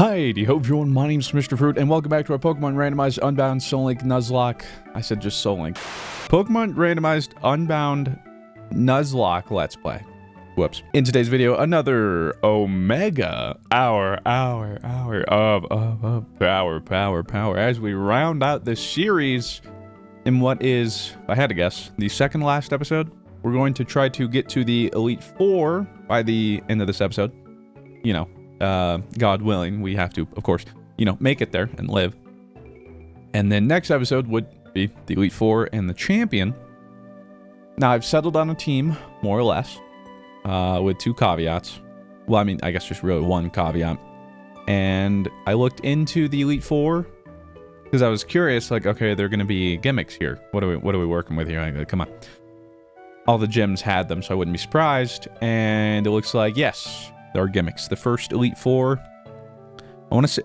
Hi, hope everyone. My name's Mr. Fruit, and welcome back to our Pokemon Randomized Unbound Nuzlocke. I said just Soul Link. Pokemon Randomized Unbound Nuzlocke Let's Play. Whoops. In today's video, another Omega hour of power as we round out this series in what is, if I had to guess, the second last episode. We're going to try to get to the Elite Four by the end of this episode. You know, God willing, we have to, of course, you know, make it there and live. And then next episode would be the Elite Four and the Champion. Now, I've settled on a team, more or less, with two caveats. Well, I mean, I guess just really one caveat. And I looked into the Elite Four because I was curious, like, okay, they're going to be gimmicks here. What are we working with here? Like, come on. All the gyms had them, so I wouldn't be surprised. And it looks like, yes, there are gimmicks. The first Elite Four, I want to say,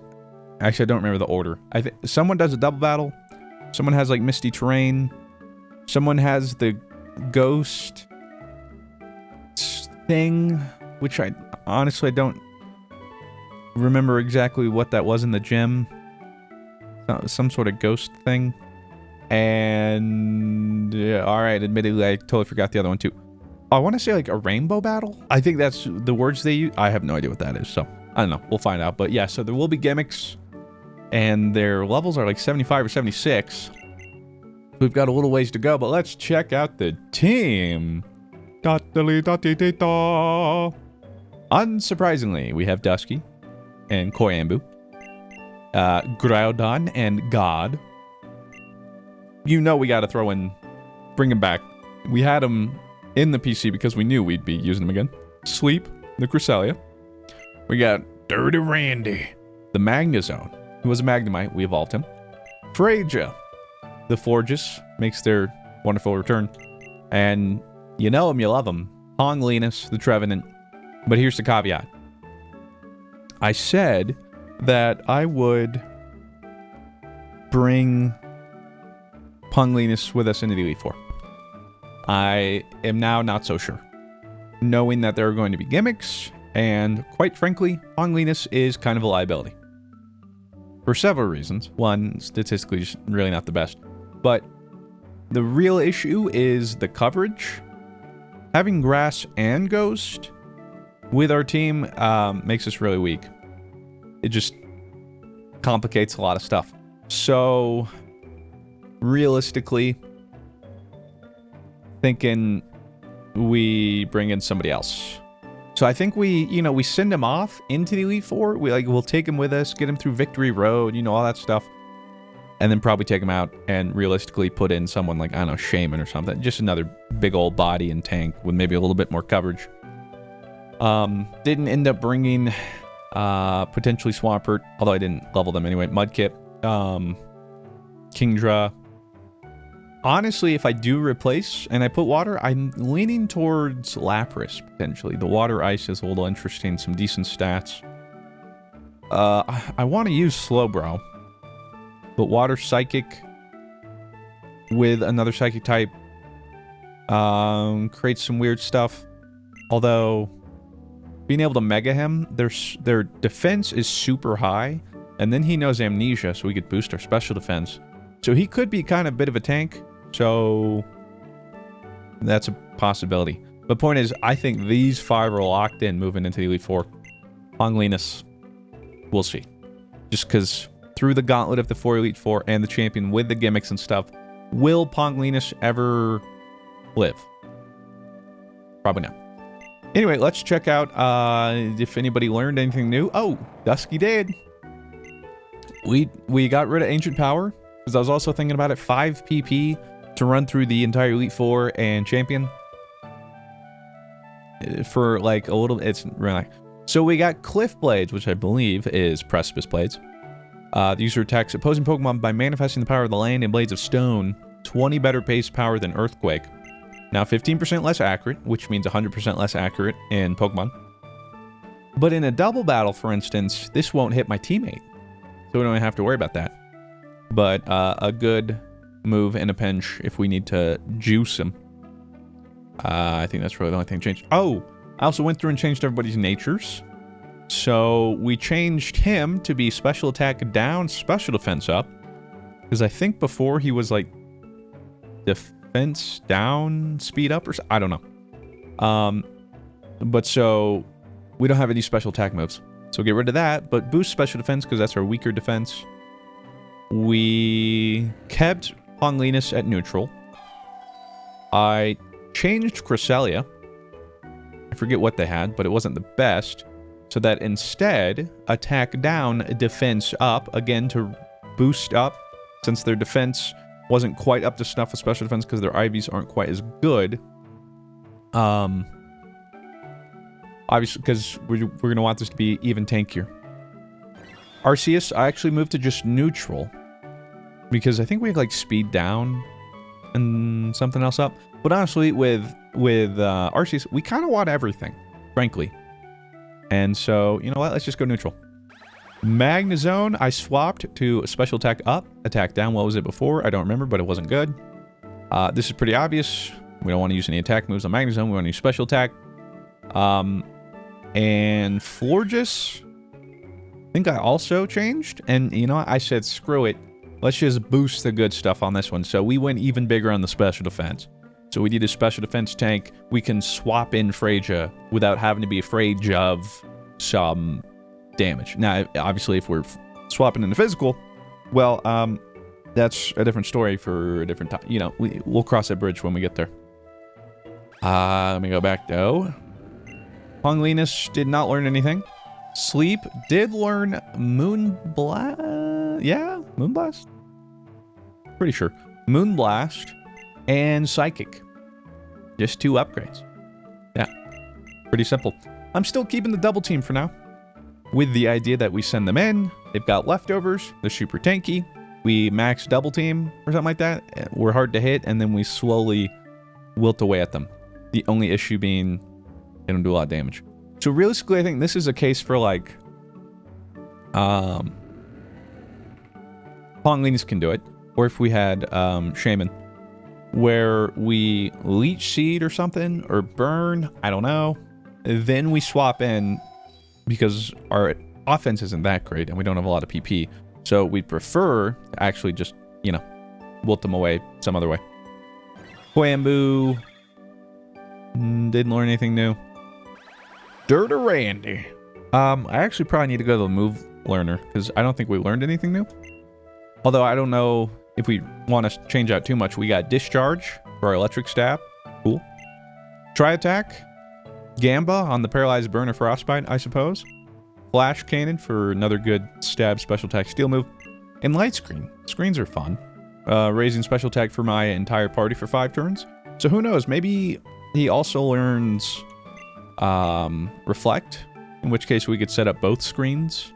actually, I don't remember the order. I think someone does a double battle. Someone has, like, Misty Terrain. Someone has the Ghost thing, which I honestly don't remember exactly what that was in the gym. Some sort of ghost thing. And yeah, all right, admittedly, I totally forgot the other one too. I want to say like a rainbow battle. I think that's the words they use. I have no idea what that is, so I don't know. We'll find out. But yeah, so there will be gimmicks, and their levels are like 75 or 76. We've got a little ways to go, but let's check out the team. Unsurprisingly, we have Dusky and Koyambu, Groudon and God. You know we got to throw in, bring him back. We had him in the PC because we knew we'd be using him again. Sleep, the Cresselia. We got Dirty Randy, the Magnezone, who was a Magnemite. We evolved him. Freja, the Forges, makes their wonderful return. And you know him, you love him. Ponglinus, the Trevenant. But here's the caveat. I said that I would bring Ponglinus with us into the Elite Four. I am now not so sure. Knowing that there are going to be gimmicks, and quite frankly, Ponglinus is kind of a liability. For several reasons. One, statistically, just really not the best. But the real issue is the coverage. Having Grass and Ghost with our team makes us really weak. It just complicates a lot of stuff. So, realistically, thinking we bring in somebody else. So I think we send him off into the Elite Four. We'll take him with us, get him through Victory Road, all that stuff. And then probably take him out and realistically put in someone like, I don't know, Shaman or something. Just another big old body and tank with maybe a little bit more coverage. Didn't end up bringing potentially Swampert, although I didn't level them anyway. Mudkip, Kingdra. Honestly, if I do replace and I put water, I'm leaning towards Lapras, potentially. The water ice is a little interesting, some decent stats. I want to use Slowbro, but water psychic with another psychic type creates some weird stuff. Although, being able to Mega him, their defense is super high, and then he knows Amnesia, so we could boost our special defense. So he could be kind of a bit of a tank. So that's a possibility. But point is, I think these five are locked in moving into the Elite Four. Ponglinus, we'll see. Just because through the gauntlet of the Elite Four and the Champion with the gimmicks and stuff, will Ponglinus ever live? Probably not. Anyway, let's check out if anybody learned anything new. Oh, Dusky did. We got rid of Ancient Power, because I was also thinking about it. 5 PP to run through the entire Elite Four and Champion. For like a little, it's really. So we got Cliff Blades, which I believe is Precipice Blades. The user attacks opposing Pokemon by manifesting the power of the land in Blades of Stone. 20 better base power than Earthquake. Now 15% less accurate, which means 100% less accurate in Pokemon. But in a double battle, for instance, this won't hit my teammate. So we don't have to worry about that. But a good move in a pinch if we need to juice him. I think that's really the only thing changed. Oh, I also went through and changed everybody's natures. So we changed him to be special attack down, special defense up. Because I think before he was like defense down, speed up, or I don't know. But so we don't have any special attack moves. So get rid of that, but boost special defense because that's our weaker defense. We kept Ponglinus at neutral. I changed Cresselia. I forget what they had, but it wasn't the best. So that instead, attack down, defense up, again to boost up, since their defense wasn't quite up to snuff with special defense because their IVs aren't quite as good. Obviously, because we're going to want this to be even tankier. Arceus, I actually moved to just neutral. Because I think we have, like, speed down and something else up. But honestly, with Arceus, we kind of want everything, frankly. And so, you know what? Let's just go neutral. Magnezone, I swapped to special attack up, attack down. What was it before? I don't remember, but it wasn't good. This is pretty obvious. We don't want to use any attack moves on Magnezone. We want to use special attack. And Florges, I think I also changed. And, you know what? I said, screw it. Let's just boost the good stuff on this one. So we went even bigger on the special defense. So we need a special defense tank. We can swap in Freja without having to be afraid of some damage. Now, obviously, if we're swapping in the physical, well, that's a different story for a different time. You know, we'll cross that bridge when we get there. Let me go back, though. Ponglinus did not learn anything. Sleep did learn Moonblast. Yeah, Moonblast? Pretty sure. Moonblast and Psychic. Just 2 upgrades. Yeah, pretty simple. I'm still keeping the double team for now. With the idea that we send them in. They've got leftovers. They're super tanky. We max double team or something like that. We're hard to hit, and then we slowly wilt away at them. The only issue being they don't do a lot of damage. So realistically, I think this is a case for like Ponglinus can do it. Or if we had Shaman, where we Leech Seed or something, or Burn, I don't know. Then we swap in because our offense isn't that great and we don't have a lot of PP. So we'd prefer to actually just, you know, wilt them away some other way. Bamboo didn't learn anything new. Dirty Randy. I actually probably need to go to the move learner because I don't think we learned anything new. Although I don't know if we want to change out too much. We got Discharge for our electric stab. Cool. Tri Attack. Gamba on the paralyzed burn or frostbite, I suppose. Flash Cannon for another good stab special attack steel move. And Light Screen. Screens are fun. Raising special attack for my entire party for 5 turns. So who knows? Maybe he also learns Reflect. In which case we could set up both screens.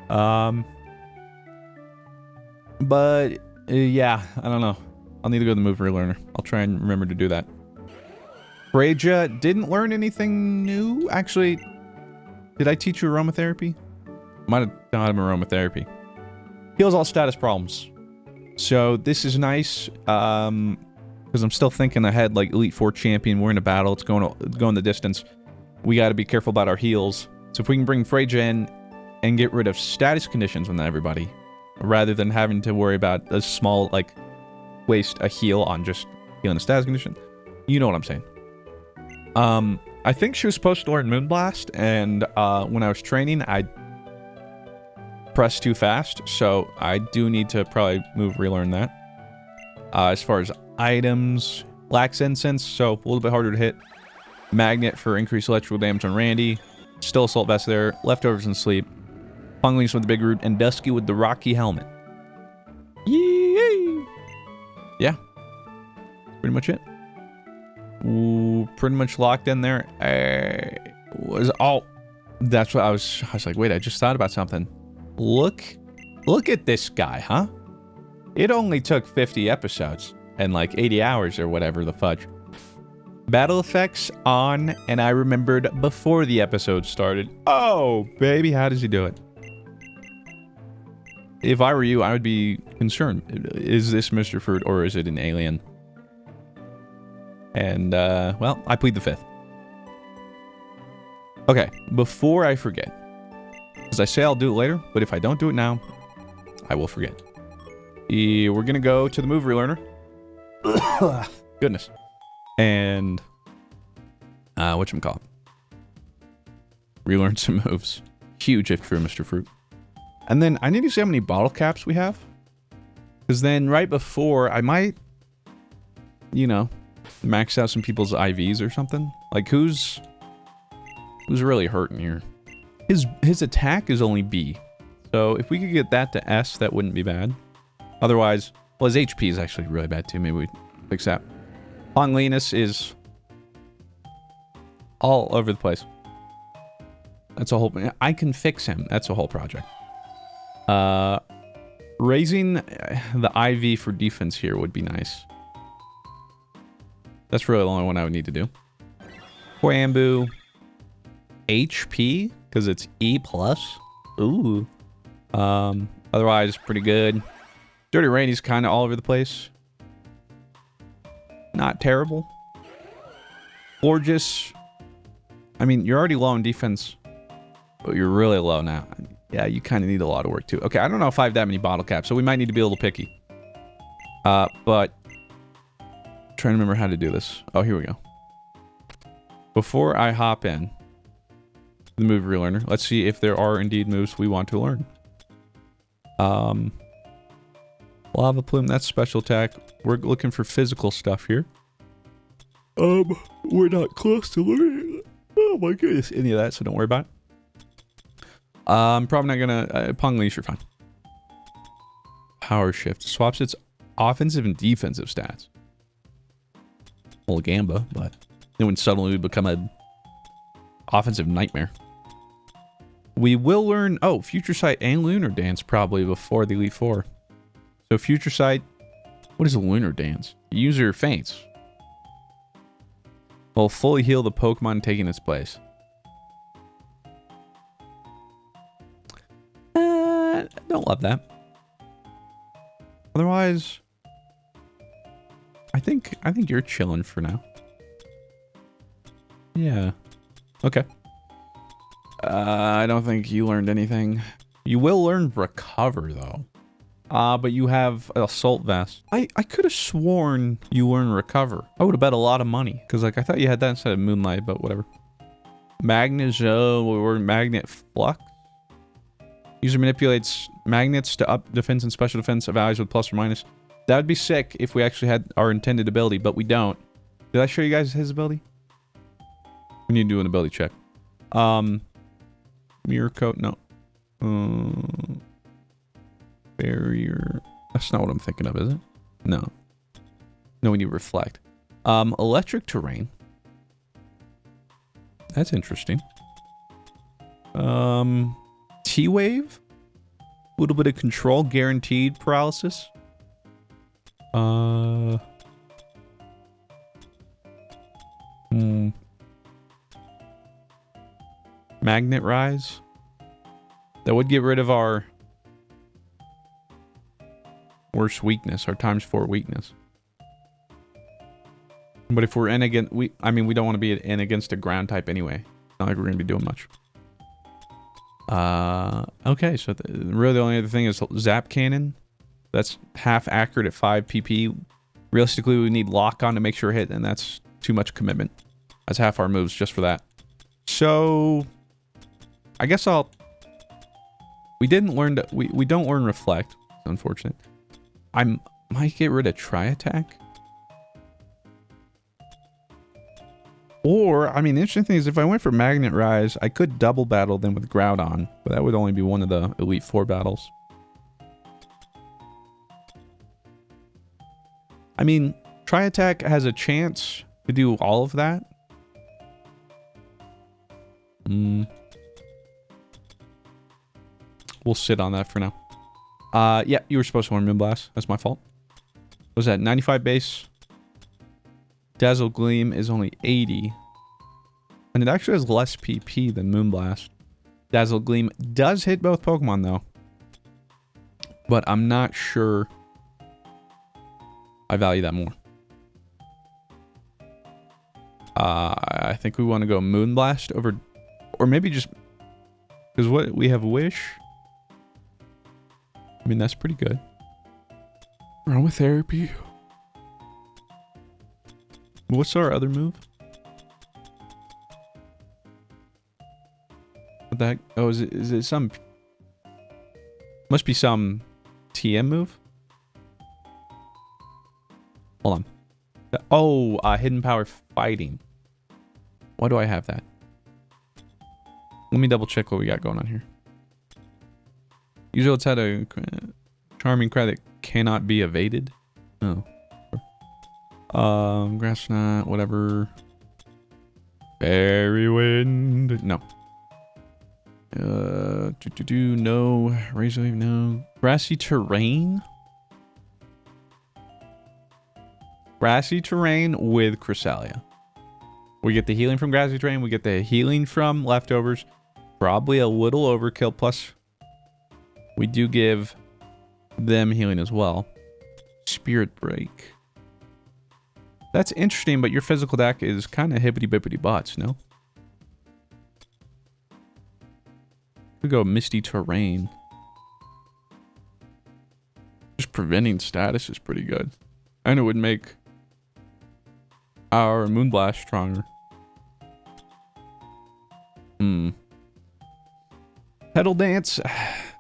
But yeah, I don't know. I'll need to go to the move relearner. I'll try and remember to do that. Freja didn't learn anything new. Actually, did I teach you aromatherapy? Might have taught him aromatherapy. Heals all status problems. So this is nice. Because I'm still thinking ahead, like Elite Four champion. We're in a battle. It's going the distance. We got to be careful about our heals. So if we can bring Freja in and get rid of status conditions on everybody, rather than having to worry about a small, like, waste a heal on just healing a status condition. You know what I'm saying. I think she was supposed to learn Moonblast, and when I was training, I pressed too fast, so I do need to probably relearn that. As far as items, lacks Incense, so a little bit harder to hit. Magnet for increased electrical damage on Randy. Still Assault Vest there. Leftovers and Sleep. Ponglinus with the Big Root, and Dusky with the Rocky Helmet. Yay! Yeah. Pretty much it. Ooh, pretty much locked in there. That's what I was like, wait, I just thought about something. Look at this guy, huh? It only took 50 episodes and like 80 hours or whatever the fudge. Battle effects on, and I remembered before the episode started. Oh, baby, how does he do it? If I were you, I would be concerned. Is this Mr. Fruit or is it an alien? And, well, I plead the fifth. Okay, before I forget, Because I say I'll do it later, but if I don't do it now, I will forget. We're going to go to the move relearner. Goodness. And whatchamacallit? Relearn some moves. Huge if true, Mr. Fruit. And then I need to see how many bottle caps we have. Because then right before, I might, you know, max out some people's IVs or something. Like, who's really hurting here? His attack is only B. So if we could get that to S, that wouldn't be bad. Otherwise, well, his HP is actually really bad too. Maybe we fix that. Longliness is all over the place. That's a whole... I can fix him. That's a whole project. Raising the IV for defense here would be nice. That's really the only one I would need to do. Quambu. HP, because it's E+. Ooh. Otherwise, pretty good. Dirty Randy's kind of all over the place. Not terrible. Gorgeous. I mean, you're already low on defense, but you're really low now. Yeah, you kind of need a lot of work too. Okay, I don't know if I have that many bottle caps, so we might need to be a little picky. But trying to remember how to do this. Oh, here we go. Before I hop in the move relearner, let's see if there are indeed moves we want to learn. Lava Plume, that's special attack. We're looking for physical stuff here. We're not close to learning. Oh my goodness, any of that, so don't worry about it. I'm probably not gonna... Pong Leash, you're fine. Power Shift. Swaps its offensive and defensive stats. Well, Gamba, but then when suddenly we become a offensive nightmare. We will learn... Oh, Future Sight and Lunar Dance probably before the Elite Four. So Future Sight... What is a Lunar Dance? User faints. Will fully heal the Pokemon taking its place. Don't love that. Otherwise, I think you're chilling for now. Yeah. Okay. I don't think you learned anything. You will learn Recover though. But you have Assault Vest. I could have sworn you learned Recover. I would have bet a lot of money because like I thought you had that instead of Moonlight, but whatever. Or Magnet Flux. User manipulates magnets to up defense and special defense values with plus or minus. That would be sick if we actually had our intended ability, but we don't. Did I show you guys his ability? We need to do an ability check. Mirror Coat, no. Barrier. That's not what I'm thinking of, is it? No. No, we need Reflect. Electric Terrain. That's interesting. T-Wave? A little bit of control, guaranteed paralysis. Magnet Rise. That would get rid of our worst weakness, our ×4 weakness. But if we're in against, we don't want to be in against a ground type anyway. It's not like we're going to be doing much. Okay, so really the only other thing is Zap Cannon. That's half accurate at 5 PP. Realistically, we need Lock On to make sure hit, and that's too much commitment. That's half our moves just for that. So, I guess we didn't learn to... We don't learn Reflect. It's unfortunate. I might get rid of Tri Attack. Or, I mean, the interesting thing is if I went for Magnet Rise, I could double battle them with Groudon, but that would only be one of the Elite Four battles. I mean, Tri Attack has a chance to do all of that. We'll sit on that for now. Yeah, you were supposed to learn Moonblast. That's my fault. What was that? 95 base. Dazzle Gleam is only 80. And it actually has less PP than Moonblast. Dazzle Gleam does hit both Pokemon, though. But I'm not sure I value that more. I think we want to go Moonblast over... Or maybe just... Because what we have Wish. I mean, that's pretty good. Aromatherapy. What's our other move? What the heck? Oh, is it some... Must be some TM move? Hold on. Oh, hidden power fighting. Why do I have that? Let me double check what we got going on here. Usually it's had a charming cry that cannot be evaded. Oh. Grass knot, whatever. Fairy wind. No. No. Razor wave, no. Grassy terrain. Grassy terrain with Cresselia. We get the healing from grassy terrain. We get the healing from leftovers. Probably a little overkill. Plus, we do give them healing as well. Spirit break. That's interesting, but your physical deck is kind of hippity-bippity bots, no? We go Misty Terrain. Just preventing status is pretty good. And it would make our Moonblast stronger. Pedal Dance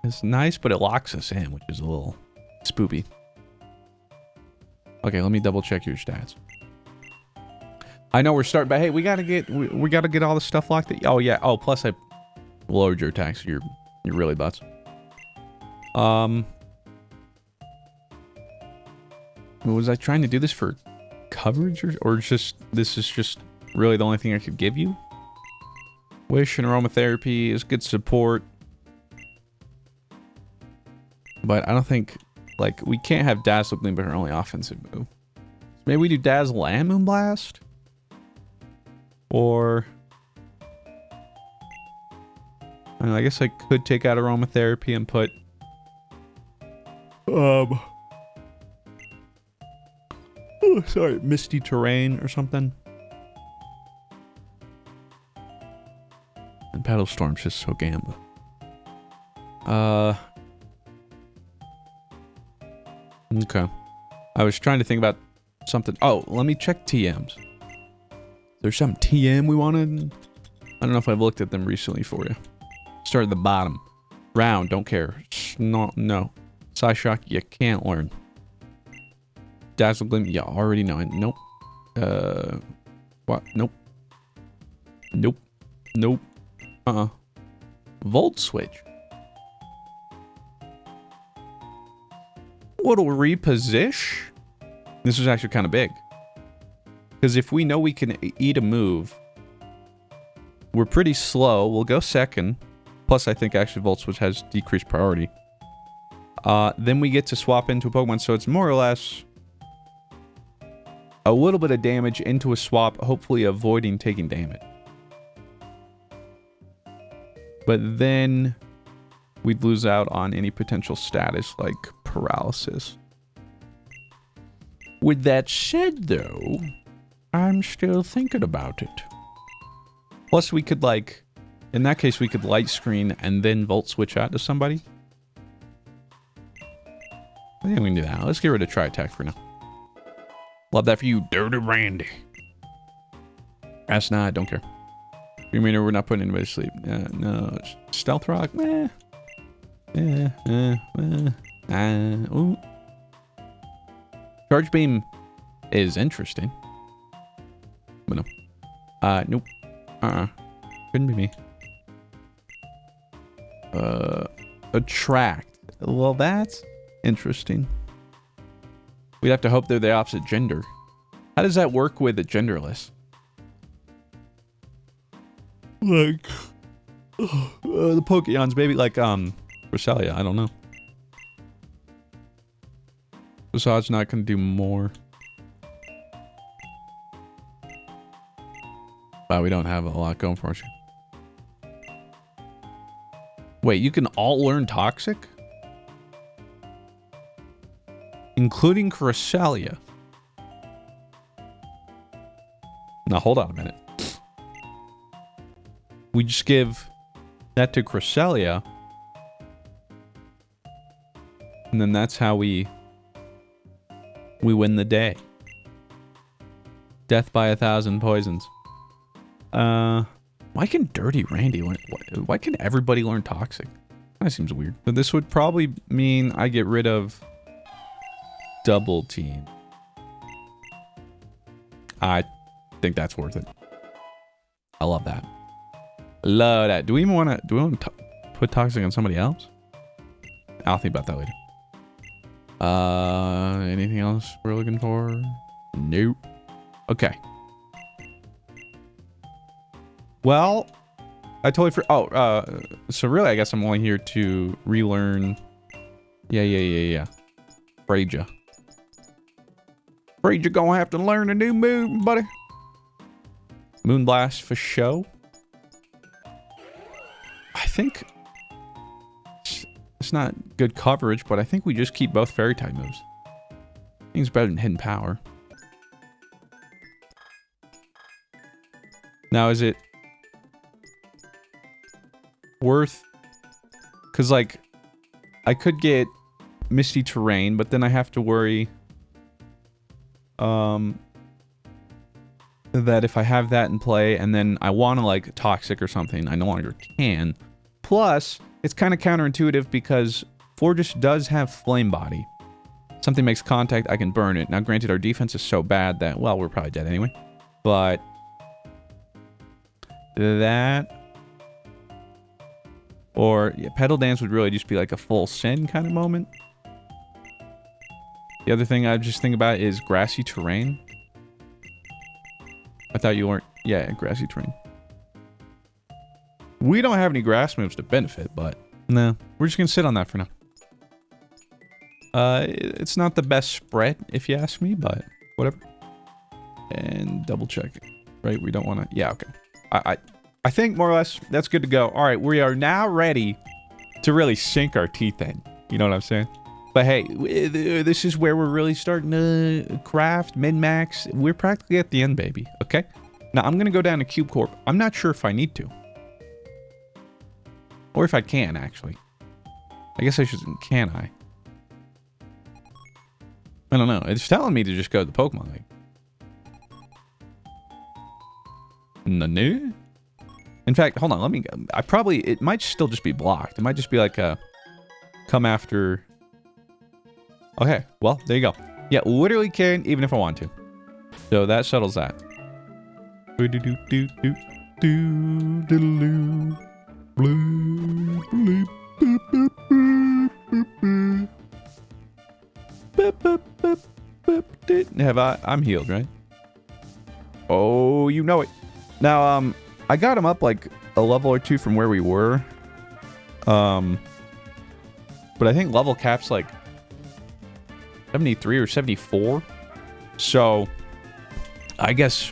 is nice, but it locks us in, which is a little spoopy. Okay, let me double check your stats. I know we're starting, but hey, we gotta get all the stuff locked in. Oh yeah. Oh, plus I lowered your attacks. You're really butts. Was I trying to do this for coverage or just this is just really the only thing I could give you? Wish and aromatherapy is good support, but I don't think like we can't have Dazzle Gleam, but her only offensive move. So maybe we do Dazzle and Moonblast. Or I guess I could take out aromatherapy and put Misty Terrain or something. And Paddle Storm's just so gamba. Okay. I was trying to think about something. Oh, let me check TMs. There's some TM we wanted. I don't know if I've looked at them recently for you. Start at the bottom. Round, don't care. No. Psyshock, you can't learn. Dazzle Gleam, you already know it. Nope. What? Nope. Nope. Volt Switch. What'll reposition? This is actually kind of big. Because if we know we can eat a move, we're pretty slow. We'll go second. Plus, I think actually Volt Switch has decreased priority. Then we get to swap into a Pokemon, so it's more or less a little bit of damage into a swap, hopefully avoiding taking damage. But then we'd lose out on any potential status like paralysis. With that said, though, I'm still thinking about it. Plus, we could, like, in that case, we could light screen and then Volt Switch out to somebody. I think we can do that. Let's get rid of Tri Attack for now. Love that for you, Dirty Randy. That's not, don't care. You mean we're not putting anybody to sleep? No. Stealth Rock? Meh. Ooh. Charge Beam is interesting. But no. Nope. Couldn't be me. Attract. Well, that's interesting. We'd have to hope they're the opposite gender. How does that work with a genderless? Like, the Pokeons, maybe like, Cresselia, I don't know. Facades not gonna do more. Wow, we don't have a lot going for us. Wait, you can all learn Toxic? Including Cresselia. Now, hold on a minute. We just give that to Cresselia. And then that's how we win the day. Death by 1,000 poisons. Why can Dirty Randy learn? Why can everybody learn Toxic? That seems weird. So this would probably mean I get rid of Double Team. I think that's worth it. I love that. Love that. Do we want to put Toxic on somebody else? I'll think about that later. Anything else we're looking for? Nope. Okay. Well, I totally so really I guess I'm only here to relearn. Yeah. Freja. Freja gonna have to learn a new move, buddy. Moonblast for show. I think it's not good coverage, but I think we just keep both fairy type moves. I think it's better than hidden power. Now is it worth, because like I could get Misty Terrain, but then I have to worry that if I have that in play and then I want to like Toxic or something, I no longer can. Plus, it's kind of counterintuitive because Fortress does have Flame Body. Something makes contact, I can burn it. Now granted, our defense is so bad that, well, we're probably dead anyway. But that, or yeah, Petal Dance would really just be like a full send kind of moment. The other thing I just think about is Grassy Terrain. I thought you weren't. Yeah, Grassy Terrain. We don't have any grass moves to benefit, but no, we're just gonna sit on that for now. It's not the best spread if you ask me, but whatever. And double check, right? We don't want to. Yeah, okay. I think more or less that's good to go. All right, we are now ready to really sink our teeth in. You know what I'm saying? But hey, this is where we're really starting to craft, min-max. We're practically at the end, baby. Okay? Now, I'm going to go down to Cube Corp. I'm not sure if I need to. Or if I can, actually. I guess I should... Can I? I don't know. It's telling me to just go to the Pokemon League. Nanu? In fact, hold on. Let me... It might still just be blocked. It might just be like a... Come after... Okay, well, there you go. Yeah, literally can, even if I want to. So that settles that. I'm healed, right? Oh, you know it. Now, I got him up like a level or two from where we were. But I think level cap's like 73 or 74. So I guess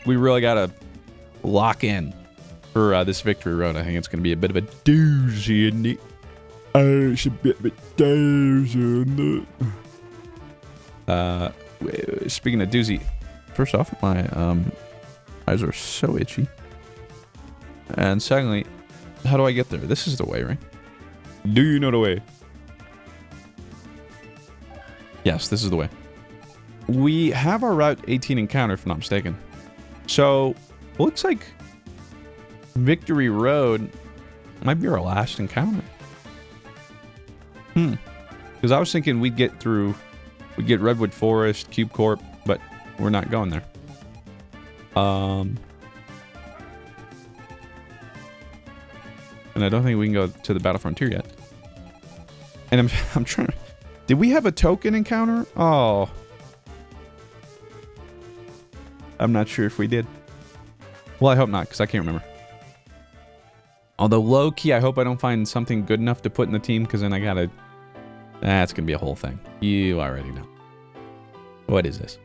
we really gotta lock in for this victory road. I think it's gonna be a bit of a doozy, isn't it? It's a bit of a doozy, isn't it? Speaking of doozy, first off, my eyes are so itchy. And secondly, how do I get there? This is the way, right? Do you know the way? Yes, this is the way. We have our Route 18 encounter, if I'm not mistaken. So, looks like Victory Road might be our last encounter. Because I was thinking we'd get Redwood Forest, Cube Corp, but we're not going there. And I don't think we can go to the Battle Frontier yet. And I'm trying to... Did we have a token encounter? Oh. I'm not sure if we did. Well, I hope not, because I can't remember. Although, low-key, I hope I don't find something good enough to put in the team, because then I gotta... That's gonna be a whole thing. You already know. What is this?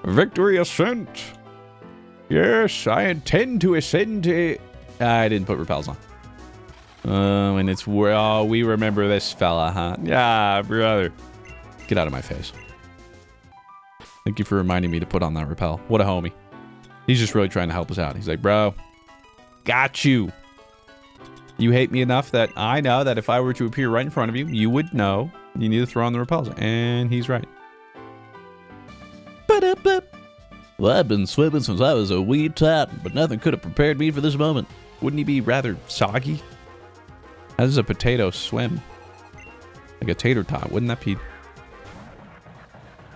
Victory Ascent! Yes, I intend to ascend to... I didn't put repels on. And it's where... Oh, we remember this fella, huh? Yeah, brother. Get out of my face. Thank you for reminding me to put on that repel. What a homie. He's just really trying to help us out. He's like, bro, got you. You hate me enough that I know that if I were to appear right in front of you, you would know you need to throw on the repels. And he's right. Well, I've been swimming since I was a wee tot, but nothing could have prepared me for this moment. Wouldn't he be rather soggy? How does a potato swim? Like a tater tot. Wouldn't that be...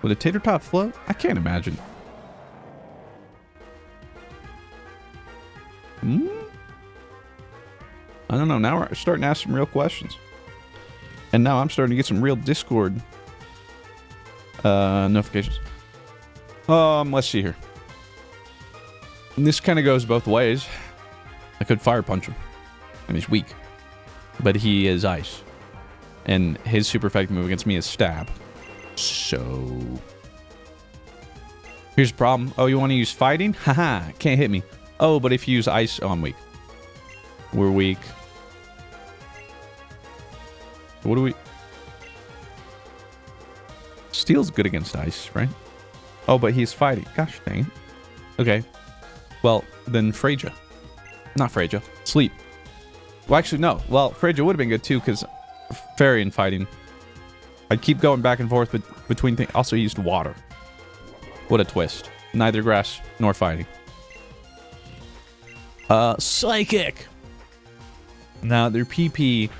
Would a tater tot float? I can't imagine. I don't know. Now we're starting to ask some real questions. And now I'm starting to get some real Discord notifications. Let's see here. And this kind of goes both ways. I could fire punch him. And he's weak. But he is ice. And his super effective move against me is stab. So... Here's the problem. Oh, you want to use fighting? Haha, can't hit me. Oh, but if you use ice... Oh, I'm weak. We're weak. What do we... Steel's good against ice, right? Oh, but he's fighting. Gosh dang it. Okay. Well, then Freja. Not Freja. Sleep. Well, actually, no. Well, Freja would have been good, too, because fairy and fighting. I'd keep going back and forth between things. Also, he used water. What a twist. Neither grass nor fighting. Psychic! Now, their PP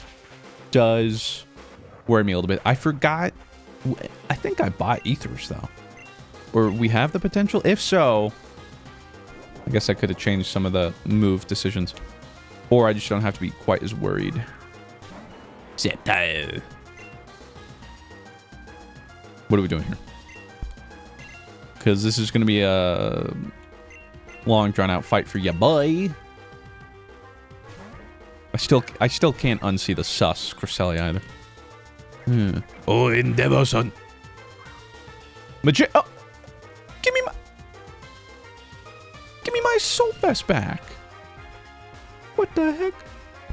does worry me a little bit. I forgot. I think I bought ethers, though. Or we have the potential? If so, I guess I could have changed some of the move decisions. Or I just don't have to be quite as worried. Sceptile. What are we doing here? Because this is going to be a long, drawn-out fight for ya boy. I still can't unsee the sus Cresselia either. Oh, Endeavor, son. Oh! Give me my soul vest back. What the heck?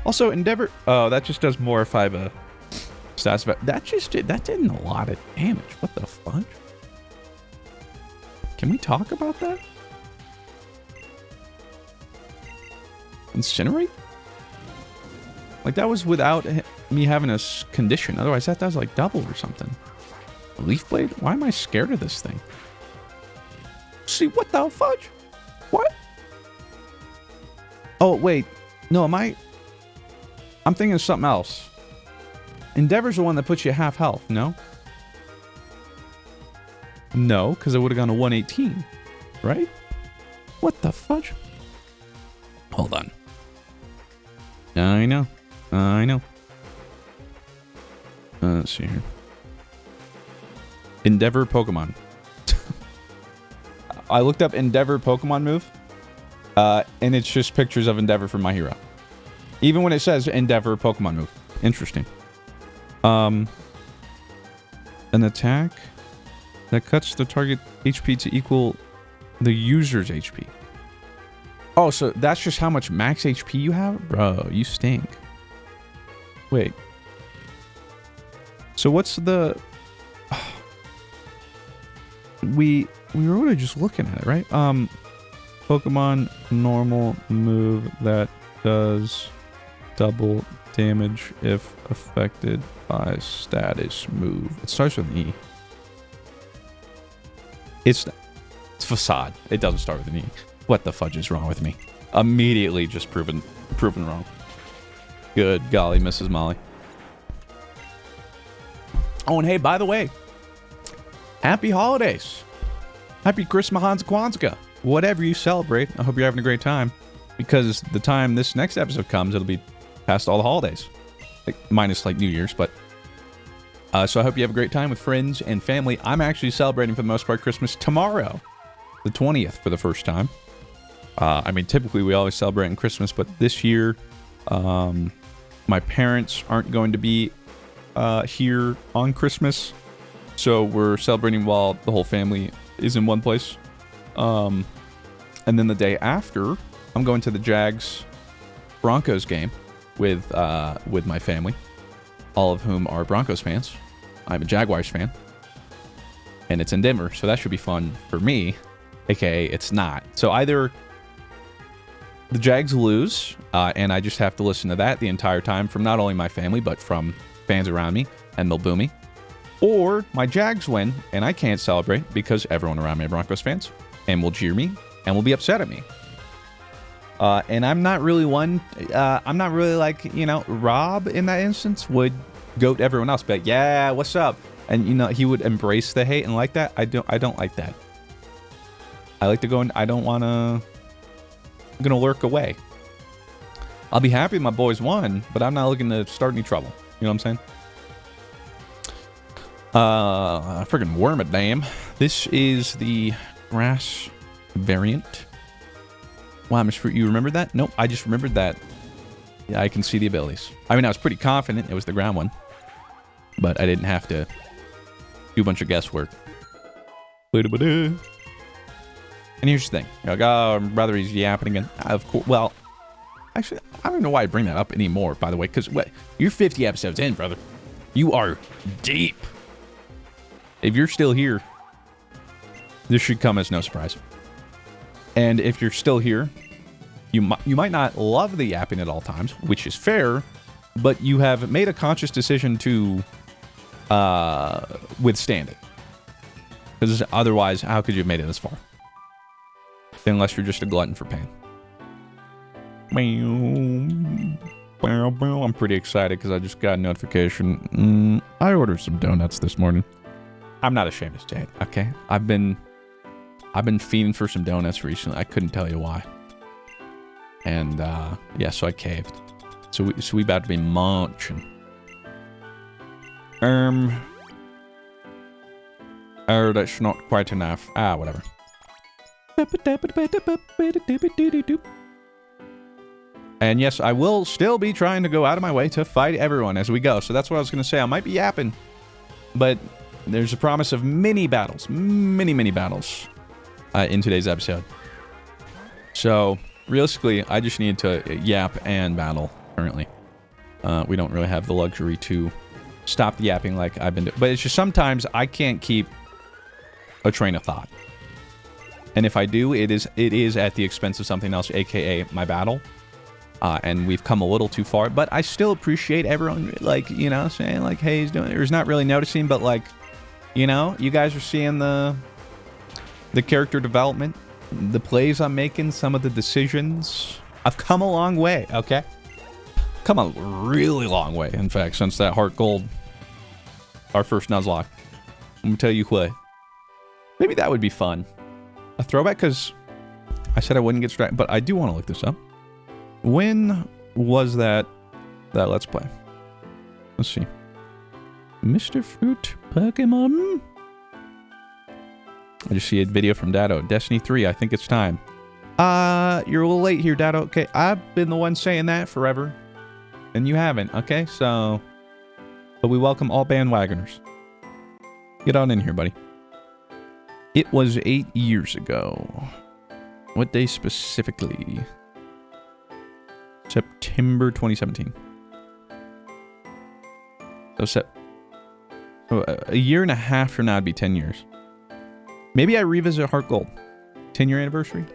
Also, Endeavor... Oh, that just does more if I have a stats vest. That did a lot of damage. What the fudge? Can we talk about that? Incinerate? Like, that was without me having a condition. Otherwise, that does, like, double or something. A leaf blade? Why am I scared of this thing? See, what the fudge? What? Oh, wait. No, I'm thinking of something else. Endeavor's the one that puts you half health, no? No, because it would have gone to 118, right? What the fudge? Hold on. I know. Let's see here. Endeavor Pokemon. I looked up Endeavor Pokemon move, and it's just pictures of Endeavor from My Hero. Even when it says Endeavor Pokemon move. Interesting. An attack that cuts the target HP to equal the user's HP. Oh, so that's just how much max HP you have? Bro, you stink. Wait. So what's the... We were really just looking at it, right? Pokemon normal move that does double damage if affected by status move. It starts with an E. It's facade. It doesn't start with an E. What the fudge is wrong with me? Immediately just proven wrong. Good golly, Mrs. Molly. Oh, and hey, by the way, happy holidays. Happy Christmas, Kwanzaa. Whatever you celebrate, I hope you're having a great time. Because the time this next episode comes, it'll be past all the holidays. Minus, like, New Year's, but... so I hope you have a great time with friends and family. I'm actually celebrating, for the most part, Christmas tomorrow. The 20th for the first time. I mean, typically we always celebrate on Christmas, but this year, my parents aren't going to be here on Christmas. So we're celebrating while the whole family is in one place. And then the day after, I'm going to the Jags-Broncos game with my family, all of whom are Broncos fans. I'm a Jaguars fan. And it's in Denver, so that should be fun for me, aka it's not. So either the Jags lose, and I just have to listen to that the entire time from not only my family, but from fans around me, and they'll boo me. Or my Jags win, and I can't celebrate because everyone around me are Broncos fans, and will cheer me, and will be upset at me. And I'm not really I'm not really like, you know, Rob in that instance would goat everyone else, but yeah, what's up? And, you know, he would embrace the hate and like that. I don't like that. I like to go and I don't want to... I'm going to lurk away. I'll be happy my boys won, but I'm not looking to start any trouble. You know what I'm saying? Friggin' Wormadam. This is the grass variant. Wow, Miss Fruit, you remembered that? Nope, I just remembered that. Yeah, I can see the abilities. I mean, I was pretty confident it was the ground one, but I didn't have to do a bunch of guesswork. And here's the thing. You're like, oh, brother, he's yapping again. Of course. Well, actually, I don't know why I bring that up anymore, by the way, because you're 50 episodes in, brother. You are deep. If you're still here, this should come as no surprise. And if you're still here, you might not love the yapping at all times, which is fair, but you have made a conscious decision to withstand it. Because otherwise, how could you have made it this far? Unless you're just a glutton for pain. I'm pretty excited because I just got a notification. I ordered some donuts this morning. I'm not ashamed to say it, okay? I've been fiending for some donuts recently. I couldn't tell you why. And, yeah, so I caved. So we about to be munching. Oh, that's not quite enough. Ah, whatever. And yes, I will still be trying to go out of my way to fight everyone as we go. So that's what I was going to say. I might be yapping, but there's a promise of many battles. Many battles. In today's episode. So, realistically, I just need to yap and battle currently. We don't really have the luxury to stop the yapping like I've been doing. But it's just sometimes I can't keep a train of thought. And if I do, it is at the expense of something else, aka my battle. And we've come a little too far. But I still appreciate everyone, like, you know, saying, like, hey, he's doing it. Or he's not really noticing, but, like, you know, you guys are seeing the character development, the plays I'm making, some of the decisions. I've come a long way, okay? Come a really long way, in fact, since that Heart Gold, our first Nuzlocke. I'm gonna tell you what. Maybe that would be fun. A throwback, because I said I wouldn't get distracted, but I do want to look this up. When was that Let's Play? Let's see. Mr. Fruit Pokemon? I just see a video from Dado. Destiny 3, I think it's time. You're a little late here, Dado. Okay, I've been the one saying that forever. And you haven't, okay? So, but we welcome all bandwagoners. Get on in here, buddy. It was 8 years ago. What day specifically? September 2017. So, a year and a half from now would be 10 years. Maybe I revisit Heart Gold. 10-year anniversary?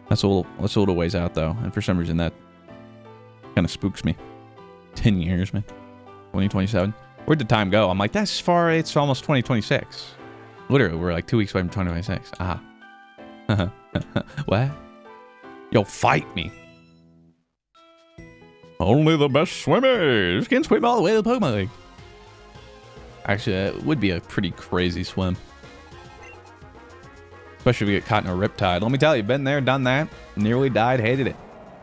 That's a little ways out, though. And for some reason, that kind of spooks me. 10 years, man. 2027. Where'd the time go? I'm like, that's far. It's almost 2026. Literally, we're like 2 weeks away from 2026. Ah. What? Yo, fight me. Only the best swimmers can swim all the way to the Pokemon League. Actually, it would be a pretty crazy swim. Especially if you get caught in a riptide. Let me tell you, been there, done that. Nearly died, hated it.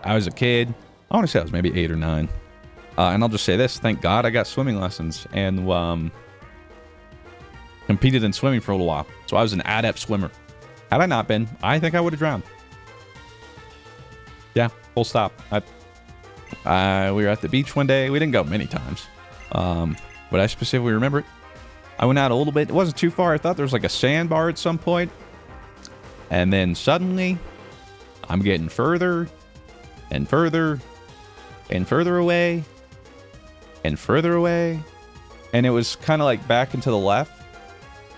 I was a kid. I want to say I was maybe 8 or 9. And I'll just say this. Thank God I got swimming lessons. And competed in swimming for a little while. So I was an adept swimmer. Had I not been, I think I would have drowned. Yeah, full stop. We were at the beach one day. We didn't go many times. But I specifically remember it. I went out a little bit. It wasn't too far. I thought there was like a sandbar at some point. And then suddenly, I'm getting further and further and further away and further away. And it was kind of like back and to the left.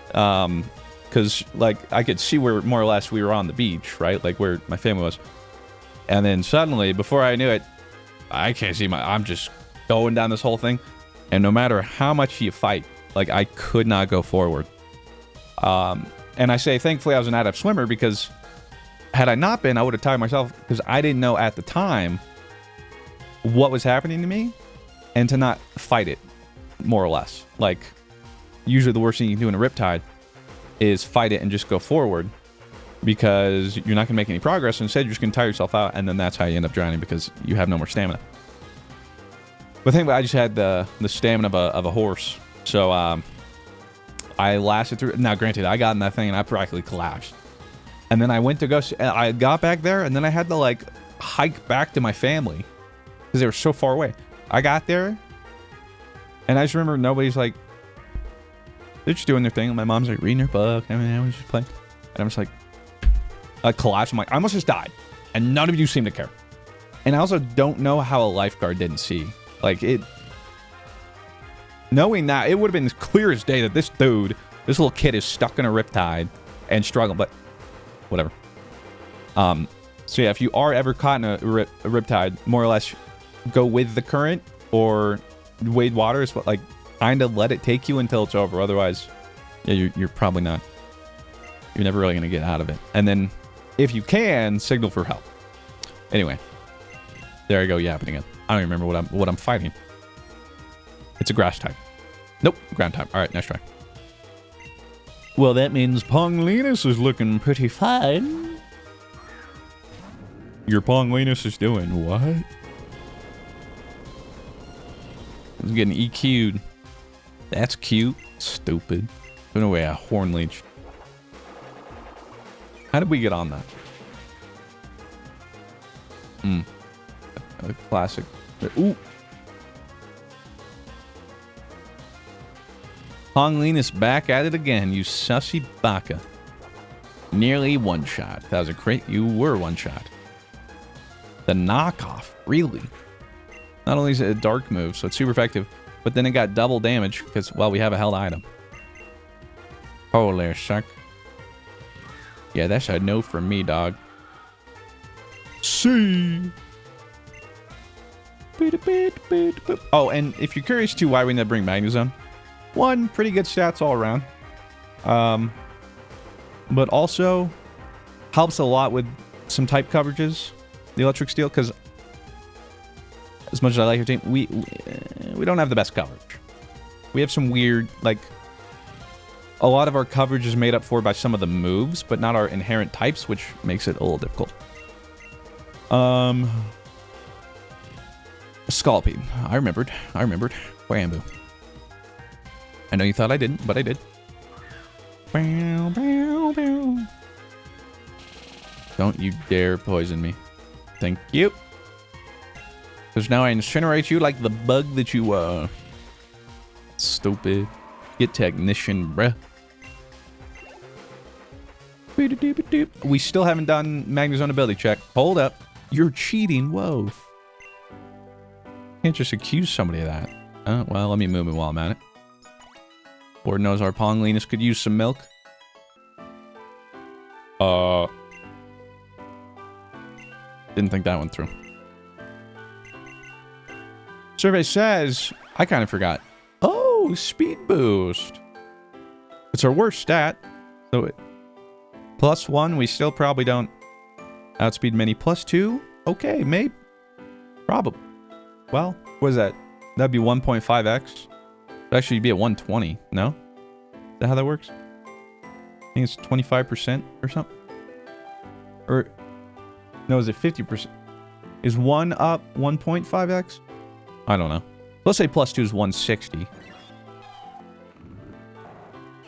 Because like I could see where more or less we were on the beach, right? Like where my family was. And then suddenly, before I knew it, I can't see I'm just going down this whole thing. And no matter how much you fight, like, I could not go forward. And I say, thankfully, I was an adept swimmer, because had I not been, I would have tied myself, because I didn't know at the time what was happening to me, and to not fight it, more or less. Like, usually the worst thing you can do in a riptide is fight it and just go forward, because you're not going to make any progress. Instead, you're just going to tire yourself out, and then that's how you end up drowning, because you have no more stamina. But thankfully, I just had the stamina of a horse, so I lasted through. Now, granted, I got in that thing and I practically collapsed. And then I went to go. I got back there, and then I had to like hike back to my family because they were so far away. I got there, and I just remember nobody's like, they're just doing their thing. And my mom's like reading her book, and I was just playing. And I'm just like, I collapsed. I'm like, I almost just died, and none of you seem to care. And I also don't know how a lifeguard didn't see. Like, it. Knowing that, it would have been as clear as day that this dude, this little kid, is stuck in a riptide and struggling. But whatever. So yeah, if you are ever caught in a riptide, more or less go with the current or wade waters, but like kind of let it take you until it's over. Otherwise, yeah, you're probably not. You're never really gonna get out of it. And then, if you can, signal for help. Anyway, there I go yapping again. I don't even remember what I'm fighting. It's a grass type. Nope, ground type. All right, next try. Well, that means Ponglinus is looking pretty fine. Your Ponglinus is doing what? It's getting EQ'd. That's cute. Stupid. Put away a horn leech. How did we get on that? A classic. Ooh. Ponglinus back at it again, you sussy baka. Nearly one shot. That was a crit. You were one shot. The knockoff, really? Not only is it a dark move, so it's super effective, but then it got double damage because, well, we have a held item. Holy suck. Yeah, that's a no from me, dog. See. Oh, and if you're curious too why we need to bring Magnezone, one, pretty good stats all around. But also helps a lot with some type coverages, the Electric Steel, because as much as I like your team, we don't have the best coverage. We have some weird, like, a lot of our coverage is made up for by some of the moves, but not our inherent types, which makes it a little difficult. Scalpy. I remembered. Bamboo. I know you thought I didn't, but I did. Don't you dare poison me. Thank you. Because now I incinerate you like the bug that you are. Stupid. Get technician, bruh. We still haven't done Magnezone ability check. Hold up. You're cheating. Whoa. Can't just accuse somebody of that. Well, let me move it while I'm at it. Lord knows our Ponglinus could use some milk. Didn't think that one through. Survey says, I kind of forgot. Oh, speed boost. It's our worst stat. So it, +1, we still probably don't outspeed many. +2, okay, maybe. Probably. Well, what is that? That'd be 1.5x. It'd actually be at 120, no? Is that how that works? I think it's 25% or something. Or, no, is it 50%? Is 1 up 1.5x? I don't know. Let's say +2 is 160.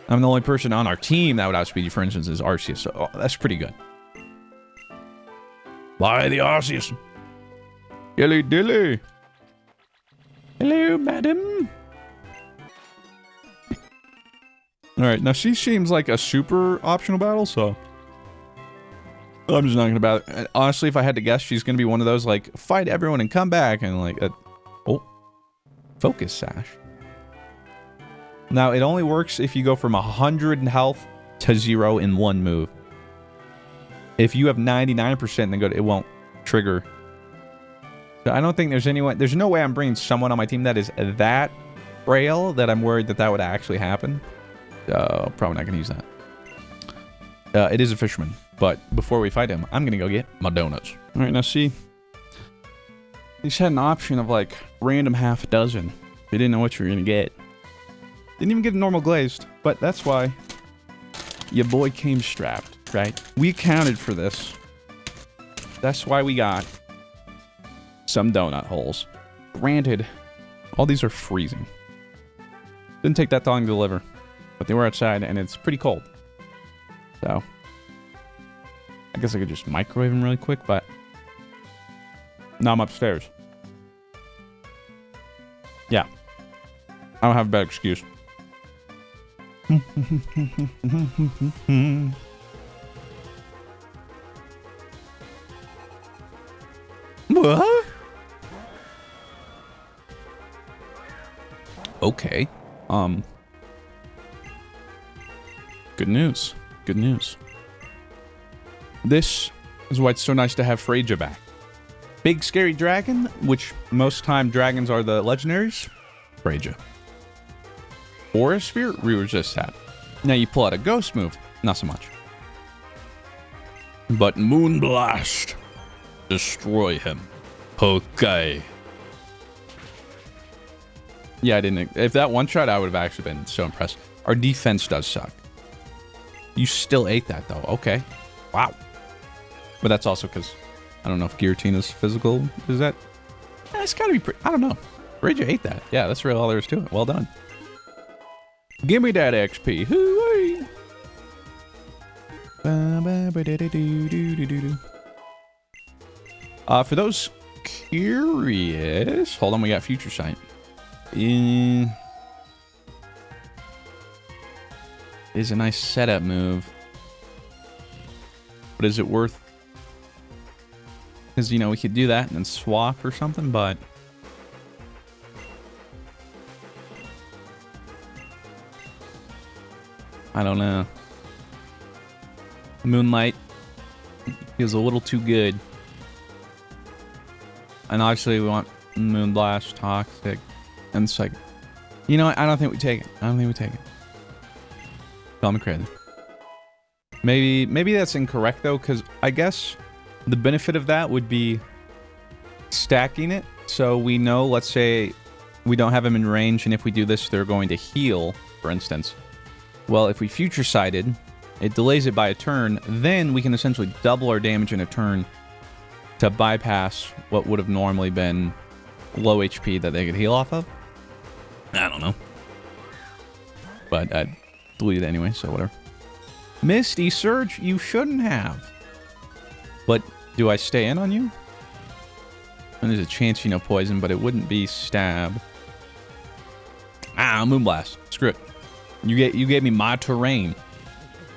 I'm the only person on our team that would outspeed you, for instance, is Arceus. So that's pretty good. By the Arceus. Dilly dilly. Hello, madam. Alright, now she seems like a super optional battle, so I'm just not gonna battle. Honestly, if I had to guess, she's gonna be one of those, like, fight everyone and come back, and like, oh, focus sash. Now, it only works if you go from 100 in health to 0 in one move. If you have 99%, then it won't trigger. So I don't think there's anyone. There's no way I'm bringing someone on my team that is that frail that I'm worried that that would actually happen. So probably not gonna use that. It is a fisherman, but before we fight him, I'm gonna go get my donuts. All right, now see, he's had an option of like random half a dozen. You didn't know what you were gonna get. Didn't even get a normal glazed, but that's why your boy came strapped, right? We accounted for this. That's why we got some donut holes. Granted, all these are freezing. Didn't take that long to deliver, but they were outside and it's pretty cold. So, I guess I could just microwave them really quick, but now I'm upstairs. Yeah. I don't have a bad excuse. What? Okay. Good news. Good news. This is why it's so nice to have Freja back. Big scary dragon, which most time dragons are the legendaries. Freja. Aura Sphere, re-resist that. Now you pull out a ghost move, not so much. But Moonblast. Destroy him. Okay. Yeah, I didn't. If that one shot, I would have actually been so impressed. Our defense does suck. You still ate that though. Okay. Wow. But that's also because I don't know if guillotine is physical. Is that? It's gotta be pretty. I don't know. Freja ate that. Yeah, that's really all there is to it. Well done. Give me that XP. Hooey. For those curious, hold on, we got Future Sight. Is a nice setup move. But is it worth? Because, you know, we could do that and then swap or something, but I don't know. Moonlight feels a little too good. And obviously we want Moonblast, Toxic. And it's like, you know what? I don't think we take it. I don't think we take it. Call me crazy. Maybe that's incorrect though, because I guess the benefit of that would be stacking it. So we know, let's say we don't have them in range, and if we do this, they're going to heal, for instance. Well, if we future sighted, it delays it by a turn, then we can essentially double our damage in a turn to bypass what would have normally been low HP that they could heal off of. I don't know. But I'd delete it anyway, so whatever. Misty Surge, you shouldn't have. But do I stay in on you? And there's a chance, you know, poison, but it wouldn't be stab. Ah, Moonblast. Screw it. You gave me my terrain.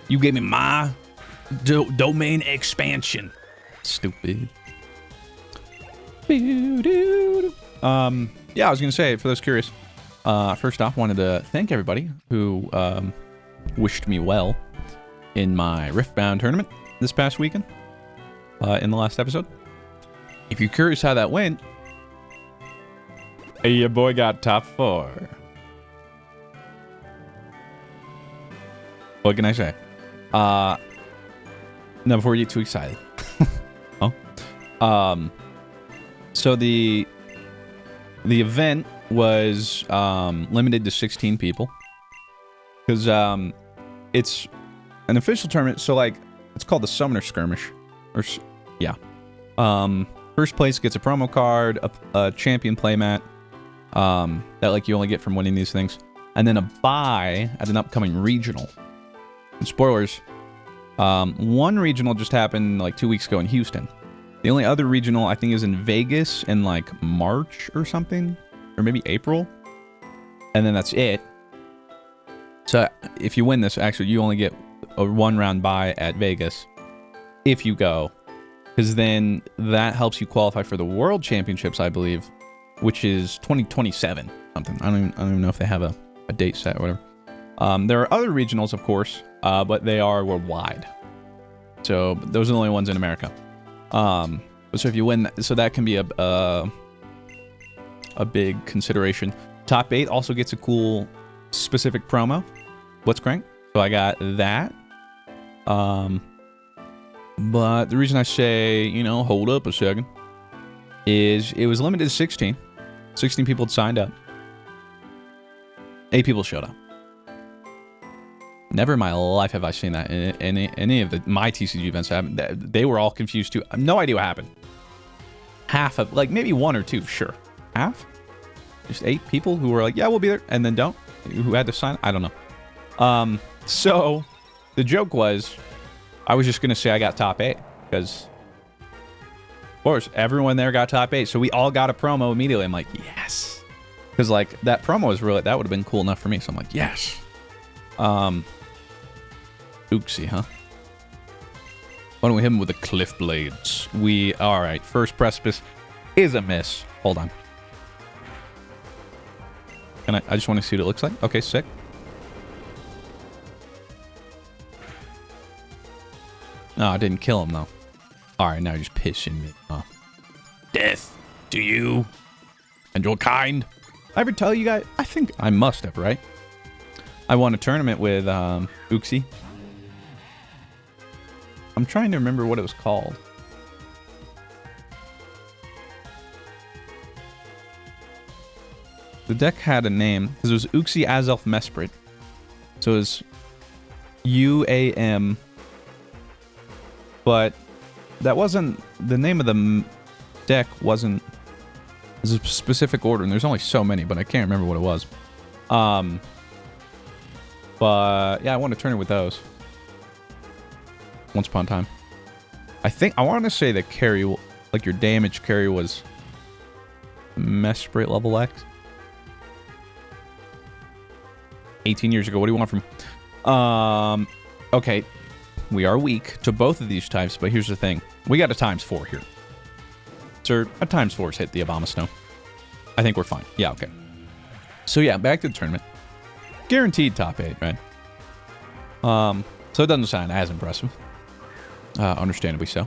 You gave me my domain expansion. Stupid. Yeah, I was gonna say, for those curious, first off, wanted to thank everybody who wished me well in my Riftbound tournament this past weekend, in the last episode. If you're curious how that went, hey, your boy got top 4. What can I say? Now, before you get too excited. Oh. So the event was limited to 16 people. Because it's an official tournament, so like it's called the Summoner Skirmish. Or yeah. First place gets a promo card, a champion playmat, that like you only get from winning these things, and then a buy at an upcoming regional. And spoilers, one regional just happened like 2 weeks ago in Houston. The only other regional I think is in Vegas in like March or something, or maybe April, and then that's it. So if you win this, actually you only get a 1-round buy at Vegas if you go, because then that helps you qualify for the World Championships, I believe, which is 2027 something. I don't even know if they have a date set or whatever. There are other regionals, of course, but they are worldwide. So those are the only ones in America. So if you win, so that can be a big consideration. Top 8 also gets a cool specific promo. What's crank? So I got that. But the reason I say, you know, hold up a second, is it was limited to 16. 16 people had signed up. 8 people showed up. Never in my life have I seen that in any of my TCG events. They were all confused too. I have no idea what happened. Half of, like maybe 1 or 2, sure. Half? Just 8 people who were like, yeah, we'll be there, and then don't. Who had to sign? I don't know. So the joke was, I was just gonna say I got top 8 because, of course, everyone there got top 8, so we all got a promo immediately. I'm like, yes, because like that promo was really, that would have been cool enough for me. So I'm like, yes. Oopsie, huh? Why don't we hit him with the cliff blades? All right, first precipice is a miss. Hold on. I just want to see what it looks like. Okay, sick. No, I didn't kill him, though. All right, now you're just pissing me off. Death to you and your kind. I ever tell you guys? I think I must have, right? I won a tournament with Uxie. I'm trying to remember what it was called. The deck had a name, because it was Uxie Azelf Mesprit. So it was UAM. But that wasn't, the name of the deck wasn't, there's a specific order, and there's only so many, but I can't remember what it was. But yeah, I want to turn it with those. Once upon a time. I want to say the carry, like your damage carry was Mesprit level X. 18 years ago. What do you want from... Okay. We are weak to both of these types, but here's the thing. We got a ×4 here. Sir, a ×4's hit the Obama Snow. I think we're fine. Yeah, okay. So yeah, back to the tournament. Guaranteed top 8, right? So it doesn't sound as impressive. Understandably so.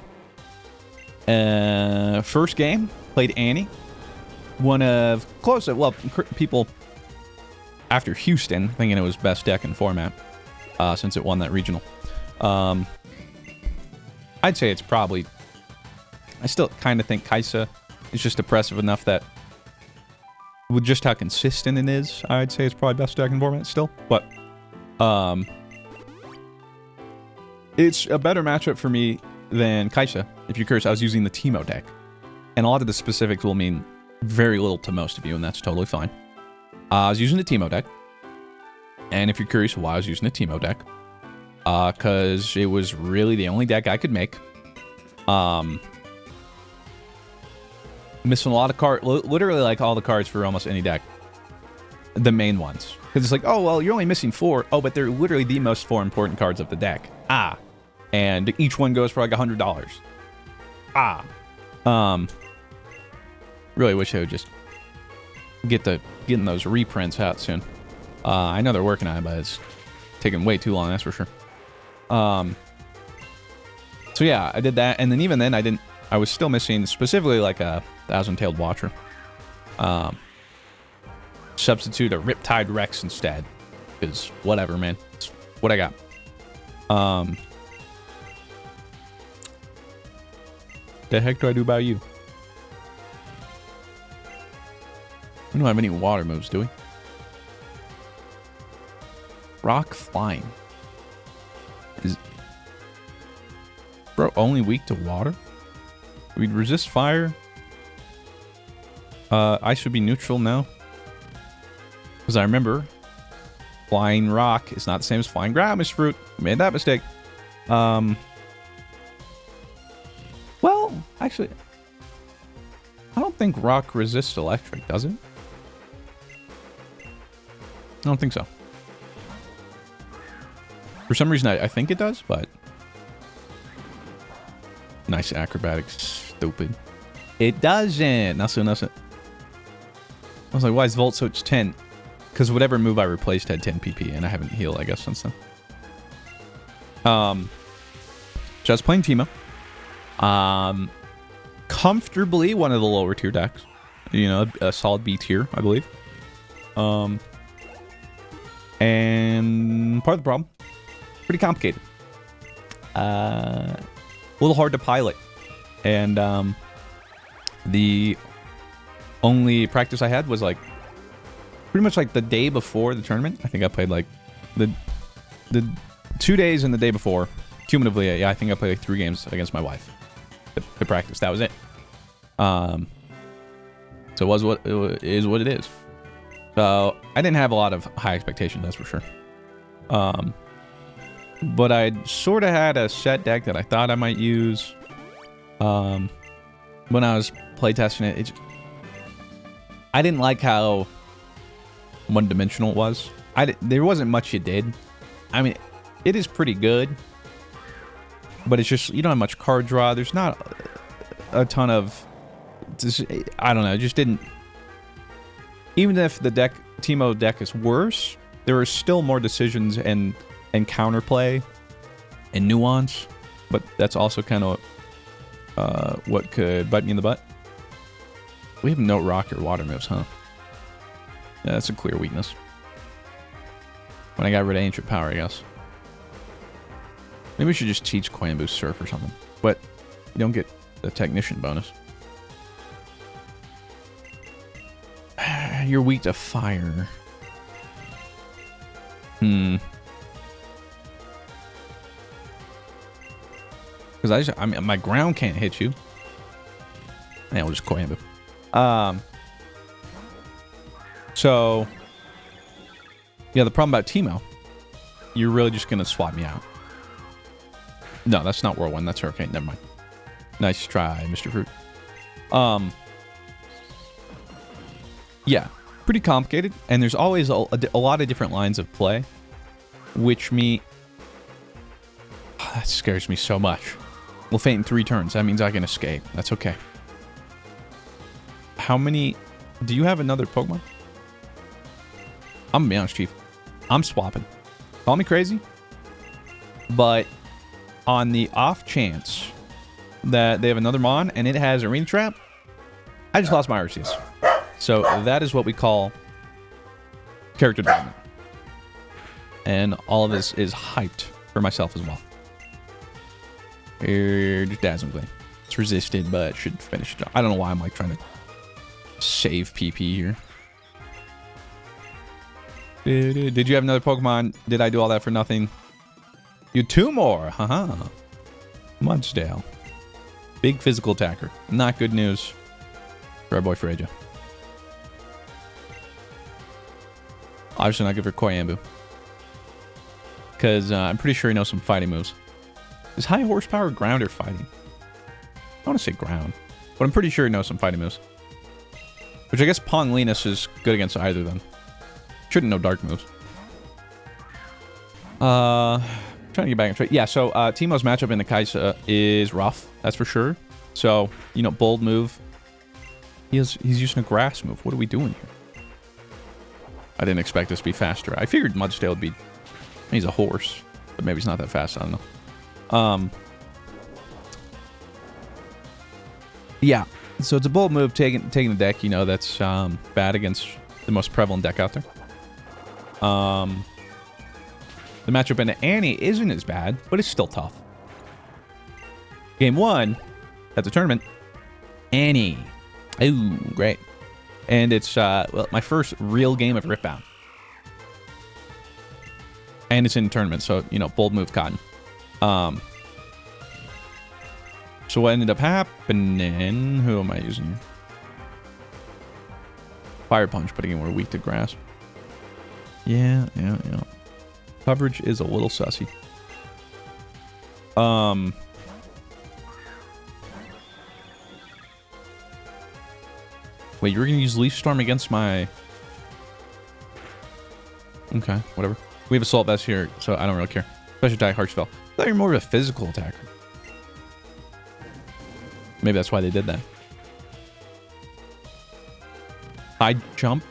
First game, played Annie. One of close, well, people after Houston thinking it was best deck in format, since it won that regional. I'd say it's probably, I still kind of think Kaisa is just impressive enough that with just how consistent it is, I'd say it's probably best deck in format still. But it's a better matchup for me than Kaisa. If you're curious, I was using the Teemo deck. And a lot of the specifics will mean very little to most of you, and that's totally fine. I was using the Teemo deck. And if you're curious why I was using the Teemo deck, because it was really the only deck I could make. Missing a lot of cards, literally like all the cards for almost any deck. The main ones. Because it's like, oh, well, you're only missing 4. Oh, but they're literally the most 4 important cards of the deck. And each one goes for like $100. Really wish I would just getting those reprints out soon. I know they're working on it, but it's taking way too long, that's for sure. So yeah, I did that, and then even then I was still missing specifically like a Thousand-Tailed Watcher. Substitute a Riptide Rex instead, because whatever, man, it's what I got. The heck do I do about you? We don't have any water moves, do we? Rock Flying. Is bro only weak to water? We'd resist fire. Ice would be neutral now. Because I remember Flying Rock is not the same as Flying Ground, Mr. Fruit. Made that mistake. Well, actually, I don't think Rock resists electric, does it? I don't think so. For some reason, I think it does, but... Nice acrobatics, stupid. It doesn't! Nothing. I was like, why is Volt Switch 10? Because whatever move I replaced had 10 PP, and I haven't healed, I guess, since then. So I was playing Teemo. comfortably one of the lower tier decks. You know, a solid B tier, I believe. And part of the problem, pretty complicated. A little hard to pilot. And the only practice I had was like pretty much like the day before the tournament. I think I played like the 2 days and the day before. Cumulatively, yeah, I think I played like 3 games against my wife to practice. That was it. So it was what it is. What it is. So I didn't have a lot of high expectations, that's for sure. But I sort of had a set deck that I thought I might use. When I was playtesting it, I didn't like how one-dimensional it was. There wasn't much you did. I mean, it is pretty good, but it's just, you don't have much card draw. There's not a ton of, I don't know, it just didn't. Even if the Teemo deck is worse, there are still more decisions and counterplay and nuance, but that's also kind of what could bite me in the butt. We have no rock or water moves, huh? Yeah, that's a clear weakness. When I got rid of Ancient Power, I guess. Maybe we should just teach Coin Boost Surf or something. But you don't get the Technician bonus. You're weak to fire. Because I mean, my ground can't hit you. Yeah, we'll just Coin Boost. So, yeah, the problem about Teemo, you're really just going to swap me out. No, that's not Whirlwind. That's Hurricane. Never mind. Nice try, Mr. Fruit. Yeah, pretty complicated. And there's always a lot of different lines of play, which that scares me so much. We'll faint in 3 turns. That means I can escape. That's okay. How many... Do you have another Pokemon? I'm gonna be honest, Chief. I'm swapping. Call me crazy, but on the off chance that they have another Mon and it has Arena Trap, I just lost my Arceus. So that is what we call character development. And all of this is hyped for myself as well. Here, just Dazzling Gleam. It's resisted, but should finish it. I don't know why I'm like trying to save PP here. Did you have another Pokemon? Did I do all that for nothing? You 2 more. Haha. Mudsdale. Big physical attacker. Not good news for our boy Freja. Obviously not good for Koyambu. Because I'm pretty sure he knows some fighting moves. Is high horsepower ground or fighting? I want to say ground. But I'm pretty sure he knows some fighting moves. Which I guess Ponglinus is good against either of them. Shouldn't know dark moves. Trying to get back on track. Yeah, so Teemo's matchup in the Kaisa is rough. That's for sure. So, you know, bold move. He's using a grass move. What are we doing here? I didn't expect this to be faster. I figured Mudsdale would be... He's a horse. But maybe he's not that fast. I don't know. Yeah. So it's a bold move taking the deck, you know, that's bad against the most prevalent deck out there. The matchup into Annie isn't as bad, but it's still tough. Game 1 at the tournament, Annie. Ooh, great. And it's well, my first real game of Ripbound. And it's in tournament, so, you know, bold move cotton. So what ended up happening... Who am I using? Fire Punch, but again, we're weak to grass. Yeah. Coverage is a little sussy. Wait, you're gonna use Leaf Storm against my... Okay, whatever. We have Assault Vest here, so I don't really care. Special attack, Harsh Spell. I thought you're more of a physical attacker. Maybe that's why they did that. High jump.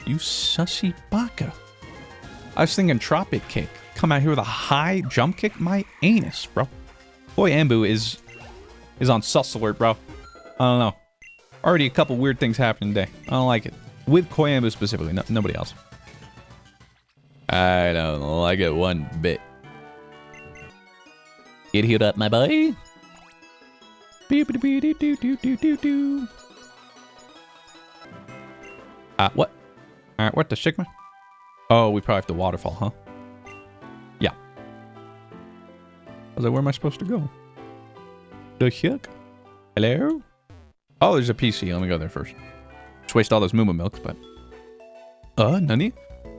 You sussy baka. I was thinking Tropic Kick. Come out here with a high jump kick? My anus, bro. Boy, Ambu is is on sus alert, bro. I don't know. Already a couple weird things happening today. I don't like it. With Koyamba specifically, nobody else. I don't like it one bit. Get healed up, my boy. What? Alright, what the Sigma? Oh, we probably have to waterfall, huh? Yeah. I was like, where am I supposed to go? The heck? Hello? Oh, there's a PC. Let me go there first. Just waste all those Moo milks, but... Nani?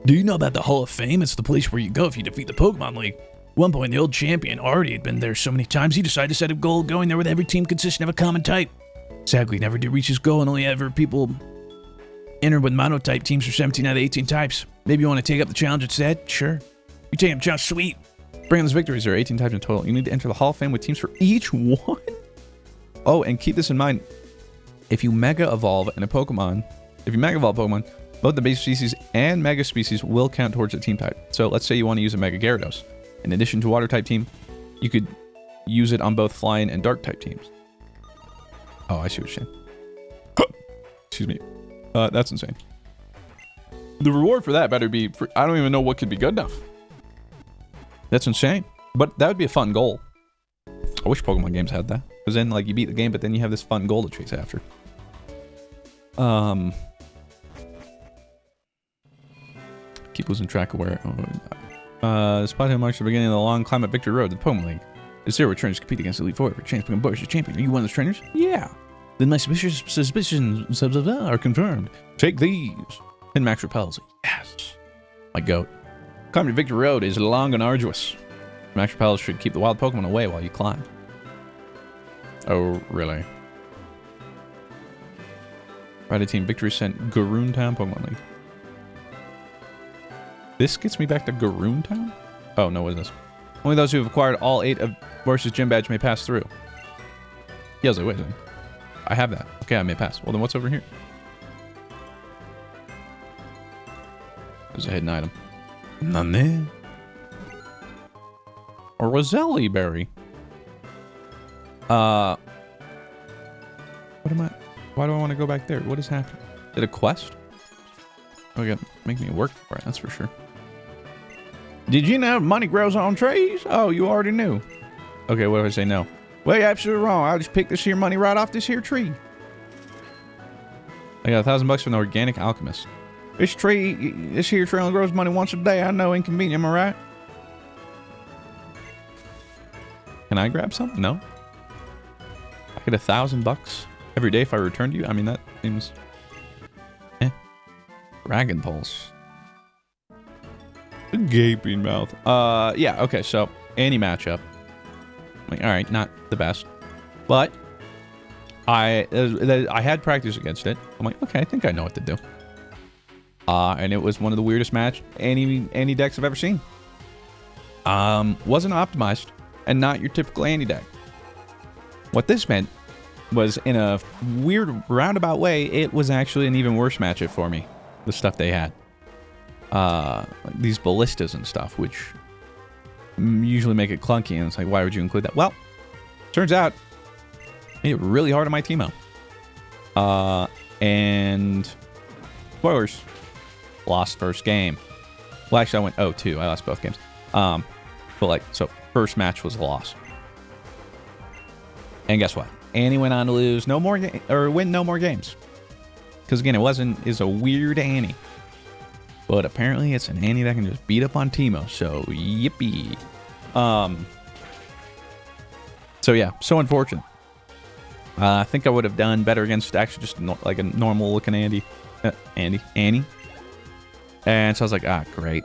Do you know about the Hall of Fame? It's the place where you go if you defeat the Pokemon League. At one point, the old champion, Artie, had been there so many times, he decided to set a goal going there with every team consisting of a common type. Sadly, he never did reach his goal and only ever people entered with monotype teams for 17 out of 18 types. Maybe you want to take up the challenge instead? Sure. You take up the challenge, sweet. Bring on those victories. There are 18 types in total. You need to enter the Hall of Fame with teams for each one. Oh, and keep this in mind. If you Mega Evolve in a Pokemon, both the base species and Mega species will count towards the team type. So let's say you want to use a Mega Gyarados. In addition to Water type team, you could use it on both Flying and Dark type teams. Oh, I see what you're saying. Excuse me. That's insane. The reward for that better be... I don't even know what could be good enough. That's insane. But that would be a fun goal. I wish Pokemon games had that. Because then, like, you beat the game, but then you have this fun goal to chase after. Keep losing track of where... spot him marks the beginning of the long climb up Victory Road to the Pokemon League. It's there where trainers compete against Elite Four for a chance to become Boris champion. Are you one of those trainers? Yeah. Then my suspicions are confirmed. Take these. Pin Max Repels. Yes. My goat. Climbing to Victory Road is long and arduous. Max Repels should keep the wild Pokemon away while you climb. Oh, really? Friday Team Victory sent Garoon Town Pokemon League. This gets me back to Garoon Town? Oh, no, what is this? Only those who have acquired all 8 of Boris's gym badge may pass through. Yeah, I was like, wait a second. I have that. Okay, I may pass. Well, then what's over here? There's a hidden item. None. A Roselli berry. What am I... Why do I want to go back there? What is happening? Is it a quest? Oh, you gotta make me work for it, that's for sure. Did you know money grows on trees? Oh, you already knew. Okay, what if I say no? Well, you're absolutely wrong. I'll just pick this here money right off this here tree. I got $1,000 from the organic alchemist. This here tree only grows money once a day. I know, inconvenient, am I right? Can I grab some? No. I get $1,000 every day if I return to you? I mean, that seems... Dragon Pulse. A gaping mouth. Yeah, okay, so any matchup. Like, alright, not the best. But I had practice against it. I'm like, okay, I think I know what to do. And it was one of the weirdest any decks I've ever seen. Wasn't optimized, and not your typical Andy deck. What this meant was, in a weird roundabout way, it was actually an even worse matchup for me. The stuff they had. Like these ballistas and stuff, which usually make it clunky, and it's like, why would you include that? Well, turns out, made it really hard on my team out. And spoilers, lost first game. Well, actually, I went 0-2. I lost both games. But like, so first match was a loss. And guess what? Annie went on to lose win no more games. Because again, is a weird Annie. But apparently it's an Annie that can just beat up on Teemo. So, yippee. So yeah, so unfortunate. I think I would have done better against actually just like a normal looking Annie. And so I was like, great.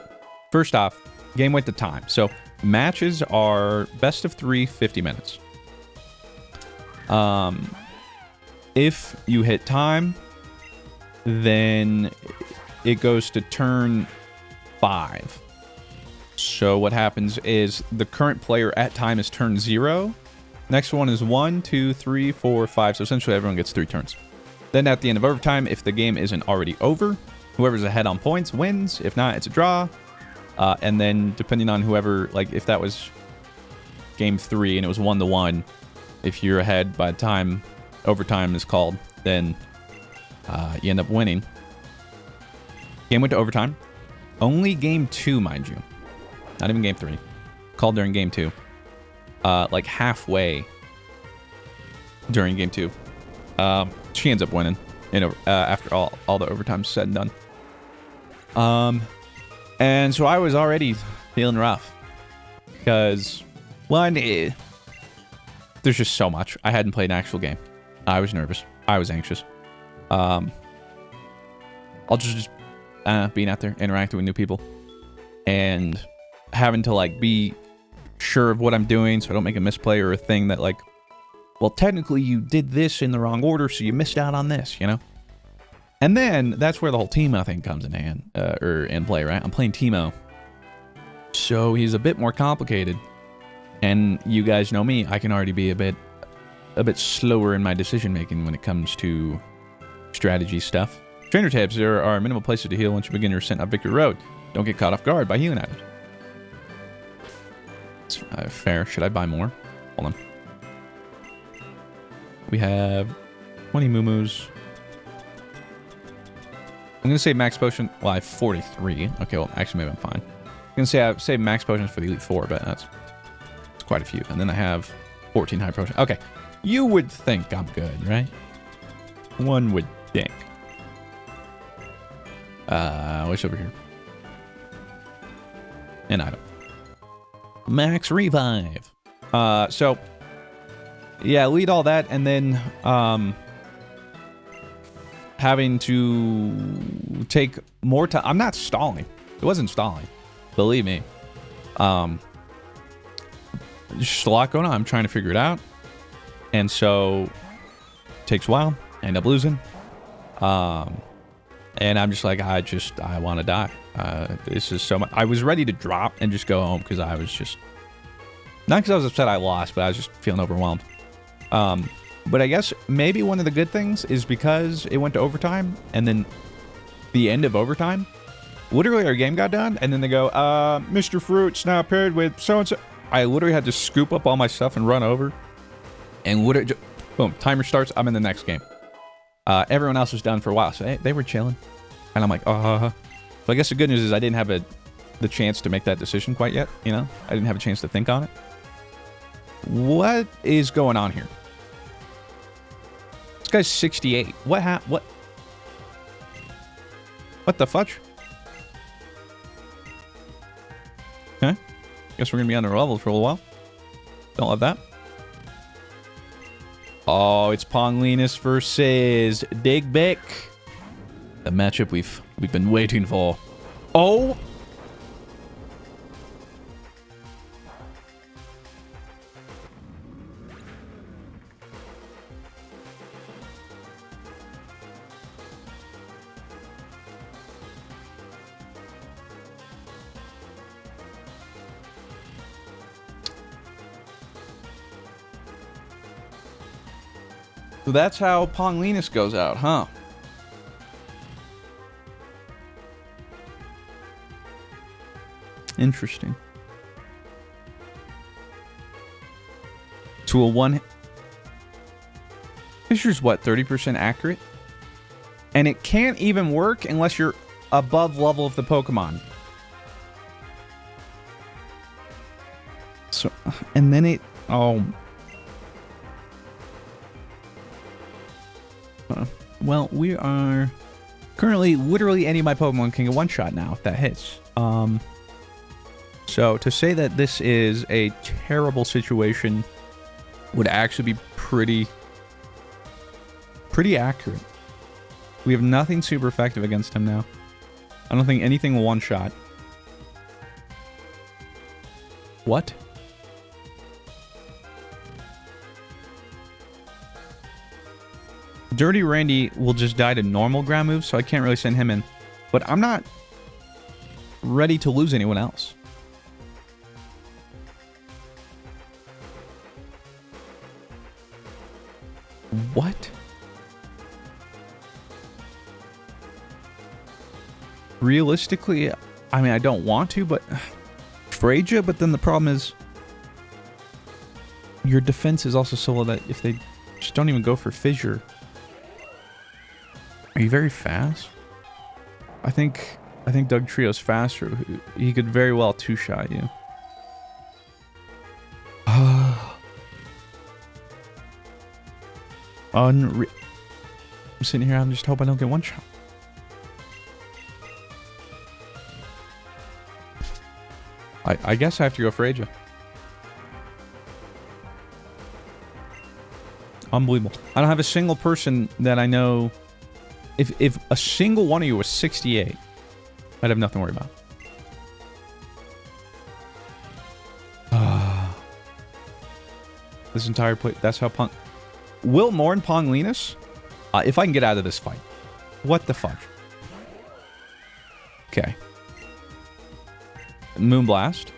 First off, game went to time. So matches are best of 3, 50 minutes. If you hit time, then it goes to turn 5. So what happens is the current player at time is turn 0. Next one is 1, 2, 3, 4, 5. So essentially everyone gets 3 turns. Then at the end of overtime, if the game isn't already over, whoever's ahead on points wins. If not, it's a draw. And then depending on whoever, like if that was game 3 and it was 1-1, if you're ahead by the time overtime is called, then you end up winning. Game went to overtime. Only game 2, mind you. Not even game 3. Called during game 2. Like halfway during game 2. She ends up winning, you know, after all the overtime's said and done. And so I was already feeling rough because, one, there's just so much. I hadn't played an actual game. I was nervous. I was anxious. I'll just being out there, interacting with new people, and having to, like, be sure of what I'm doing so I don't make a misplay or a thing that, like, well, technically you did this in the wrong order, so you missed out on this, you know? And then that's where the whole Teemo thing comes in hand, or in play, right? I'm playing Teemo, so he's a bit more complicated. And you guys know me, I can already be a bit slower in my decision making when it comes to strategy stuff. Trainer tips: there are minimal places to heal once you begin your ascent up Victory Road. Don't get caught off guard by healing items. It's fair. Should I buy more? Hold on. We have 20 Moo-Moos. I'm going to say max potion. Well, I have 43. Okay, well, actually, maybe I'm fine. I'm going to say I save max potions for the Elite Four, but that's quite a few. And then I have 14 high potions. Okay, you would think I'm good, right? One would think. What's over here? An item. Max revive. So, yeah, lead all that, and then, having to take more time. I'm not stalling. It wasn't stalling. Believe me. Just a lot going on. I'm trying to figure it out. And so, it takes a while. I end up losing. And I'm just like, I want to die. This is so much. I was ready to drop and just go home because I was just... Not because I was upset I lost, but I was just feeling overwhelmed. But I guess maybe one of the good things is because it went to overtime, and then the end of overtime, literally our game got done, and then they go, Mr. Fruit's now paired with so-and-so. I literally had to scoop up all my stuff and run over. And literally, boom, timer starts, I'm in the next game. Everyone else was done for a while, so they were chilling. And I'm like, So I guess the good news is I didn't have the chance to make that decision quite yet, you know? I didn't have a chance to think on it. What is going on here? This guy's 68. What the fudge? Okay. Guess we're gonna be on the level for a little while. Don't love that. Oh, it's Ponglinus versus Digbick. The matchup we've been waiting for. Oh! So that's how Ponglinus goes out, huh? Interesting. To a one... Fissure's what, 30% accurate? And it can't even work unless you're above level of the Pokemon. So, and then it... Oh... Well, we are currently literally any of my Pokemon can get one shot now if that hits. So to say that this is a terrible situation would actually be pretty accurate. We have nothing super effective against him now. I don't think anything will one shot. What? Dirty Randy will just die to normal ground moves, so I can't really send him in. But I'm not ready to lose anyone else. What? Realistically, I mean, I don't want to, but... Freja, but then the problem is... your defense is also so low that if they just don't even go for fissure. Are you very fast? I think Doug Trio's faster. He could very well two-shot you. Unreal. I'm sitting here, I'm just hoping I don't get one shot. I guess I have to go for Aja. Unbelievable. I don't have a single person that I know. If a single one of you was 68, I'd have nothing to worry about. This entire play. That's how Pong. Will Morn Pong Linus? If I can get out of this fight. What the fuck? Okay. Moonblast.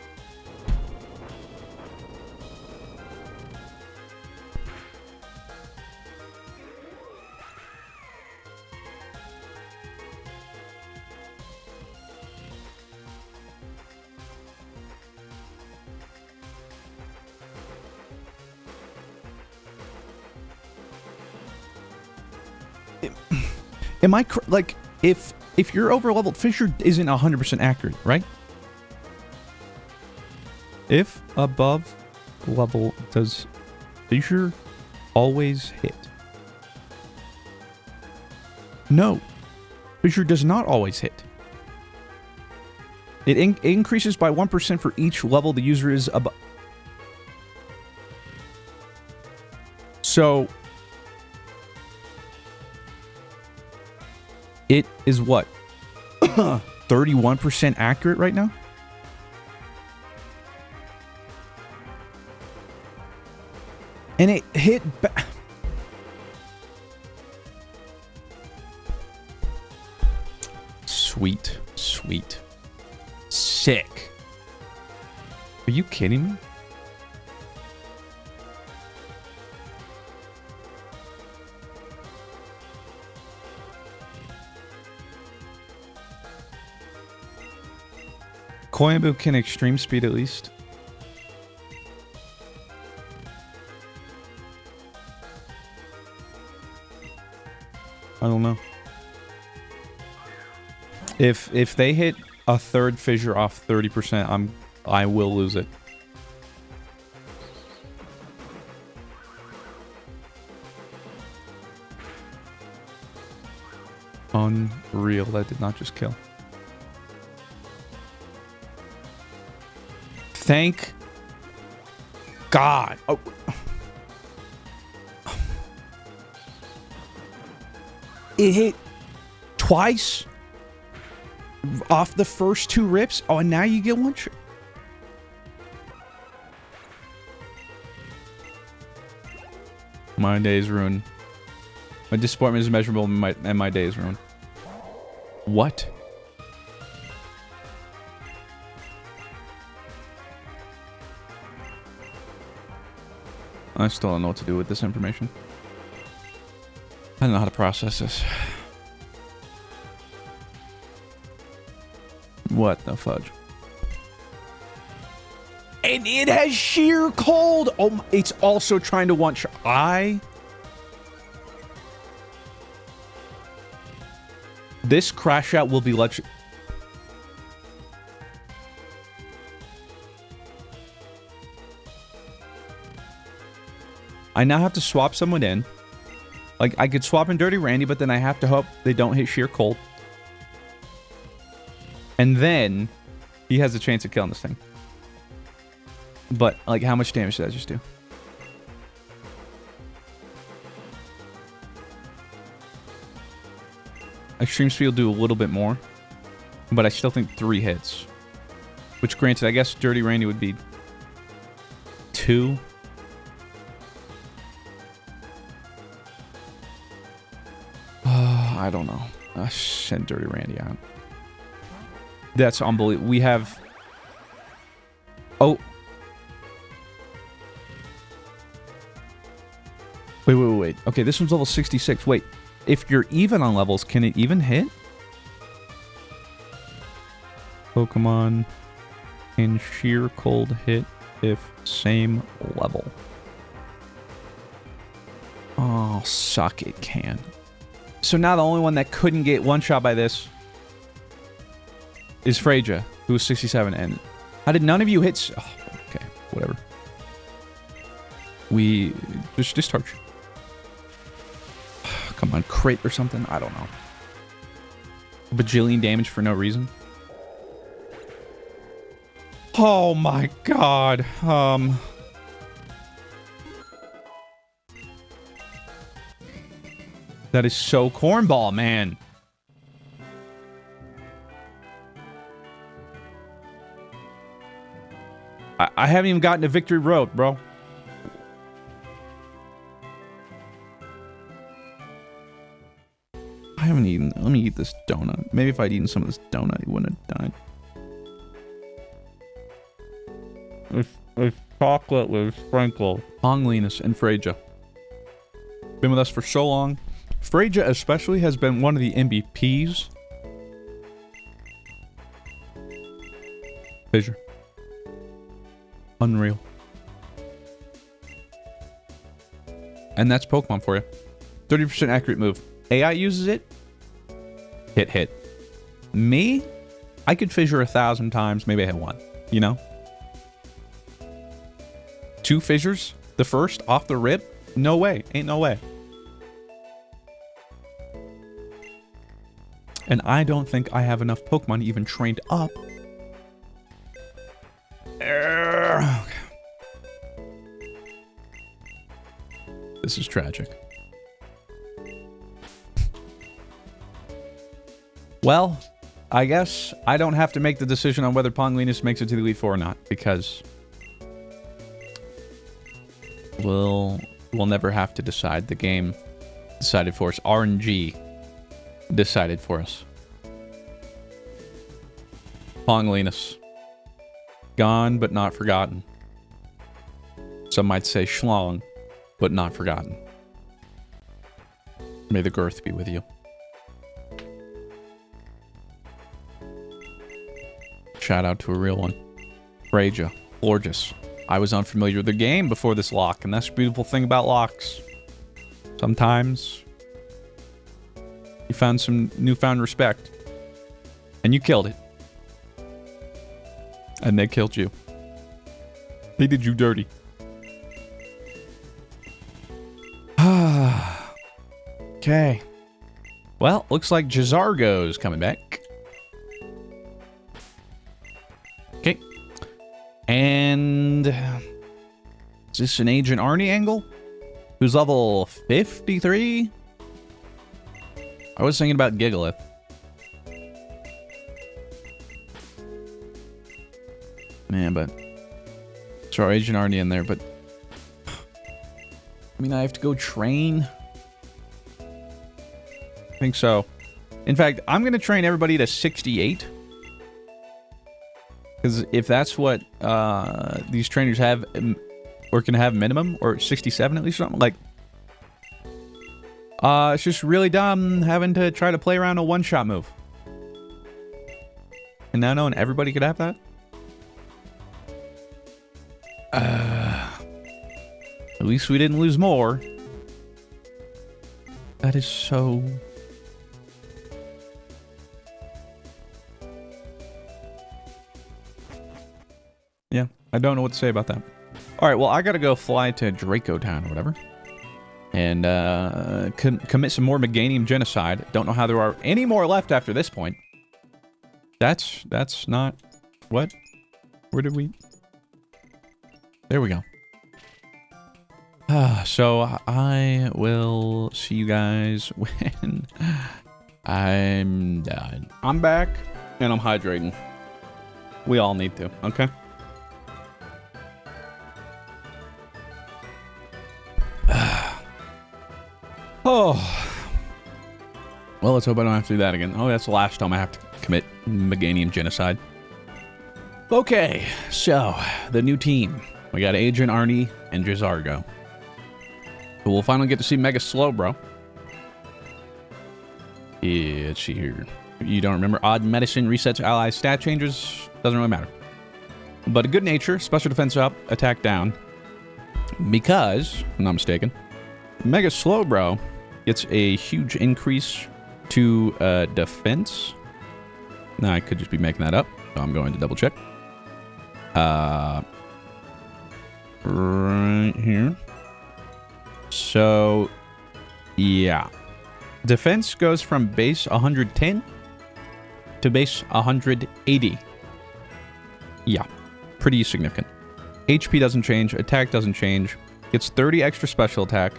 Am I like if your overleveled fissure isn't 100% accurate, right? If above level, does fissure always hit? No, fissure does not always hit. It increases by 1% for each level the user is above. So it is what? 31% accurate right now? And it hit back. Sweet. Sweet. Sick. Are you kidding me? Koyabu can extreme speed at least. I don't know. If they hit a third fissure off 30%, I will lose it. Unreal. That did not just kill. Thank God. Oh. It hit twice off the first two rips. Oh, and now you get one. My day is ruined. My disappointment is measurable, and my day is ruined. What? I still don't know what to do with this information. I don't know how to process this. What the fudge? And it has sheer cold. Oh, it's also trying to want. This crash out will be electric. I now have to swap someone in. Like, I could swap in Dirty Randy, but then I have to hope they don't hit sheer cold. And then he has a chance of killing this thing. But, like, how much damage did I just do? Extreme Speed will do a little bit more. But I still think 3 hits. Which, granted, I guess Dirty Randy would be 2. I don't know. Send Dirty Randy out. That's unbelievable. We have... Oh. Wait. Okay, this one's level 66. Wait. If you're even on levels, can it even hit? Pokemon can sheer cold hit if same level. Oh, suck it can. So now the only one that couldn't get one shot by this is Freja, who was 67. And how did none of you hit? Oh, okay, whatever. We just discharge. Come on, crit or something? I don't know. A bajillion damage for no reason. Oh my god. That is so cornball, man. I haven't even gotten to Victory Road, bro. I haven't eaten. Let me eat this donut. Maybe if I'd eaten some of this donut, he wouldn't have died. With chocolate with sprinkle. Ponglinus and Freja. Been with us for so long. Freja especially has been one of the MVPs. Fissure. Unreal. And that's Pokemon for you. 30% accurate move. AI uses it. Hit. Me? I could fissure 1,000 times. Maybe I hit one. You know? 2 fissures? The first? Off the rip? No way. Ain't no way. And I don't think I have enough Pokemon even trained up. Okay. This is tragic. Well, I guess I don't have to make the decision on whether Ponglinus makes it to the Elite Four or not, because we'll never have to decide. The game decided for us. RNG decided for us. Ponglinus. Gone, but not forgotten. Some might say schlong, but not forgotten. May the girth be with you. Shout out to a real one. Freja. Gorgeous. I was unfamiliar with the game before this lock, and that's the beautiful thing about locks. Sometimes you found some newfound respect, and you killed it. And they killed you. They did you dirty. Okay. Well, looks like Jizargo's coming back. Okay. And is this an Agent Arnie angle? Who's level 53? I was thinking about Gigalith. Man, but throw Agent Arnie in there, but I mean, I have to go train. I think so. In fact, I'm going to train everybody to 68. Because if that's what these trainers have, or can have minimum, or 67 at least, something like. It's just really dumb having to try to play around a one-shot move. And now knowing everybody could have that. At least we didn't lose more. That is so... Yeah, I don't know what to say about that. Alright, well, I gotta go fly to Draco Town or whatever. And, commit some more Meganium genocide. Don't know how there are any more left after this point. That's not... What? Where did we... There we go. So I will see you guys when I'm done. I'm back and I'm hydrating. We all need to, okay? Oh. Well, let's hope I don't have to do that again. Oh, that's the last time I have to commit Meganium genocide. Okay, so the new team. We got Agent Arnie and Jizargo. We'll finally get to see Mega Slowbro. Yeah, let's see here. You don't remember? Odd medicine resets ally stat changes. Doesn't really matter. But a good nature, special defense up, attack down. Because, if I'm not mistaken, Mega Slowbro gets a huge increase to defense. Now, I could just be making that up, so I'm going to double check. Right here. So, yeah. Defense goes from base 110 to base 180. Yeah, pretty significant. HP doesn't change, attack doesn't change. Gets 30 extra special attack,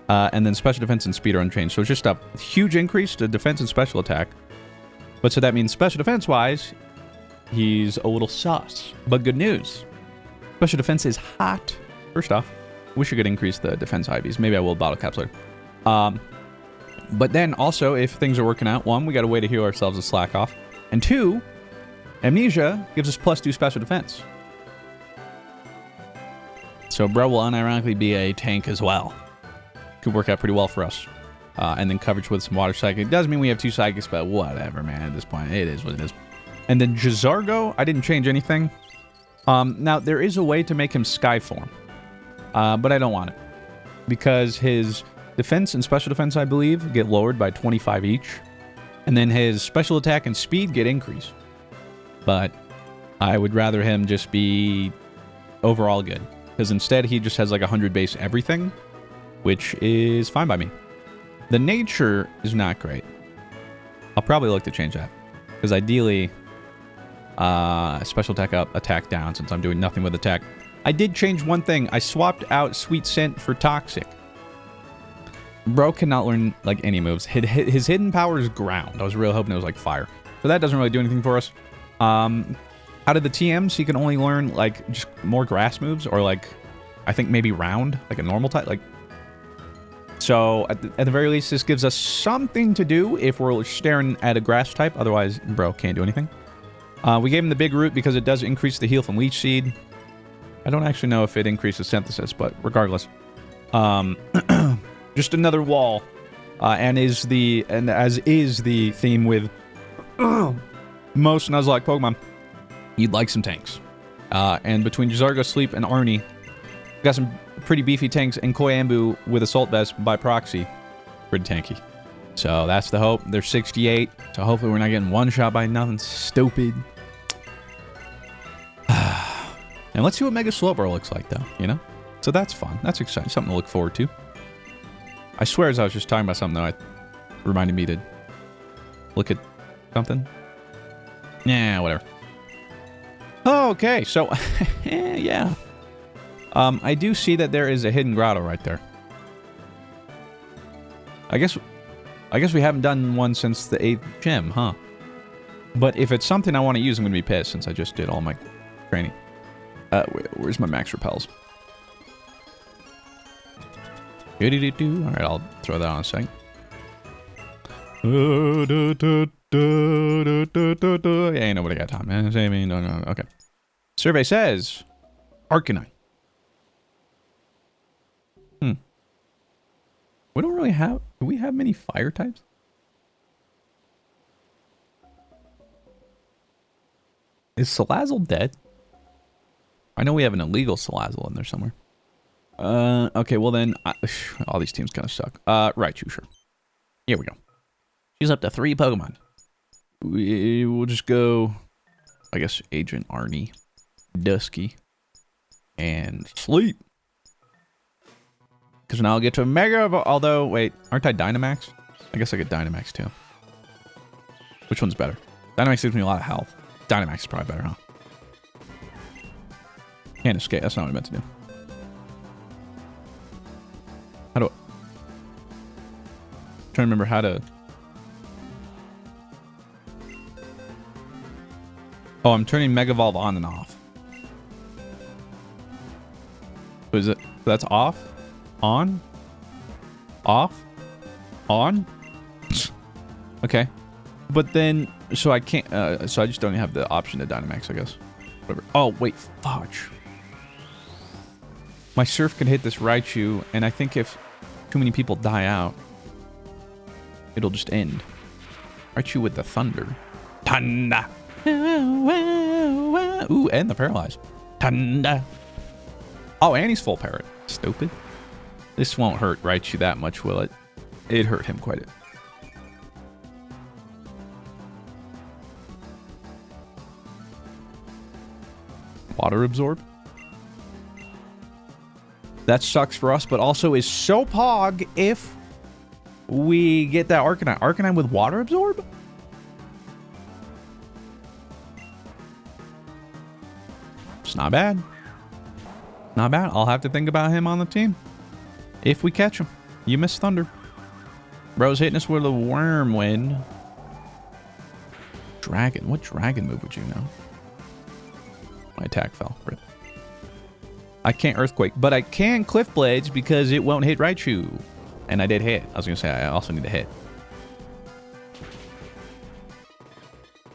and then special defense and speed are unchanged. So it's just a huge increase to defense and special attack. But so that means special defense-wise, he's a little sus. But good news. Special defense is hot. First off, wish I could increase the defense IVs. Maybe I will bottle caps later. But then also, if things are working out, one, we got a way to heal ourselves a slack off. And two, Amnesia gives us +2 special defense. So bro will unironically be a tank as well. Could work out pretty well for us. And then coverage with some water psychic. It does mean we have 2 psychics, but whatever, man. At this point, it is what it is. And then Jizargo, I didn't change anything. Now, there is a way to make him Skyform. But I don't want it. Because his defense and special defense, I believe, get lowered by 25 each. And then his special attack and speed get increased. But I would rather him just be overall good. Because instead, he just has like 100 base everything. Which is fine by me. The nature is not great. I'll probably look to change that. Because ideally, special attack up, attack down, since I'm doing nothing with attack. I did change one thing. I swapped out Sweet Scent for Toxic. Bro cannot learn, like, any moves. His hidden power is ground. I was really hoping it was, like, fire. So that doesn't really do anything for us. Out of the TMs, he can only learn, like, just more grass moves. Or, like, I think maybe round. Like a normal type. Like, so, at the very least, this gives us something to do if we're staring at a grass type. Otherwise, bro can't do anything. We gave him the big root because it does increase the heal from Leech Seed. I don't actually know if it increases synthesis, but regardless. Just another wall. And as is the theme with most Nuzlocke Pokemon, you'd like some tanks. And between Jizargo, Sleep, and Arnie, we got some pretty beefy tanks, and Koyambu with Assault Vest by proxy. Pretty tanky. So that's the hope. They're 68, so hopefully we're not getting one shot by nothing stupid. And let's see what Mega Slowbro looks like, though, you know? So that's fun. That's exciting. Something to look forward to. I swear as I was just talking about something, though, it reminded me to look at something. Yeah, whatever. Okay, so, yeah. I do see that there is a hidden grotto right there. I guess we haven't done one since the 8th gym, huh? But if it's something I want to use, I'm going to be pissed since I just did all my training. Where's my max repels? Alright, I'll throw that on a second. Yeah, ain't nobody got time, man. No. Okay. Survey says Arcanine. We don't really have... Do we have many fire types? Is Salazzle dead? I know we have an illegal Salazzle in there somewhere. Okay, well then... all these teams kind of suck. Raichu, sure. Here we go. She's up to 3 Pokemon. We'll just go... I guess Agent Arnie. Dusky. And Sleep. Because now I'll get to a Mega... Although, wait. Aren't I Dynamax? I guess I get Dynamax too. Which one's better? Dynamax gives me a lot of health. Dynamax is probably better, huh? Can't escape. That's not what I meant to do. How do I... I'm trying to remember how to... Oh, I'm turning Mega Evolve on and off. Is it... That's off? On? Off? On? Okay. But then... So I can't... so I just don't have the option to Dynamax, I guess. Whatever. Oh, wait. Fudge. My Surf can hit this Raichu, and I think if too many people die out, it'll just end. Raichu with the Thunder. Thunder. Ooh, and the Paralyze. Thunder. Oh, and he's full parrot. Stupid. This won't hurt Raichu that much, will it? It hurt him quite a bit. Water absorb. That sucks for us, but also is so pog if we get that Arcanine. Arcanine with water absorb? It's not bad. Not bad. I'll have to think about him on the team. If we catch him. You missed Thunder. Bro's hitting us with a Wormwind. Dragon. What dragon move would you know? My attack fell. Rip. I can't Earthquake, but I can Cliff Blades because it won't hit Raichu. And I did hit. I was going to say I also need to hit.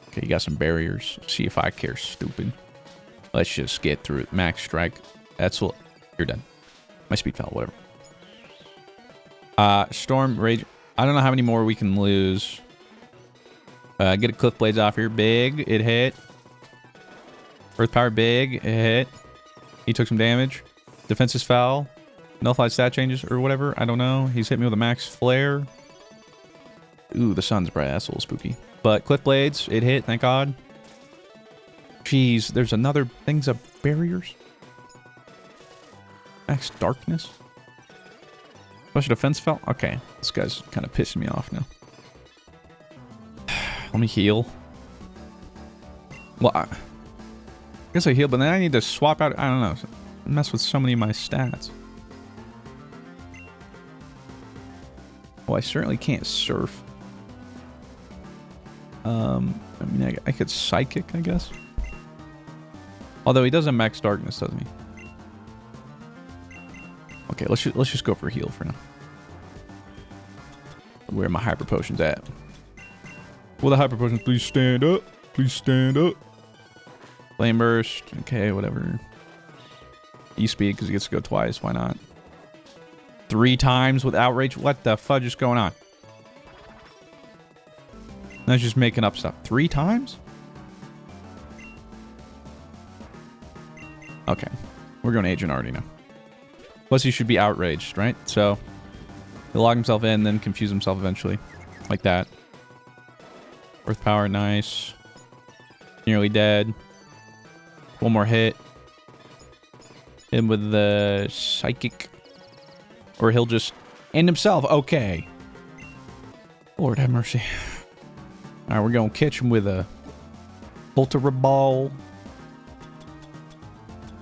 Okay, you got some barriers. See if I care, stupid. Let's just get through it. Max Strike. That's what. You're done. My speed fell, whatever. Storm, Rage. I don't know how many more we can lose. Get a Cliff Blades off here. Big. It hit. Earth Power, big. It hit. He took some damage. Defense is foul. Nullified stat changes or whatever. I don't know. He's hit me with a max flare. Ooh, the sun's bright. That's a little spooky. But Cliff Blades, it hit. Thank God. Jeez, there's another things of barriers. Max darkness. Special defense fell. Okay, this guy's kind of pissing me off now. Let me heal. Well, I guess I heal, but then I need to swap out. I don't know. Mess with so many of my stats. Oh, I certainly can't surf. I mean, I could psychic, I guess. Although he does have max darkness, doesn't he? Okay, let's just go for heal for now. Where are my hyper potions at? Will the hyper potions please stand up? Please stand up. Flame burst. Okay, whatever. E-speed because he gets to go twice. Why not? 3 times with outrage. What the fudge is going on? That's just making up stuff. 3 times? Okay. We're going Agent already now. Plus he should be outraged, right? So he'll log himself in, then confuse himself eventually. Like that. Earth power, nice. Nearly dead. One more hit. Hit him with the psychic. Or he'll just end himself. Okay. Lord have mercy. Alright, we're going to catch him with a Ultra Ball.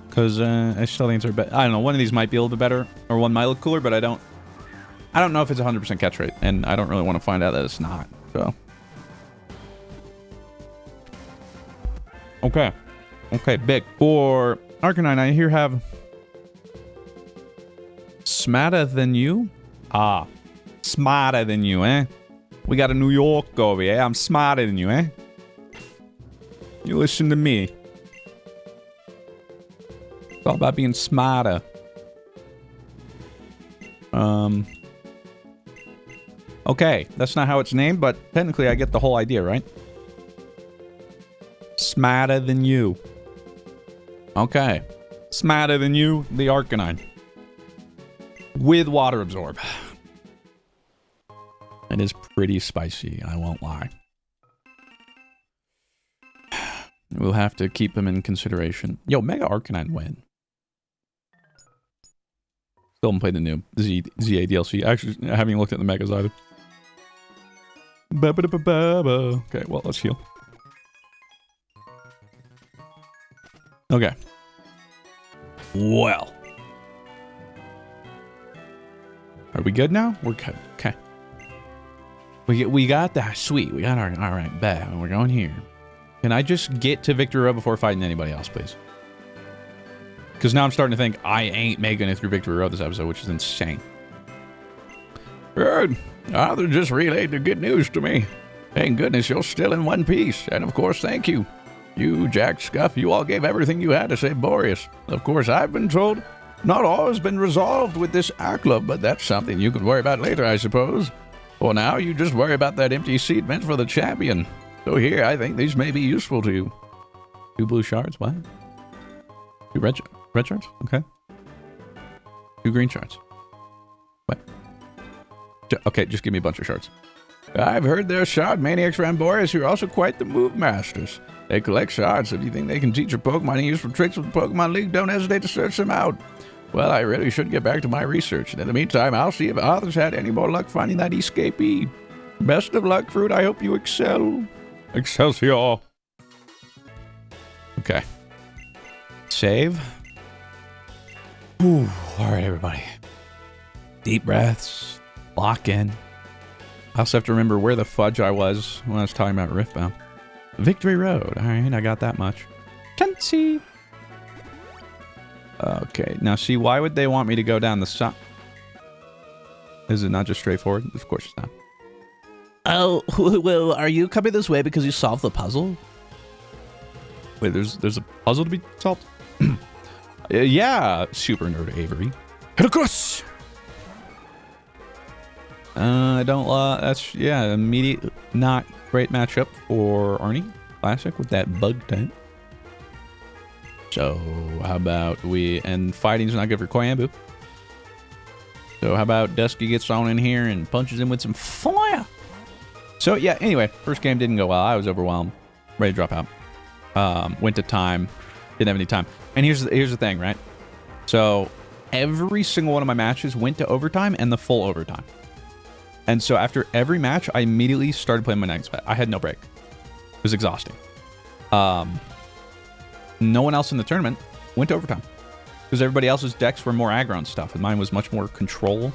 Because I still think it's better. I don't know. One of these might be a little bit better. Or one might look cooler, but I don't know if it's 100% catch rate. And I don't really want to find out that it's not. So. Okay. Okay, big. For Arcanine, I here have smarter than you? Ah. Smarter than you, eh? We got a New York over here. I'm smarter than you, eh? You listen to me. It's all about being smarter. Okay, that's not how it's named, but technically I get the whole idea, right? Smarter than you. Okay. Smarter than you, the Arcanine. With water absorb. It is pretty spicy, I won't lie. We'll have to keep them in consideration. Yo, Mega Arcanine win. Still haven't played the new ZA DLC. Actually, I haven't even looked at the Megas either. Okay, well, let's heal. Okay. Well. Are we good now? We're good. Okay. We got that. Sweet. We got our... Alright, bet. We're going here. Can I just get to Victory Road before fighting anybody else, please? Because now I'm starting to think I ain't making it through Victory Road this episode, which is insane. Good. Arthur just relayed the good news to me. Thank goodness you're still in one piece. And of course, thank you. You, Jack, Scuff, you all gave everything you had to save Boreas. Of course, I've been told not all has been resolved with this Club, but that's something you can worry about later, I suppose. For now, you just worry about that empty seat meant for the champion. So here, I think these may be useful to you. 2 blue shards, what? 2 red shards? Okay. 2 green shards. What? Okay, just give me a bunch of shards. I've heard there are shard maniacs Ramboreas who are also quite the move masters. They collect shards, so if you think they can teach your Pokemon any useful tricks with the Pokemon League, don't hesitate to search them out. Well, I really should get back to my research, and in the meantime, I'll see if others had any more luck finding that escapee. Best of luck, Fruit. I hope you excel. Excelsior. Okay. Save. Ooh, all right, everybody. Deep breaths. Lock in. I also have to remember where the fudge I was when I was talking about Riftbound. Victory Road. All right, I got that much. Can't see. Okay, now see, why would they want me to go down the side? Is it not just straightforward? Of course it's not. Oh, well, are you coming this way because you solved the puzzle? Wait, there's a puzzle to be solved? Yeah, super nerd Avery. Hit across! I don't, that's, yeah, immediate, not great matchup for Arnie Classic with that bug type. So, how about and fighting's not good for Koyambu. So, how about Dusky gets on in here and punches him with some fire? So, yeah, anyway, first game didn't go well. I was overwhelmed, ready to drop out. Went to time, didn't have any time. And here's the thing, right? So, every single one of my matches went to overtime and the full overtime. And so, after every match, I immediately started playing my next bet. I had no break. It was exhausting. No one else in the tournament went to overtime because everybody else's decks were more aggro and stuff, and mine was much more control,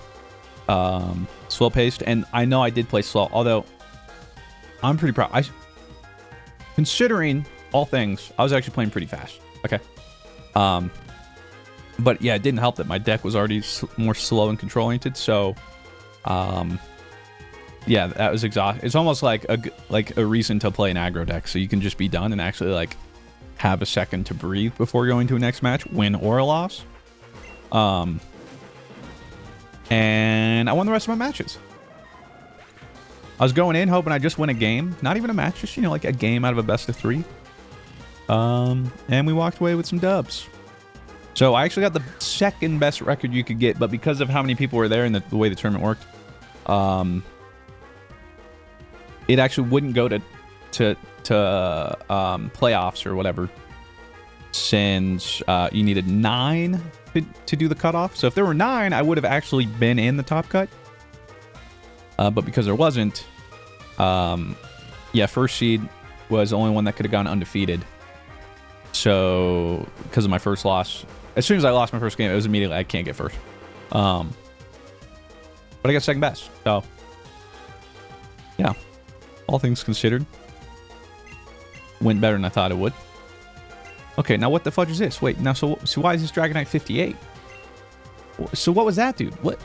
slow paced. And I know I did play slow, although I'm pretty proud. Considering all things, I was actually playing pretty fast. Okay, but yeah, it didn't help that my deck was already more slow and control oriented. So, yeah, that was exhausting. It's almost like a reason to play an aggro deck, so you can just be done and actually like have a second to breathe before going to a next match, win or loss. And I won the rest of my matches. I was going in hoping I just win a game, not even a match, just, you know, like a game out of a best of 3. And we walked away with some dubs. So I actually got the second best record you could get, but because of how many people were there and the way the tournament worked, it actually wouldn't go to playoffs or whatever, since you needed 9 to do the cutoff. So if there were 9, I would have actually been in the top cut. But because there wasn't, yeah, first seed was the only one that could have gone undefeated. So because of my first loss, as soon as I lost my first game, it was immediately I can't get first. But I got second best. So yeah, all things considered, went better than I thought it would. Okay, now what the fudge is this? Wait, now so why is this Dragonite 58? So what was that dude? What?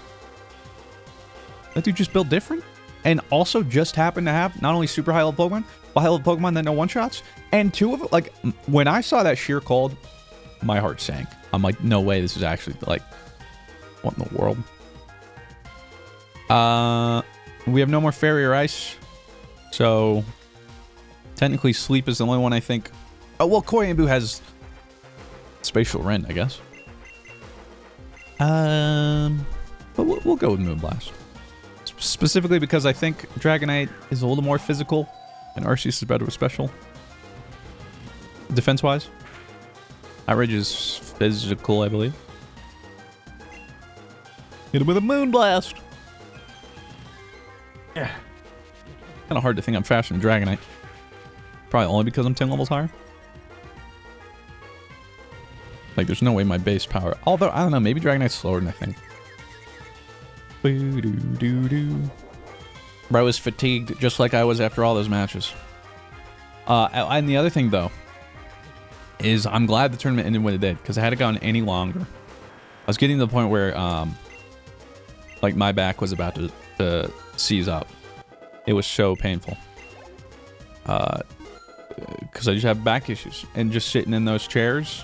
That dude just built different? And also just happened to have not only super high level Pokemon, but high level Pokemon that know one-shots? And 2 of it, like, when I saw that sheer cold, my heart sank. I'm like, no way, this is actually, like, what in the world? We have no more Fairy or Ice. So, technically, Sleep is the only one I think. Oh, well, Koyambu has Spatial Rend, I guess. But we'll go with Moonblast. Specifically because I think Dragonite is a little more physical, and Arceus is better with Special. Defense-wise. Outrage is physical, I believe. Hit him with a Moonblast! Yeah. Kind of hard to think I'm faster than Dragonite. Probably only because I'm 10 levels higher. Like, there's no way my base power... Although, I don't know, maybe Dragonite's slower than I think. Bro, I was fatigued just like I was after all those matches. And the other thing, though, is I'm glad the tournament ended when it did, because had it gone any longer, I was getting to the point where, like, my back was about to seize up. It was so painful. Because I just have back issues. And just sitting in those chairs.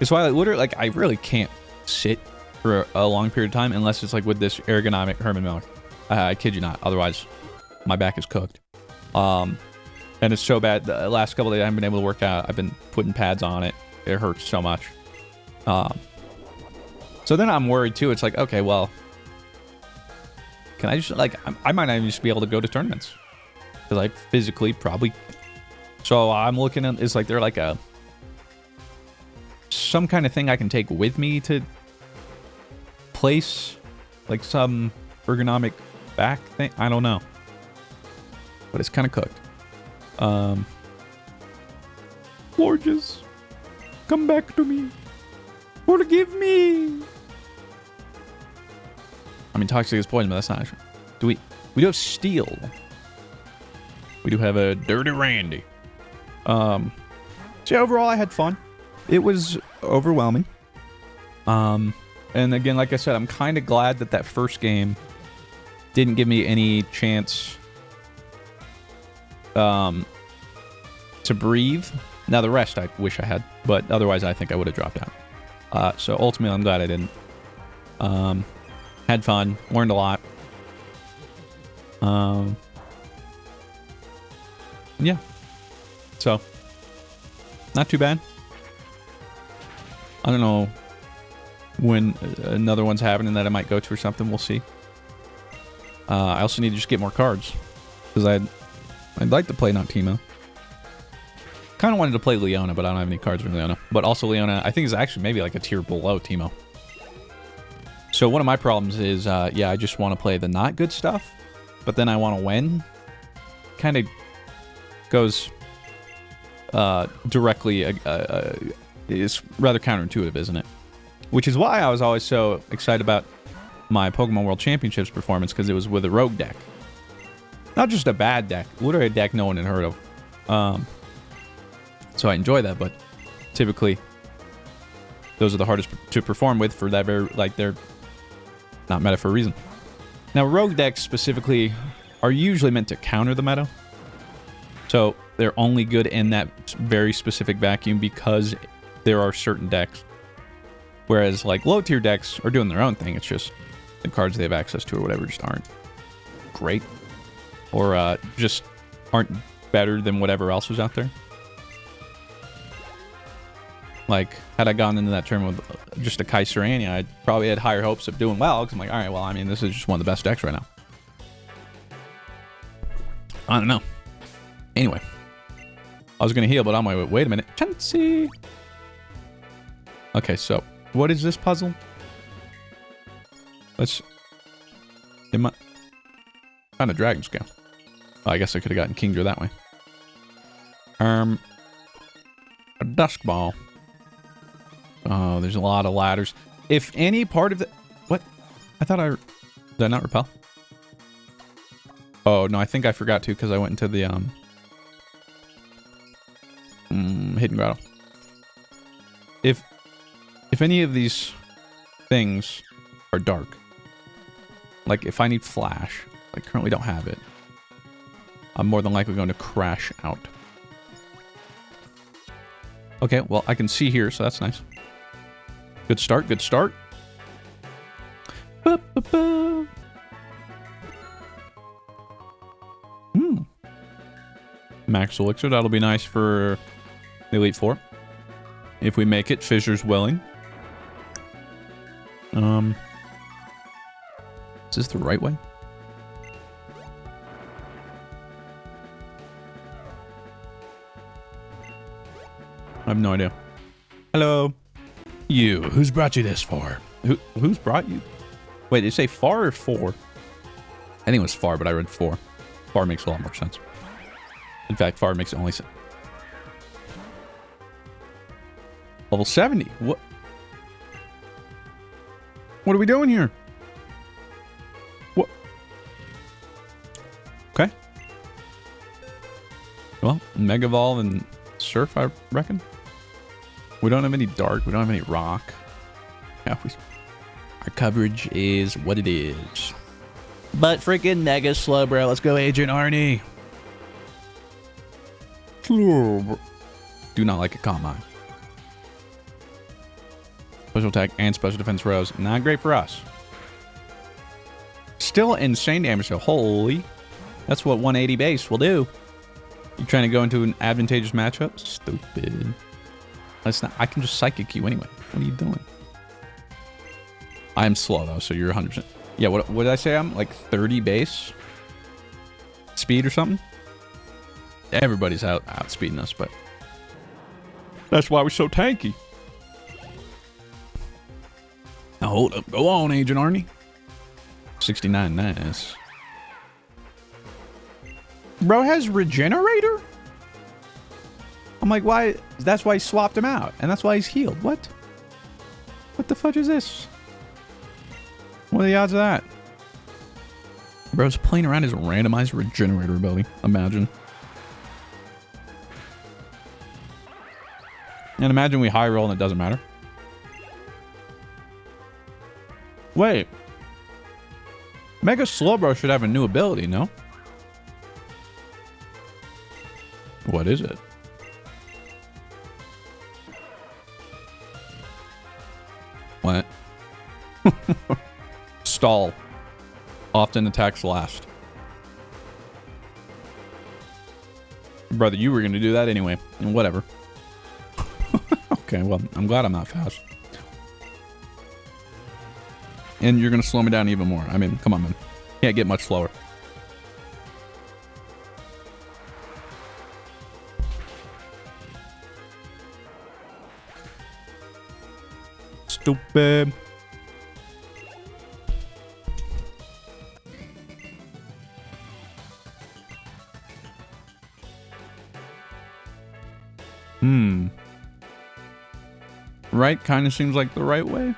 It's why, like, literally, like, I really can't sit for a long period of time unless it's, like, with this ergonomic Herman Miller. I kid you not. Otherwise, my back is cooked. And it's so bad. The last couple of days I haven't been able to work out. I've been putting pads on it. It hurts so much. So then I'm worried, too. It's like, okay, well, Can I just, like, I might not even just be able to go to tournaments. Because I physically probably... So I'm looking at, is like, they're like a... some kind of thing I can take with me to place, like some ergonomic back thing. I don't know. But it's kind of cooked. Gorgeous. Come back to me. Forgive me. I mean, toxic is poison, but that's not actually. We do have steel. We do have a dirty Randy. So yeah, overall I had fun. It was overwhelming. And again, like I said, I'm kind of glad that that first game didn't give me any chance to breathe. Now the rest I wish I had, but otherwise I think I would have dropped out. So ultimately I'm glad I didn't. Had fun, learned a lot. Yeah. So, not too bad. I don't know when another one's happening that I might go to or something. We'll see. I also need to just get more cards. Because I'd like to play not Teemo. Kind of wanted to play Leona, but I don't have any cards with Leona. But also Leona, I think, is actually maybe like a tier below Teemo. So one of my problems is, yeah, I just want to play the not good stuff. But then I want to win. Kind of goes directly... is rather counterintuitive, isn't it? Which is why I was always so excited about my Pokemon World Championships performance, because it was with a rogue deck. Not just a bad deck, literally a deck no one had heard of. So I enjoy that, but typically those are the hardest to perform with for that very, like, they're not meta for a reason. Now, rogue decks specifically are usually meant to counter the meta. So they're only good in that very specific vacuum because there are certain decks. Whereas, like, low-tier decks are doing their own thing. It's just the cards they have access to or whatever just aren't great. Or just aren't better than whatever else was out there. Like, had I gone into that tournament with just a Kaiserania, I probably had higher hopes of doing well. Because I'm like, all right, well, I mean, this is just one of the best decks right now. I don't know. Anyway. I was going to heal, but I'm like, wait a minute. Chansey! Okay, so, what is this puzzle? Let's... Kind of dragon scale. Oh, I guess I could have gotten Kingdra that way. A dusk ball. Oh, there's a lot of ladders. If any part of the... What? I thought I... Did I not repel? Oh, no, I think I forgot to because I went into the, hidden grotto. If any of these things are dark, like if I need flash, I currently don't have it, I'm more than likely going to crash out. Okay, well, I can see here, so that's nice. Good start, good start. Max Elixir, that'll be nice for the Elite Four. If we make it, Fisher's willing. Is this the right way? I have no idea. Hello. You, who's brought you this far? Who's brought you? Wait, did you say far or four? I think it was far, but I read four. Far makes a lot more sense. In fact, far makes only sense. Level 70. What? What are we doing here? What? Okay. Well, Mega Evolve and Surf, I reckon. We don't have any dark. We don't have any rock. Yeah, our coverage is what it is. But freaking mega slow, bro. Let's go, Agent Arnie. Do not like a combine. Special attack and special defense rows. Not great for us. Still insane damage though. Holy. That's what 180 base will do. You trying to go into an advantageous matchup? Stupid. That's not. I can just psychic you anyway. What are you doing? I am slow though, so you're 100%. Yeah, what did I say? I'm like 30 base speed or something. Everybody's outspeeding us, but that's why we're so tanky. Now hold up. Go on, Agent Arnie. 69, nice. Bro has regenerator? I'm like, why? That's why he swapped him out. And that's why he's healed. What? What the fudge is this? What are the odds of that? Bro's playing around his randomized regenerator ability. Imagine. And imagine we high roll and it doesn't matter. Wait. Mega Slowbro should have a new ability, no? What is it? What? Stall. Often attacks last. Brother, you were going to do that anyway. And whatever. Okay, well, I'm glad I'm not fast. And you're going to slow me down even more. I mean, come on, man. Can't get much slower. Stupid. Right kind of seems like the right way.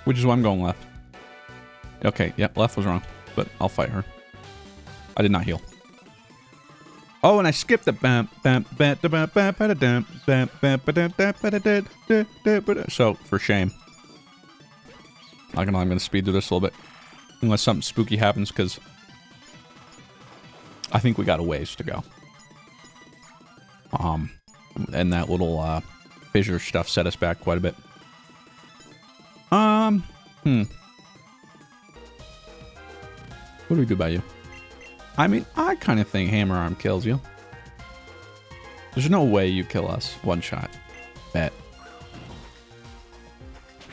Which is why I'm going left. Okay, yep, left was wrong. But I'll fight her. I did not heal. Oh, and I skipped the so for shame. Not gonna lie, I'm gonna speed through this a little bit. Unless something spooky happens, because I think we got a ways to go. And that little fissure stuff set us back quite a bit. What do we do about you? I mean, I kind of think Hammer Arm kills you. There's no way you kill us. One shot. Bet.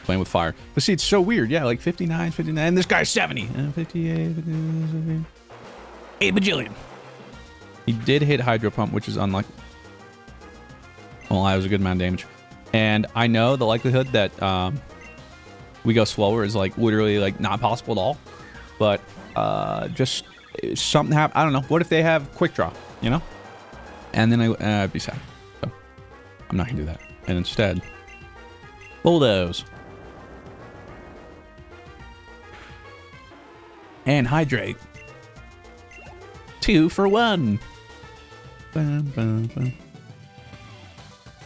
Playing with fire. But see, it's so weird. Yeah, like 59, 59. And this guy's 70. 58, 58. 8 bajillion. He did hit Hydro Pump, which is unlucky. Well, that was a good amount of damage. And I know the likelihood that we go slower is like literally like not possible at all. But just something happen. I don't know. What if they have quick draw, you know? And then I'd be sad. So I'm not gonna do that. And instead, bulldoze and hydrate. 2 for 1. Bum, bum, bum.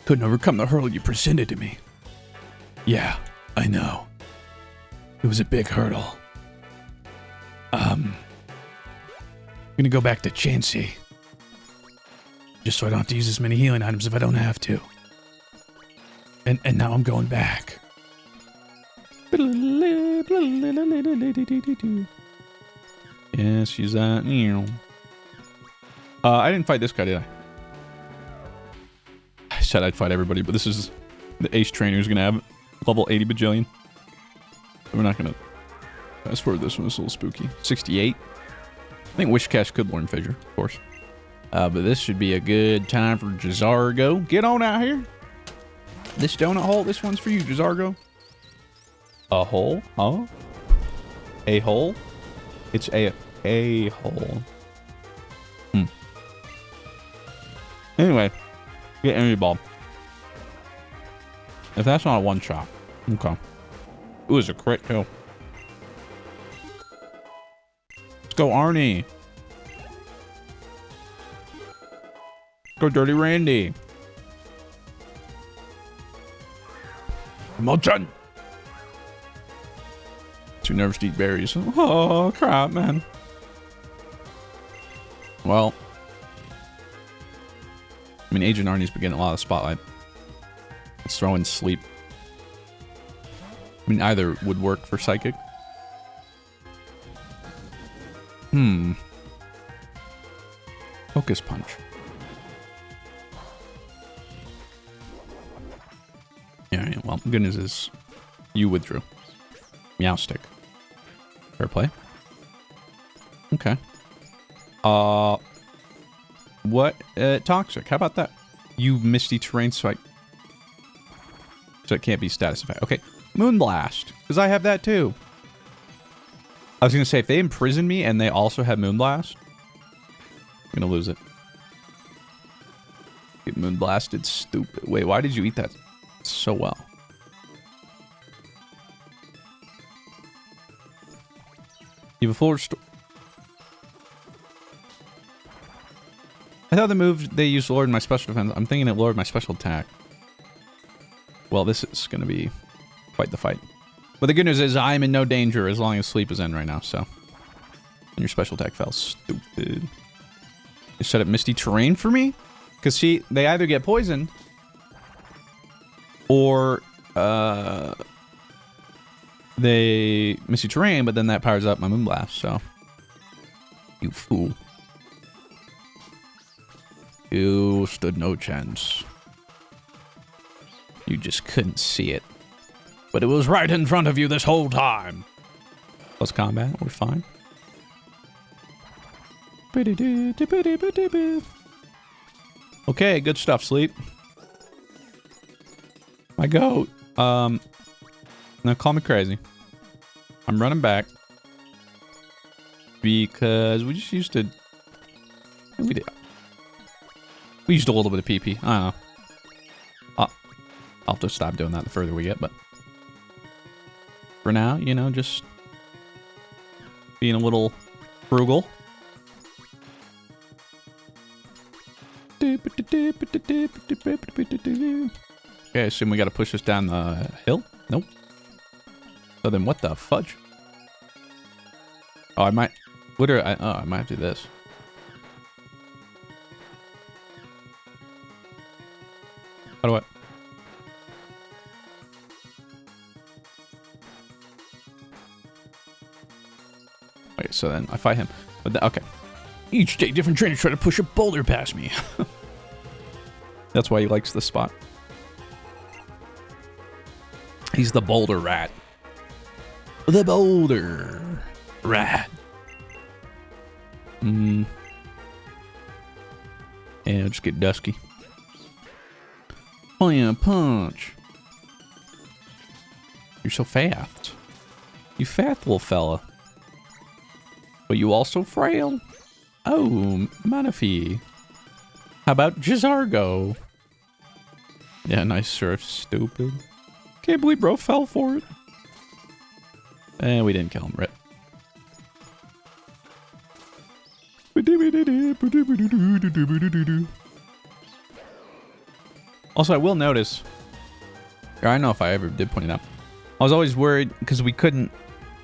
Couldn't overcome the hurdle you presented to me. Yeah, I know. It was a big hurdle. I'm gonna go back to Chansey. Just so I don't have to use as many healing items if I don't have to. And now I'm going back. Yeah, she's I didn't fight this guy, did I? I said I'd fight everybody, but this is the ace trainer who's gonna have level 80 bajillion. We're not gonna fast forward this one. It's a little spooky. 68. I think Wish Cash could learn Fissure, of course. But this should be a good time for Jazargo. Get on out here. This donut hole, this one's for you, Jazargo. A hole? Huh? A hole? It's a hole. Anyway, get energy ball. If that's not a one shot. Okay. It was a crit kill. Let's go, Arnie. Let's go, Dirty Randy. Molten. 2 nerves to eat berries. Oh, crap, man. Well, I mean, Agent Arnie's been getting a lot of spotlight. Let's throw in Sleep. I mean, either would work for Psychic. Focus Punch. Yeah, well, good news is you withdrew. Meow Stick. Fair play. Okay. What? Toxic. How about that? You misty terrain, so it can't be status effect. Okay. Moonblast. Because I have that too. I was going to say, if they imprison me and they also have Moonblast, I'm going to lose it. Get Moonblasted, stupid. Wait, why did you eat that so well? You have a full restore. I thought the move they used lowered my special defense. I'm thinking it lowered my special attack. Well, this is going to be quite the fight. But the good news is I'm in no danger as long as sleep is in right now, so. And your special attack fell. Stupid. You set up misty terrain for me? Because, see, they either get poisoned or they misty terrain, but then that powers up my Moonblast, so. You fool. You stood no chance. You just couldn't see it. But it was right in front of you this whole time. Plus combat, we're fine. Okay, good stuff, Sleep. My goat. Now call me crazy. I'm running back. Because we just used to... We used a little bit of PP. I don't know. I'll just stop doing that the further we get, but... For now, you know, just... Being a little frugal. Okay, I assume we gotta push this down the hill? Nope. So then what the fudge? Oh, I might... I might have to do this. How do I... Okay, so then I fight him. But okay. Each day, different trainers try to push a boulder past me. That's why he likes this spot. He's the boulder rat. The boulder rat. Yeah, just get dusky. Fire punch. You're so fast. You fat little fella. But you also frail. Oh, Manaphy. How about Jizargo? Yeah, nice surf. Stupid. Can't believe bro fell for it. And we didn't kill him. Rip. Also, I will notice, or I don't know if I ever did point it out, I was always worried because we couldn't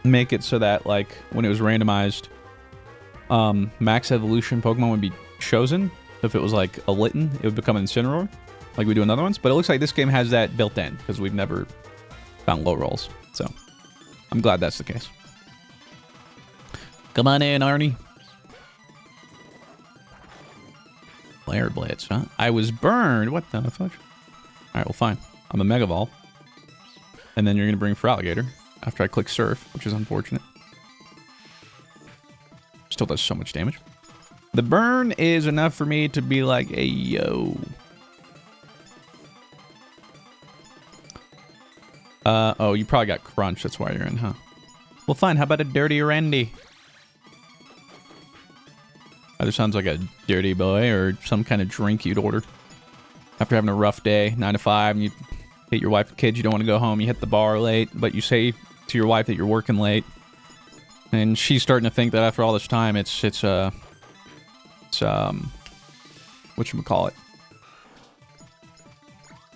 make it so that, like, when it was randomized, max evolution Pokemon would be chosen. So if it was like a Litten, it would become an Incineroar, like we do in other ones. But it looks like this game has that built in because we've never found low rolls. So I'm glad that's the case. Come on in, Arnie. Flare Blitz, huh? I was burned. What the fudge? Alright, well, fine. I'm a Mega Ball. And then you're going to bring Feraligatr after I click Surf, which is unfortunate. Still does so much damage. The burn is enough for me to be like, hey, yo. Oh, you probably got Crunch. That's why you're in, huh? Well, fine. How about a Dirty Randy? Either sounds like a dirty boy or some kind of drink you'd order. After having a rough day, 9 to 5, and you hit your wife and kids, you don't want to go home, you hit the bar late, but you say to your wife that you're working late. And she's starting to think that after all this time, it's whatchamacallit?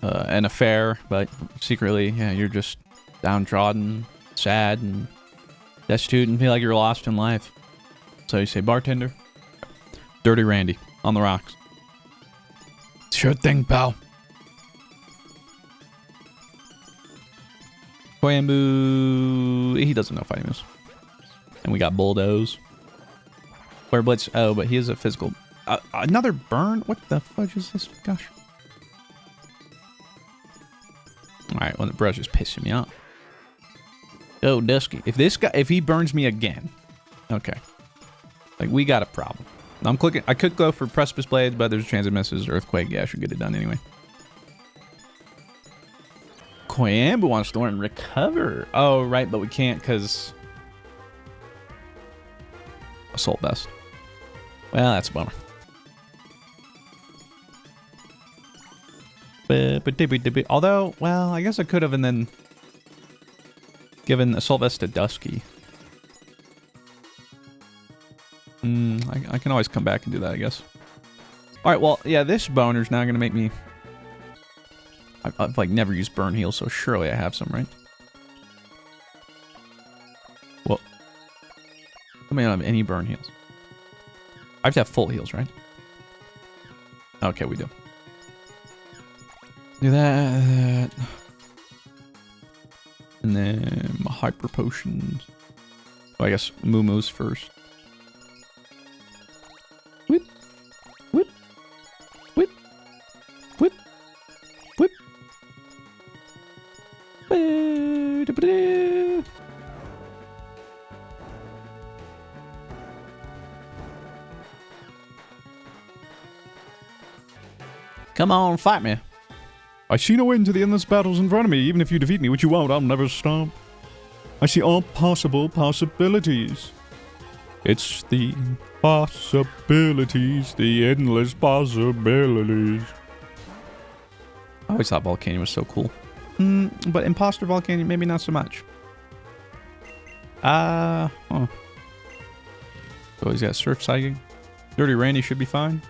An affair, but secretly, yeah, you're just downtrodden, sad, and destitute, and feel like you're lost in life. So you say, bartender, Dirty Randy, on the rocks. Sure thing, pal. Bamboo. He doesn't know fighting moves. And we got Bulldoze. Flare Blitz. Oh, but he is a physical. Another burn? What the fudge is this? Gosh. Alright, well, the brush is pissing me off. Oh, Dusky. If he burns me again, okay. Like, we got a problem. I'm clicking. I could go for Precipice Blades, but there's a chance it misses. Earthquake, yeah, I should get it done anyway. Koyambu wants to learn Recover. Oh, right, but we can't because... Assault Vest. Well, that's a bummer. Although, well, I guess I could have and then given Assault Vest to Dusky. I can always come back and do that, I guess. Alright, well, yeah, this boner's now going to make me... I've, like, never used Burn Heal, so surely I have some, right? Well, I may not have any Burn Heals. I have to have full heals, right? Okay, we do. Do that. And then my Hyper Potions. Oh, I guess Moo Moo's first. Whip. Whip. Whip. Whip. Whip. Come on, fight me. I see no end to the endless battles in front of me. Even if you defeat me, which you won't, I'll never stop. I see all possible possibilities. It's the possibilities, the endless possibilities. I always thought Volcanion was so cool. But Imposter Volcanion, maybe not so much. Oh, he's got Surf Psychic. Dirty Randy should be fine.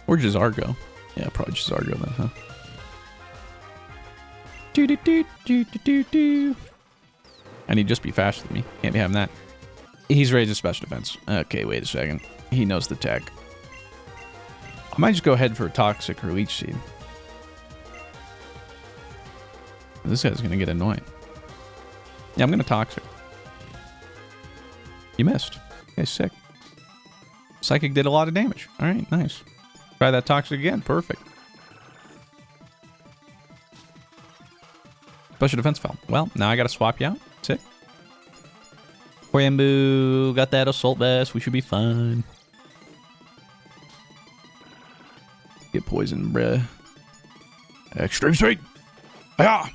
Or Jizargo. Yeah, probably Jizargo then, huh? And he'd just be faster than me. Can't be having that. He's raised his special defense. Okay, wait a second. He knows the tech. I might just go ahead for a Toxic or Leech Seed. This guy's gonna get annoying. Yeah, I'm gonna Toxic. You missed. Okay, sick. Psychic did a lot of damage. Alright, nice. Try that Toxic again. Perfect. Special defense fell. Well, now I gotta swap you out. Sick. Koyambu got that Assault Vest. We should be fine. Get poisoned, bruh. Extreme Strike. Ah!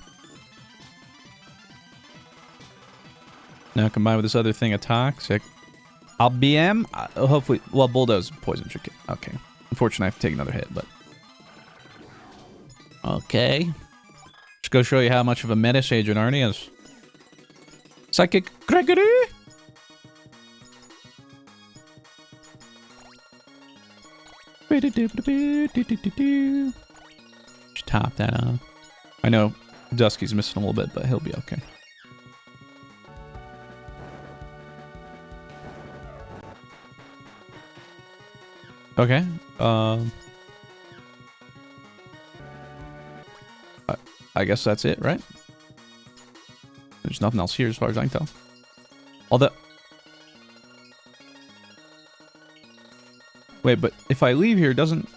Now combined with this other thing, a Toxic. I'll BM. Hopefully, well, Bulldoze poison should get. Okay. Unfortunately, I have to take another hit, but... Okay. Just go show you how much of a menace Agent Arnie is. Psychic Gregory! Just top that off. I know Dusky's missing a little bit, but he'll be okay. Okay. I guess that's it, right? There's nothing else here as far as I can tell. Although... Wait, but if I leave here, doesn't...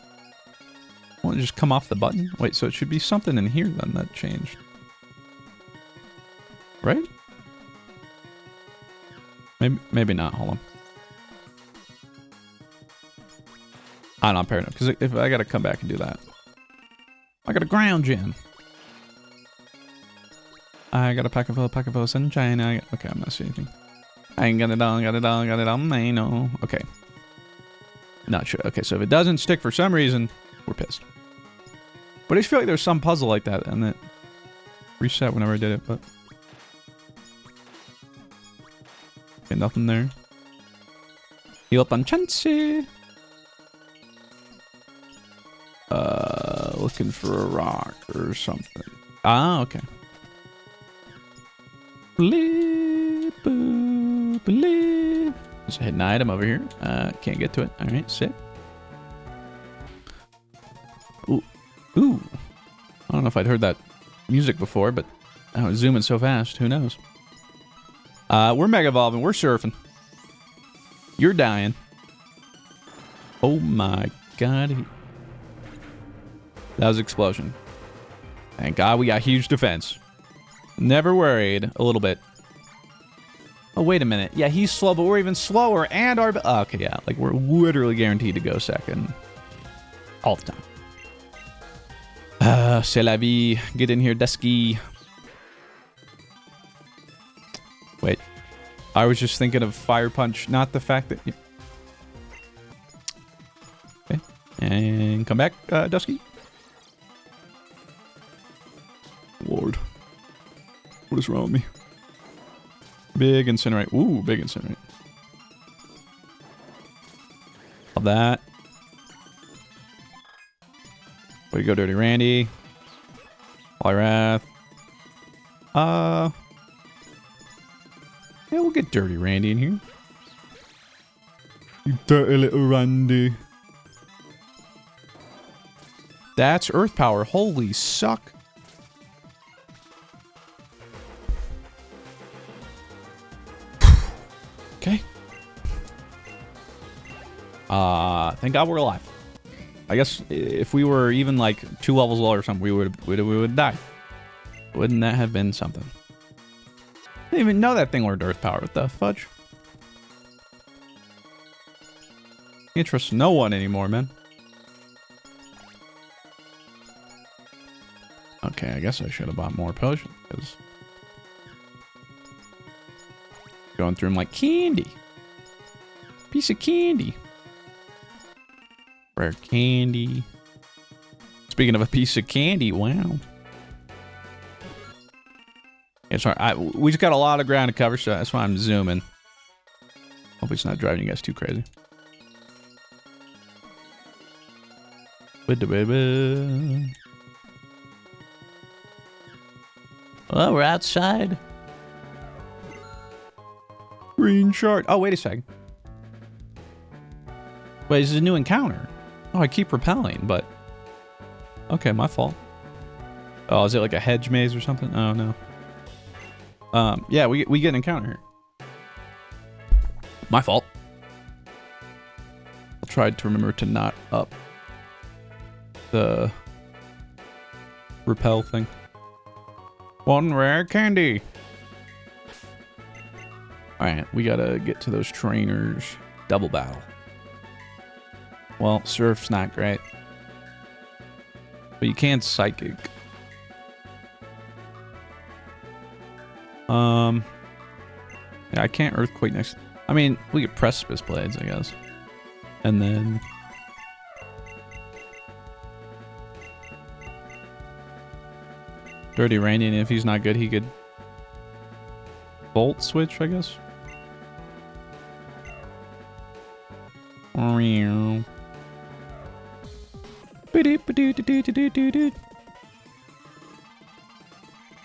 Won't it just come off the button? Wait, so it should be something in here then that changed. Right? Maybe not. Hold on. I'm not paranoid, because if I gotta come back and do that. I got a ground gen. I got a pack of sunshine. Okay, I'm not seeing anything. I ain't got it all, I know. Okay. Not sure. Okay, so if it doesn't stick for some reason, we're pissed. But I just feel like there's some puzzle like that, and it reset whenever I did it, but... Okay, nothing there. Heal up on Chansey. Looking for a rock or something. Ah, okay. There's a hidden item over here. Can't get to it. All right, sit. Ooh. Ooh. I don't know if I'd heard that music before, but I was zooming so fast. Who knows? We're mega evolving. We're surfing. You're dying. Oh my god. That was an explosion. Thank God we got huge defense. Never worried. A little bit. Oh, wait a minute. Yeah, he's slow, but we're even slower. And our... okay, yeah. Like, we're literally guaranteed to go second. All the time. C'est la vie. Get in here, Dusky. Wait. I was just thinking of Fire Punch, not the fact that... Okay. And come back, Dusky. Lord. What is wrong with me? Big Incinerate. Ooh, big Incinerate. Love that. Way to go, Dirty Randy. Polyrath. Yeah, we'll get Dirty Randy in here. You dirty little Randy. That's Earth Power. Holy suck. Okay. Thank God we're alive. I guess if we were even like 2 levels lower or something, we would die. Wouldn't that have been something? I didn't even know that thing learned Earth Power. What the fudge? Can't trust no one anymore, man. Okay, I guess I should have bought more potions, because going through them like candy. Piece of candy. Rare candy. Speaking of a piece of candy, wow. Yeah, sorry, we just got a lot of ground to cover, so that's why I'm zooming. Hopefully it's not driving you guys too crazy. Well, we're outside. Green shard. Oh, wait a second. Wait, this is a new encounter. Oh, I keep repelling, but... okay, my fault. Oh, is it like a hedge maze or something? Oh, no. Yeah, we get an encounter here. My fault. I'll try to remember to not up the repel thing. One rare candy. Alright, we gotta get to those trainers. Double battle. Well, Surf's not great. But you can Psychic. Yeah, I can't Earthquake next. I mean, we get Precipice Blades, I guess. And then... Dirty Randy, and if he's not good, he could... Volt Switch, I guess?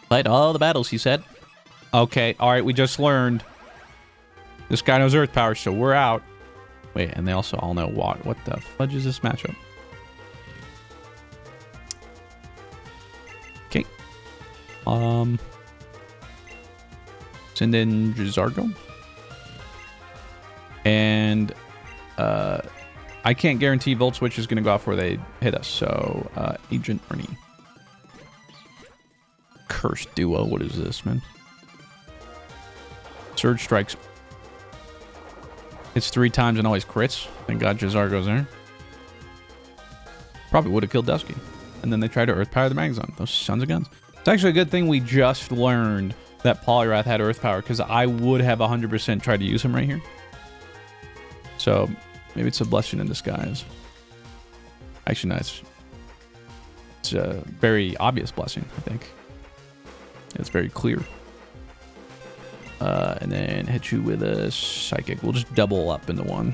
Fight all the battles, he said. Okay, alright, we just learned. This guy knows Earth Power, so we're out. Wait, and they also all know water. What the fudge is this matchup? Okay. Send in Jizargo. And, I can't guarantee Volt Switch is going to go off where they hit us, so, Agent Ernie. Cursed duo, what is this, man? Surge Strikes. Hits 3 times and always crits. Thank God Jizargo's there. Probably would have killed Dusky. And then they tried to Earth Power the Magazine. Those sons of guns. It's actually a good thing we just learned that Polyrath had Earth Power, because I would have 100% tried to use him right here. So, maybe it's a blessing in disguise. Actually, no, it's a very obvious blessing, I think. It's very clear. And then hit you with a Psychic. We'll just double up into one.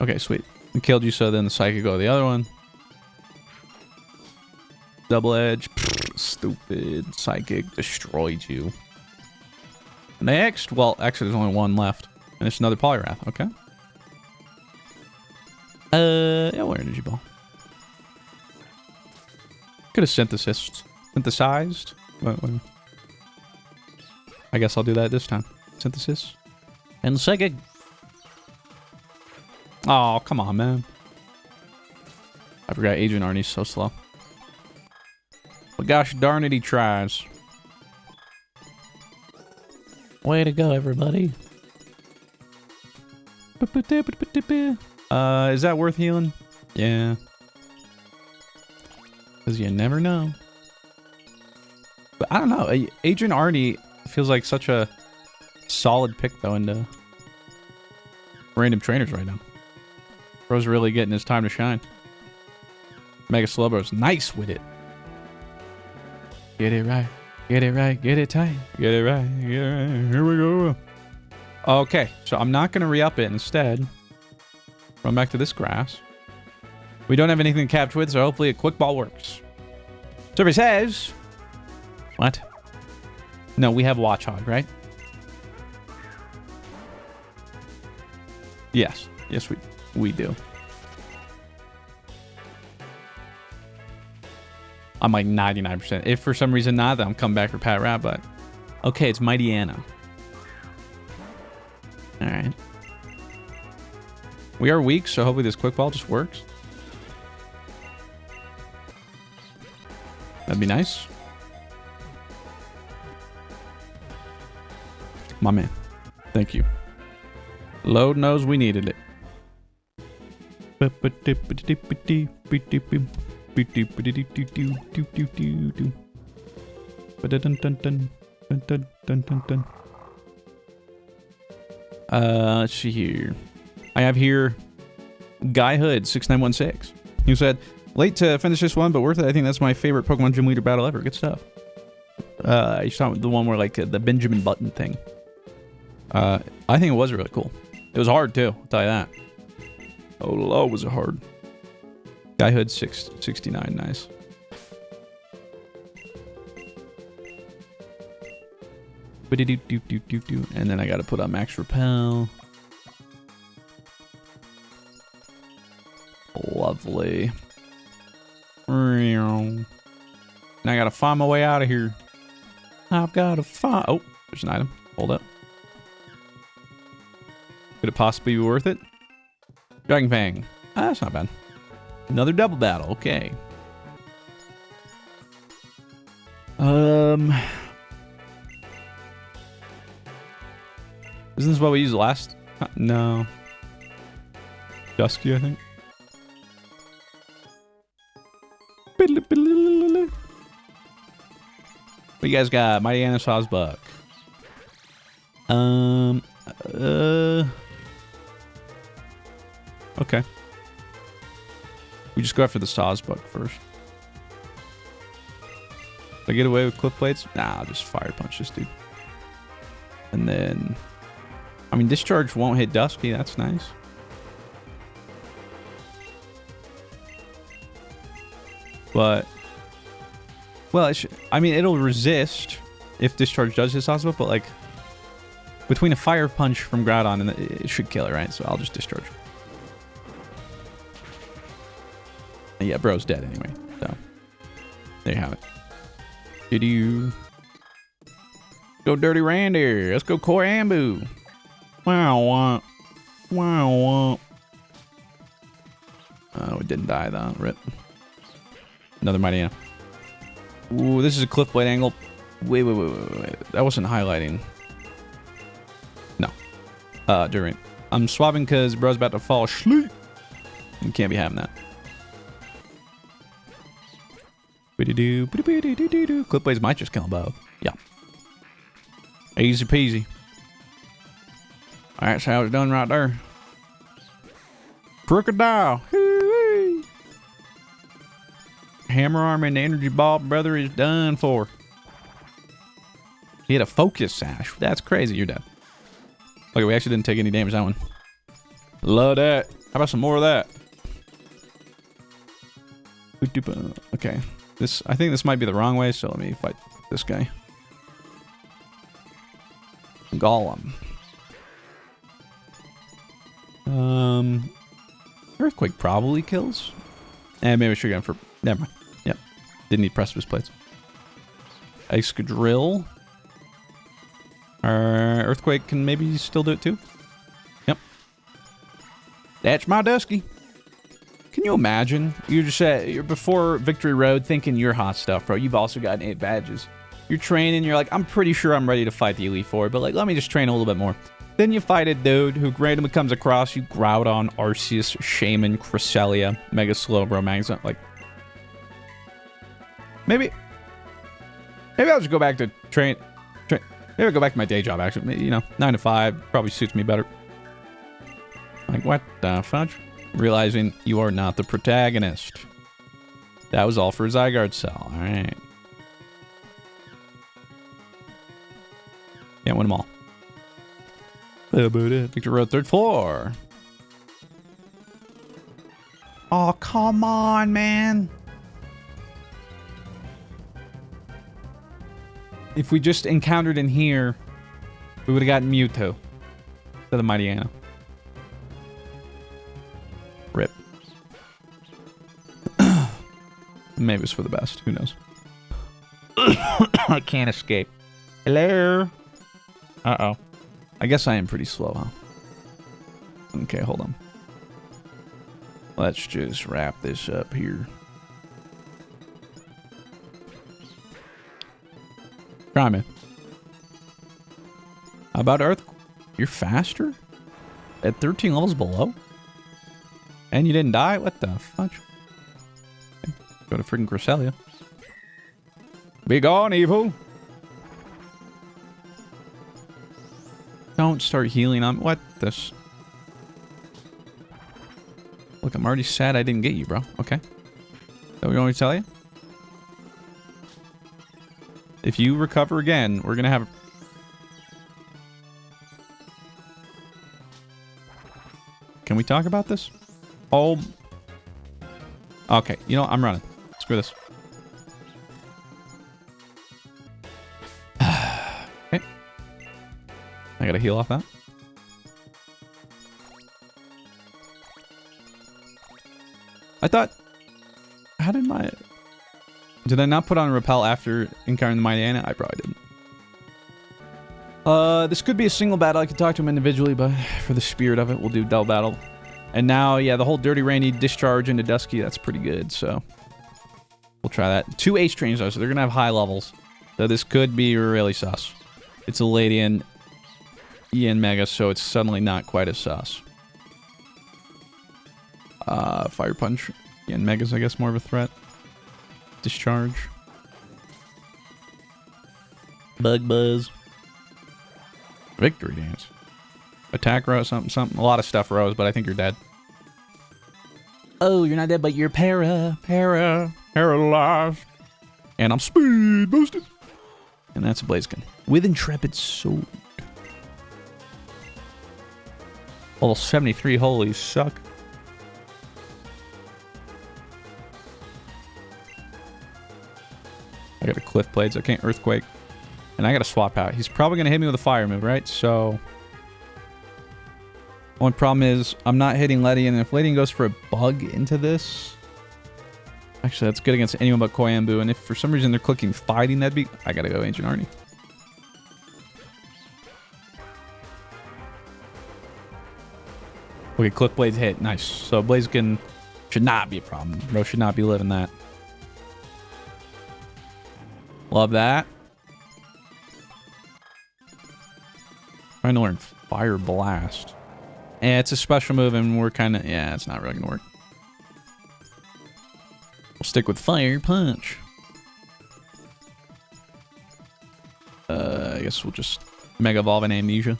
Okay, sweet. We killed you, so then the Psychic go to the other one. Double Edge. Stupid. Psychic destroyed you. Next. Well, actually, there's only one left. And it's another Polyrath. Okay. Yeah, where Energy Ball? Could have synthesized. I guess I'll do that this time. Synthesis. And Psychic. Oh, come on, man. I I forgot Agent Arnie's so slow. But gosh darn it, he tries. Way to go, everybody. Is that worth healing? Yeah. Because you never know. But I don't know. Agent Arnie feels like such a solid pick, though, into random trainers right now. Bro's really getting his time to shine. Mega Slowbro's nice with it. Get it right. Get it right. Get it tight. Get it right. Get it right. Here we go. Okay, so I'm not going to re-up it. Instead, run back to this grass. We don't have anything to catch with, so hopefully a quick ball works. Survey says... What? No, we have Watch Hog, right? Yes. Yes, we do. I'm like 99%. If for some reason not, then I'm coming back for Pat Rat, but... Okay, it's Mighty Anna. Alright. We are weak, so hopefully this quick ball just works. That'd be nice. My man. Thank you. Load knows we needed it. Let's see here. I have here Guy Hood 6916. Who said, late to finish this one, but worth it. I think that's my favorite Pokemon Gym Leader battle ever. Good stuff. You saw the one where like the Benjamin Button thing. I think it was really cool. It was hard too, I'll tell you that. Oh, low was it hard. Guy Hood 669, nice. And then I gotta put on Max Repel. Lovely. Now I gotta find my way out of here. I've gotta find... Oh, there's an item. Hold up. Could it possibly be worth it? Dragon Fang. Ah, that's not bad. Another double battle. Okay. Isn't this what we used last? No. Dusky, I think. What you guys got? Mighty Anna Sawsbuck. Okay. We just go after the Sawsbuck first. Did I get away with cliff plates? Nah, I'll just fire punch this dude. And then... I mean, Discharge won't hit Dusky. That's nice. But... Well, I mean, it'll resist if Discharge does hit Sawsbuck, but like... Between a Fire Punch from Groudon and it should kill it, right? So I'll just Discharge. And yeah, bro's dead anyway. So... There you have it. Did you... Go Dirty Randy. Let's go Core Ambu. Wow. Wow. Oh, it didn't die though. Rip. Another Mighty Anna. Ooh, this is a cliff blade angle. Wait. That wasn't highlighting. No. During. I'm swapping because bro's about to fall asleep. You can't be having that. Cliff blades might just kill him both. Yeah. Easy peasy. Alright, so how it's done right there. Crocodile. Hammer Arm and the Energy Ball, brother, is done for. He had a Focus Sash. That's crazy. You're dead. Okay, we actually didn't take any damage that one. Love that. How about some more of that? Okay. I think this might be the wrong way, so let me fight this guy. Golem. Earthquake probably kills. And maybe I should go for... Never mind. Yep. Didn't need Precipice Plates. Excadrill. Earthquake can maybe still do it too. Yep. That's my Dusky. Can you imagine? You're just you're before Victory Road thinking you're hot stuff, bro. You've also gotten 8 badges. You're training, you're like, I'm pretty sure I'm ready to fight the Elite Four, but like, let me just train a little bit more. Then you fight a dude who randomly comes across you, Groudon, Arceus, Shaman, Cresselia, Mega Slowbro, Magazine. Like, maybe I'll just go back to train. Maybe I'll go back to my day job, actually. You know, 9 to 5 probably suits me better. Like, what the fudge? Realizing you are not the protagonist. That was all for a Zygarde cell. Alright. Can't win them all. Victor Road, 3rd floor. Oh, come on, man. If we just encountered in here, we would have gotten Mewtwo instead of Mightyena. Rip. Maybe it's for the best. Who knows? I can't escape. Hello? Uh-oh. I guess I am pretty slow, huh? Okay, hold on. Let's just wrap this up here. Try me. How about Earth? You're faster? At 13 levels below? And you didn't die? What the fudge? Okay. Go to freaking Cresselia. Be gone, evil! Don't start healing on... What this? Look, I'm already sad I didn't get you, bro. Okay. Is that what you want me to tell you? If you recover again, we're gonna have... Can we talk about this? Oh. Okay, you know what? I'm running. Screw this. Okay. I gotta heal off that. I thought... How did my... Did I not put on Repel after encountering the Mightyena? I probably didn't. This could be a single battle. I could talk to him individually, but for the spirit of it, we'll do double battle. And now, yeah, the whole Dirty Rainy discharge into Dusky, that's pretty good, so... We'll try that. 2 Ace Trains, though, so they're gonna have high levels. So this could be really sus. It's a Ladian EN Mega, so it's suddenly not quite as sus. Fire Punch. EN Mega's, I guess, more of a threat. Discharge. Bug Buzz. Victory Dance. Attack Rose, something. A lot of stuff rose, but I think you're dead. Oh, you're not dead, but you're paralyzed. And I'm speed boosted. And that's a Blaziken. With Intrepid Sword. Level 73, holy suck. I got a Cliff Blades, okay, Earthquake. And I got to swap out. He's probably going to hit me with a fire move, right? So... One problem is, I'm not hitting Ledian, and if Ledian goes for a bug into this... Actually, that's good against anyone but Koyambu, and if for some reason they're clicking fighting, that'd be... I gotta go Ancient Arnie. Okay, Cliff Blades hit. Nice. So Blaziken should not be a problem. Bro should not be living that. Love that. Trying to learn Fire Blast. Yeah, it's a special move, and we're kind of... Yeah, it's not really going to work. We'll stick with Fire Punch. I guess we'll just Mega Evolve and Amnesia.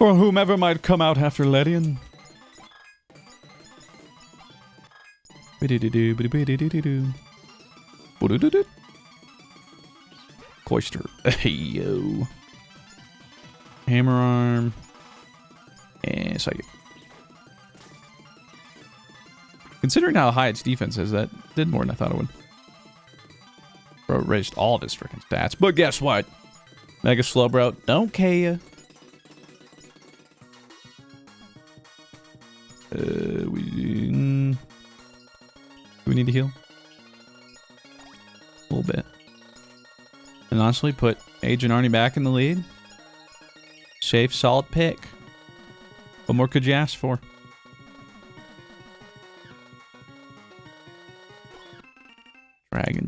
Or whomever might come out after Ledian. Cloister. Hey, yo. Hammer Arm. And Psychic. Considering how high its defense is, that did more than I thought it would. Bro raised all of his freaking stats. But guess what? Mega Slowbro, don't care. Do we need to heal? A little bit. And honestly, put Agent Arnie back in the lead. Safe, solid pick. What more could you ask for?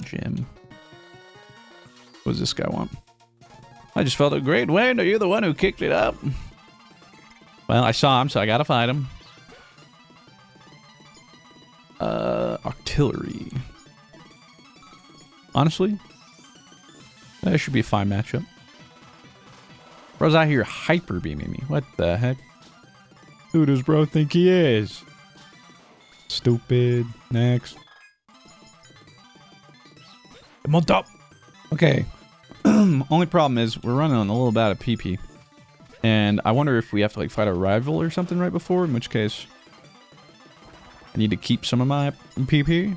gym. What does this guy want? I just felt a great wind. Are you the one who kicked it up? Well, I saw him, so I gotta fight him. Artillery. Honestly, that should be a fine matchup. Bro's out here hyper beaming me. What the heck? Who does bro think he is? Stupid. Next. I'm on top. Okay. Only problem is we're running on a little bit of PP. And I wonder if we have to like fight a rival or something right before, in which case I need to keep some of my PP.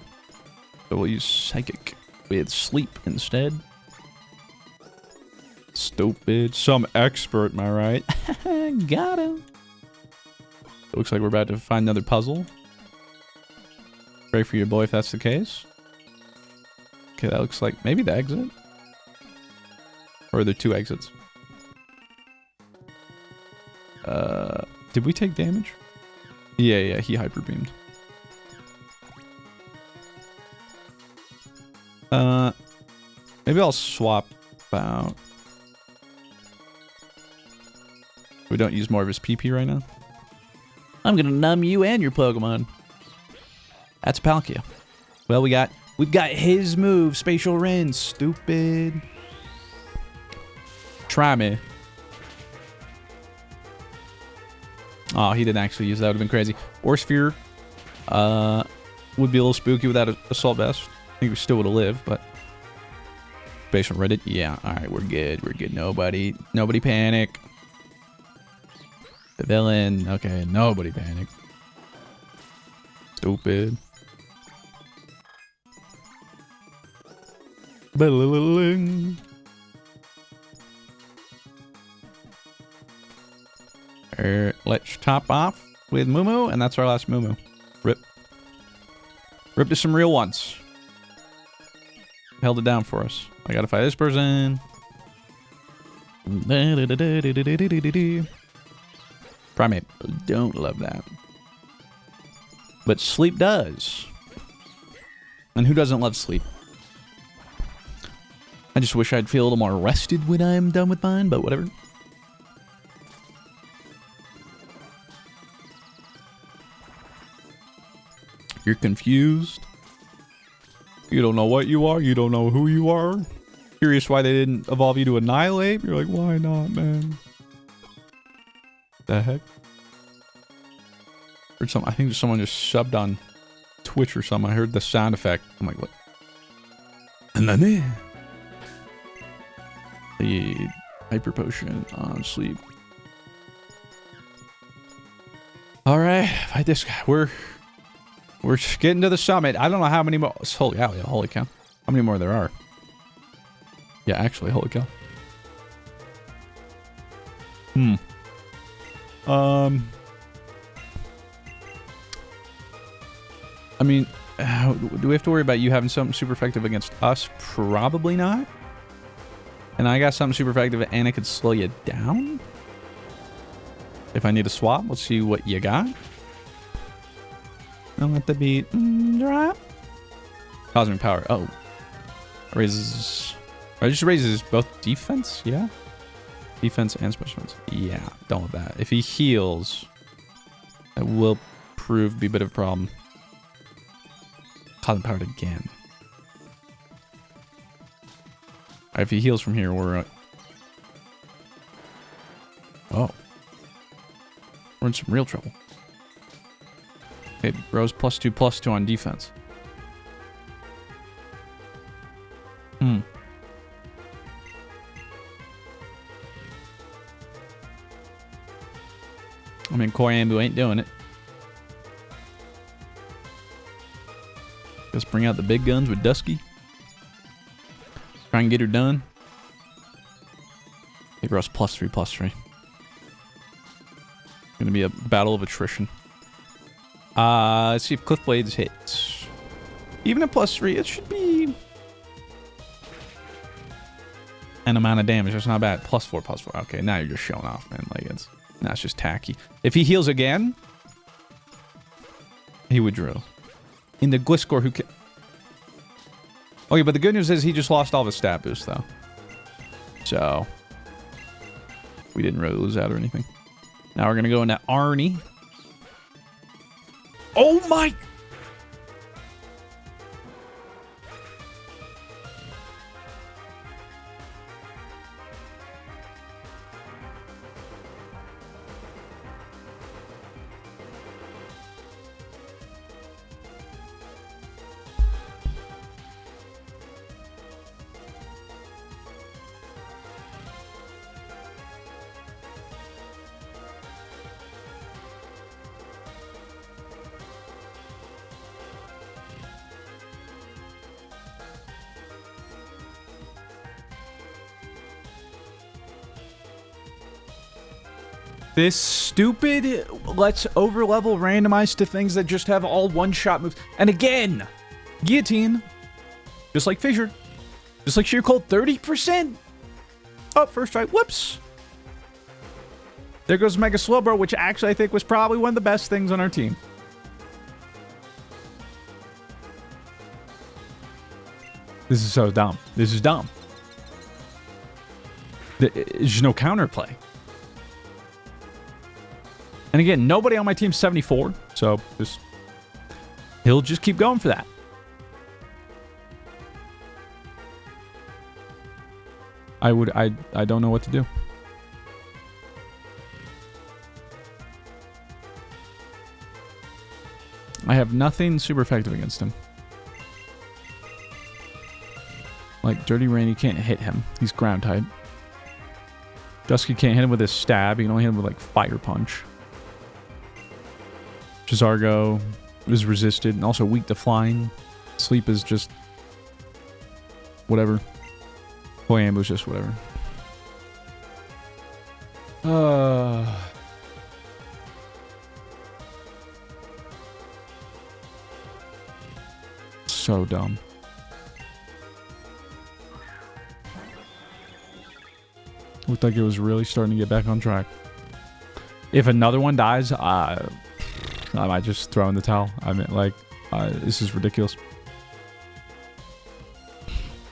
So we'll use Psychic with Sleep instead. Stupid. Some expert, am I right? Got him. It looks like we're about to find another puzzle. Pray for your boy if that's the case. Okay, that looks like maybe the exit. Or are there two exits? Did we take damage? Yeah, he hyper beamed. Maybe I'll swap out. We don't use more of his PP right now. I'm gonna numb you and your Pokemon. That's Palkia. Well, we've got his move, Spatial Rinse. Stupid. Try me. Oh, he didn't actually use that. Would have been crazy. Or Sphere would be a little spooky without an Assault Vest. I think we still would have lived, but Spatial Reddit. Yeah. All right, we're good. We're good. Nobody panic. The villain. Okay, nobody panic. Stupid. Let's top off with Moo, and that's our last Moo. Rip. Rip to some real ones. Held it down for us. I gotta fight this person. Primate. Don't love that. But sleep does. And who doesn't love sleep? I just wish I'd feel a little more rested when I'm done with mine, but whatever. You're confused. You don't know what you are. You don't know who you are. Curious why they didn't evolve you to Annihilate. You're like, why not, man? The heck? Heard some. I think someone just subbed on Twitch or something. I heard the sound effect. I'm like, what? And then the hyper potion on sleep. All right, fight this guy. We're just getting to the summit. I don't know how many more. Holy cow! Yeah, holy cow! How many more there are? Yeah, actually, holy cow. I mean, do we have to worry about you having something super effective against us? Probably not. And I got something super effective and it could slow you down. If I need to swap, let's see what you got. Don't let the beat drop. Cosmic power. Oh. Raises. Or just raises both defense? Yeah. Defense and special defense. Yeah. Don't want that. If he heals, that will prove to be a bit of a problem. Cosmic powered again. Alright, if he heals from here, we're oh. We're in some real trouble. Okay, Rose +2/+2 on defense. I mean, Koyambu ain't doing it. Let's bring out the big guns with Dusky. Try and get her done. Hey, Rose +3/+3. Gonna be a battle of attrition. Let's see if Cliff Blades hits. Even at +3, it should be an amount of damage. That's not bad. +4/+4. Okay, now you're just showing off, man. Like that's just tacky. If he heals again, he would drill. In the Gliscor, who can... Okay, but the good news is he just lost all of his stat boost, though. So, we didn't really lose out or anything. Now we're going to go into Arnie. Oh my... This stupid, let's overlevel randomize to things that just have all one-shot moves. And again, guillotine, just like fissure, just like sheer cold, 30%. Oh, first try, whoops. There goes Mega Slowbro, which actually I think was probably one of the best things on our team. This is so dumb. This is dumb. There's no counterplay. And again, nobody on my team's 74, so he'll just keep going for that. I don't know what to do. I have nothing super effective against him. Like, Dirty Rain, you can't hit him. He's ground type. Dusky can't hit him with his stab. You can only hit him with, like, Fire Punch. Chizargo is resisted and also weak to flying. Sleep is just whatever. Boy Ambush just whatever. So dumb. Looked like it was really starting to get back on track. If another one dies, I might just throw in the towel. I mean, like, this is ridiculous.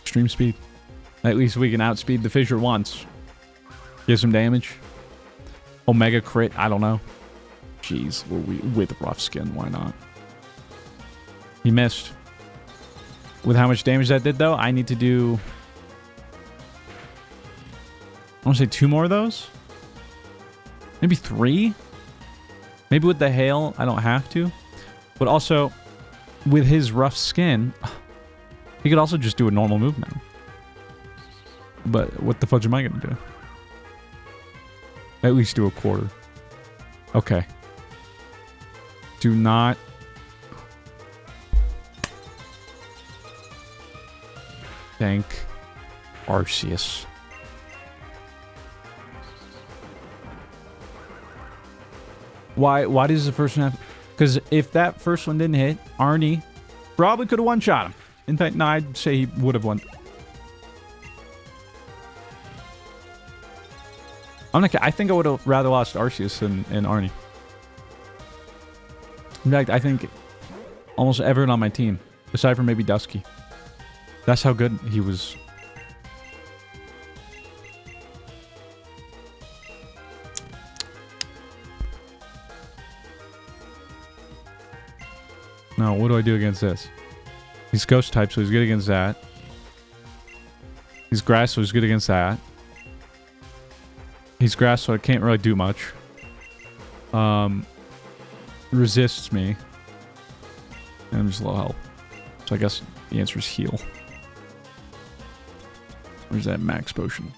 Extreme speed. At least we can outspeed the fissure once. Give some damage. Omega crit. I don't know. Jeez, with rough skin, why not? He missed. With how much damage that did, though, I need to do... I want to say 2 more of those? Maybe 3? Maybe with the hail, I don't have to. But also, with his rough skin, he could also just do a normal move now. But what the fudge am I going to do? At least do a quarter. Okay. Do not... Thank Arceus. Why does the first one have... Because if that first one didn't hit, Arnie probably could have one-shot him. In fact, no, I'd say he would have won. I think I would have rather lost Arceus than Arnie. In fact, I think almost everyone on my team, aside from maybe Dusky. That's how good he was. No, what do I do against this? He's ghost type, so he's good against that. He's grass, so he's good against that. He's grass, so I can't really do much. Resists me. And I'm just low health. So I guess the answer is heal. Where's that max potion?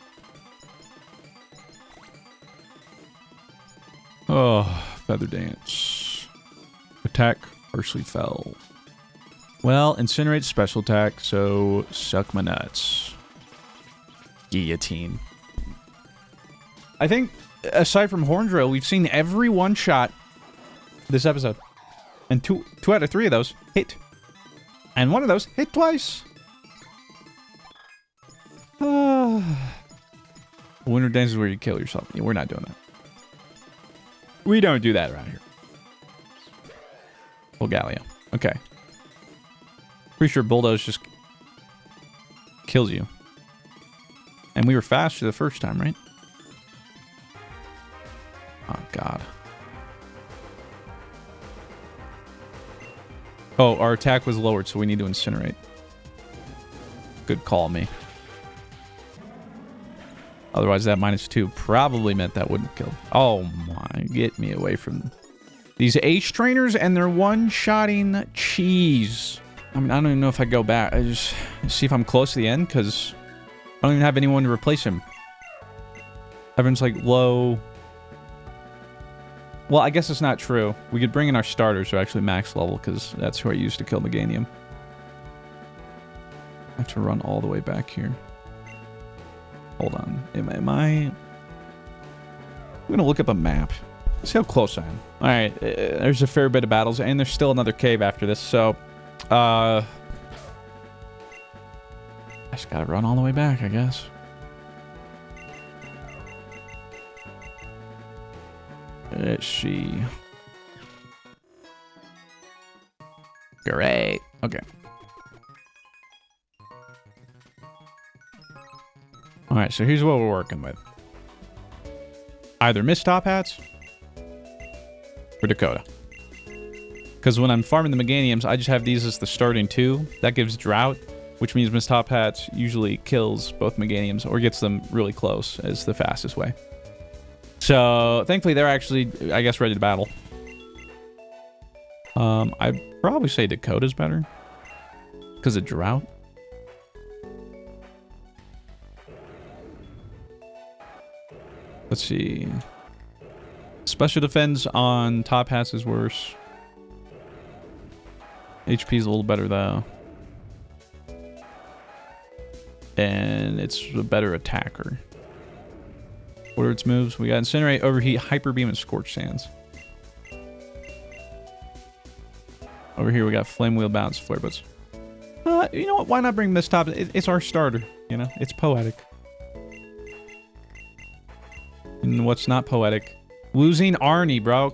Oh, Feather Dance. Attack. Partially fell. Well, Incinerate special attack, so suck my nuts. Guillotine. I think, aside from Horndrill, we've seen every one-shot this episode. And two out of 3 of those hit. And one of those hit twice. Winter Dance is where you kill yourself. Yeah, we're not doing that. We don't do that around here. Bulgalia. Okay. Pretty sure Bulldoze just kills you. And we were faster the first time, right? Oh, God. Oh, our attack was lowered, so we need to incinerate. Good call, me. Otherwise, that -2 probably meant that wouldn't kill. Oh, my. Get me away from these H trainers and their one-shotting cheese. I mean, I don't even know if I go back. I just see if I'm close to the end, because I don't even have anyone to replace him. Everyone's like low. Well, I guess it's not true. We could bring in our starters who are actually max level, because that's who I used to kill Meganium. I have to run all the way back here. Hold on. Am I... I'm going to look up a map. See how close I am. Alright, there's a fair bit of battles, and there's still another cave after this, so... I just gotta run all the way back, I guess. Let's see. Great. Okay. Alright, so here's what we're working with. Either Mist Top Hats or Dakota. Because when I'm farming the Meganiums, I just have these as the starting 2. That gives Drought, which means Mist Top Hats usually kills both Meganiums or gets them really close as the fastest way. So, thankfully, they're actually, I guess, ready to battle. I'd probably say Dakota's better. Because of Drought. Let's see. Special defense on Top Hats is worse. HP's a little better, though. And it's a better attacker. What are its moves? We got Incinerate, Overheat, Hyper Beam, and Scorch Sands. Over here we got Flame Wheel, Bounce, Flare Boots. You know what? Why not bring Mist Top? It's our starter. You know, it's poetic. And what's not poetic? Losing Arnie, bro.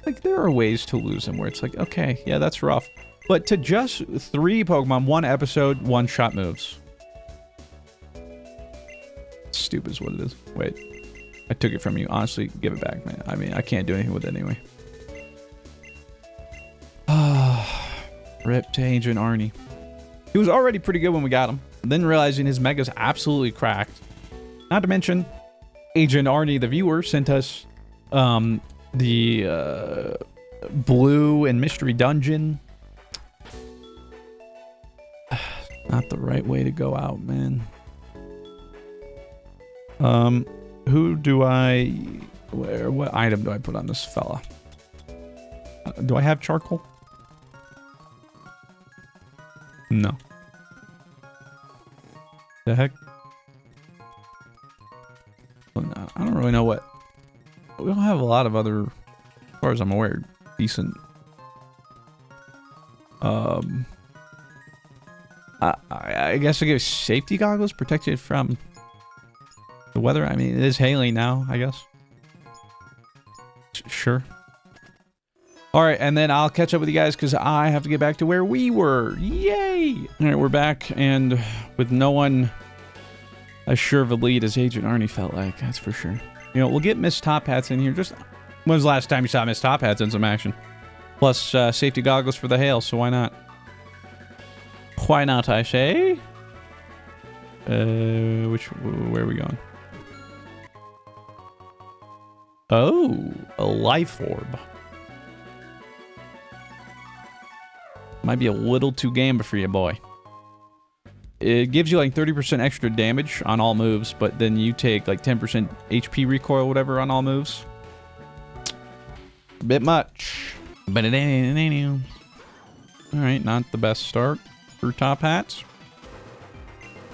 Like, there are ways to lose him where it's like, okay, yeah, that's rough. But to just 3 Pokemon, 1 episode, 1-shot moves. Stupid is what it is. Wait. I took it from you. Honestly, give it back, man. I mean, I can't do anything with it anyway. Rip to Agent Arnie. He was already pretty good when we got him. Then realizing his Mega's absolutely cracked. Not to mention, Agent Arnie, the viewer, sent us the Blue and Mystery Dungeon. Not the right way to go out, man. Who do I... what item do I put on this fella? Do I have charcoal? No. The heck? I don't really know what... We don't have a lot of other, as far as I'm aware, decent... I guess I give safety goggles, protected from the weather. I mean, it is hailing now, I guess. Sure. Alright, and then I'll catch up with you guys because I have to get back to where we were. Yay! Alright, we're back, and with no one as sure of a lead as Agent Arnie felt like, that's for sure. You know, we'll get Miss Top Hats in here. Just when was the last time you saw Miss Top Hats in some action? Plus, safety goggles for the hail, so why not? Why not, I say? Where are we going? Oh, a life orb. Might be a little too gamba for you, boy. It gives you like 30% extra damage on all moves, but then you take like 10% HP recoil or whatever on all moves. A bit much. But it ain't. Alright, not the best start for Top Hats.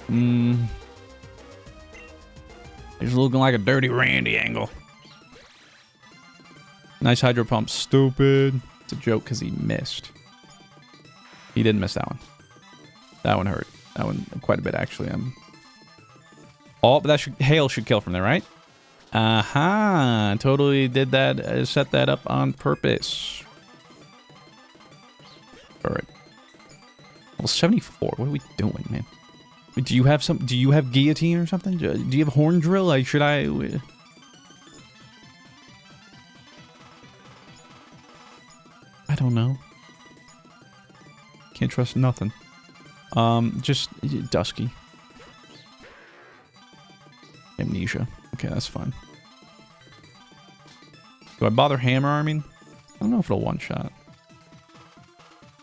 He's looking like a Dirty Randy angle. Nice Hydro Pump. Stupid. It's a joke because he missed. He didn't miss that one. That one hurt. That one quite a bit, actually. Oh, but that hail should kill from there, right? Aha. Totally did that. Set that up on purpose. Alright. Well, 74. What are we doing, man? Do you have some? Do you have guillotine or something? Do you have horn drill? Like, should I? I don't know. Can't trust nothing. Just Dusky. Amnesia. Okay, that's fine. Do I bother hammer arming? I don't know if it'll one-shot.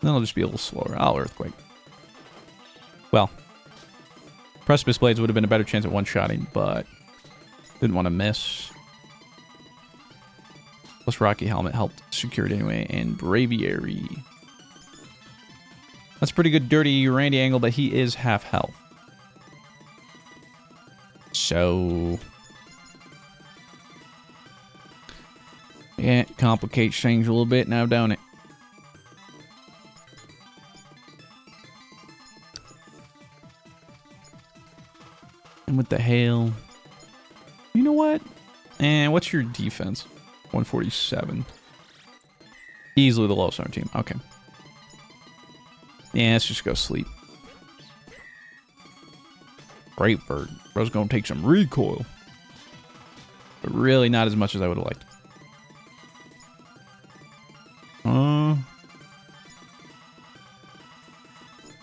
Then I'll just be a little slower. I'll Earthquake. Well, Precipice Blades would have been a better chance at one-shotting, but didn't want to miss. Plus Rocky Helmet helped secure it anyway, and Braviary. That's a pretty good dirty Randy angle, but he is half health. So... yeah, it complicates things a little bit now, don't it? And with the hail... you know what? And what's your defense? 147. Easily the lowest on our team. Okay. Yeah, let's just go sleep. Great bird. Bro's gonna take some recoil. But really not as much as I would have liked.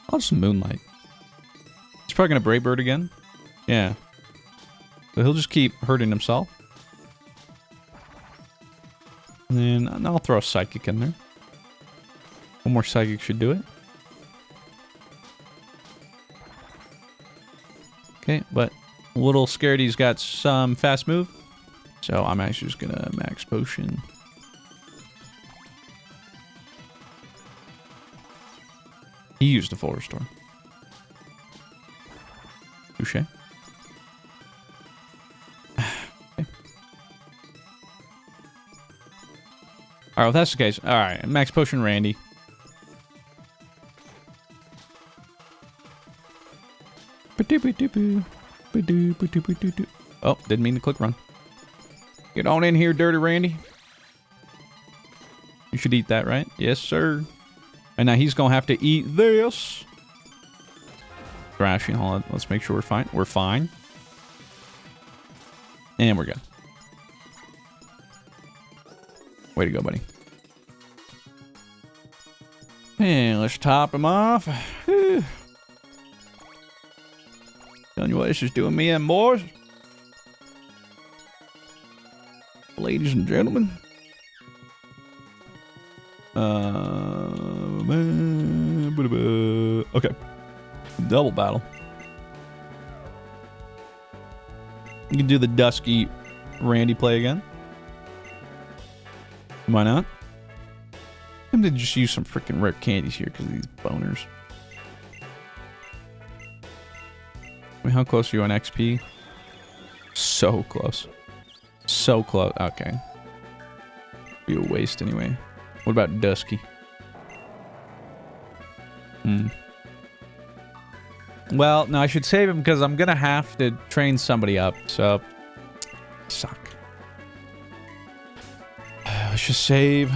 I'll just Moonlight. He's probably gonna Brave Bird again. Yeah. So he'll just keep hurting himself. And then I'll throw a Psychic in there. One more Psychic should do it. Okay, but a little scared he's got some fast move. So I'm actually just gonna max potion. He used a full restore. Touche. Okay. Alright, well, if that's the case. Alright, max potion Randy. Oh, didn't mean to click run. Get on in here, Dirty Randy. You should eat that, right? Yes, sir. And now he's going to have to eat this. Thrashing. Hold on. Let's make sure we're fine. We're fine. And we're good. Way to go, buddy. And let's top him off. Whew. Telling you what, this is doing me in, boys. Ladies and gentlemen. Okay. Double battle. You can do the Dusky Randy play again. Why not? I'm gonna just use some freaking rare candies here because of these boners. I mean, how close are you on XP? So close. So close. Okay. Be a waste anyway. What about Dusky? Well, no, I should save him because I'm gonna have to train somebody up, so... suck. Let's just save.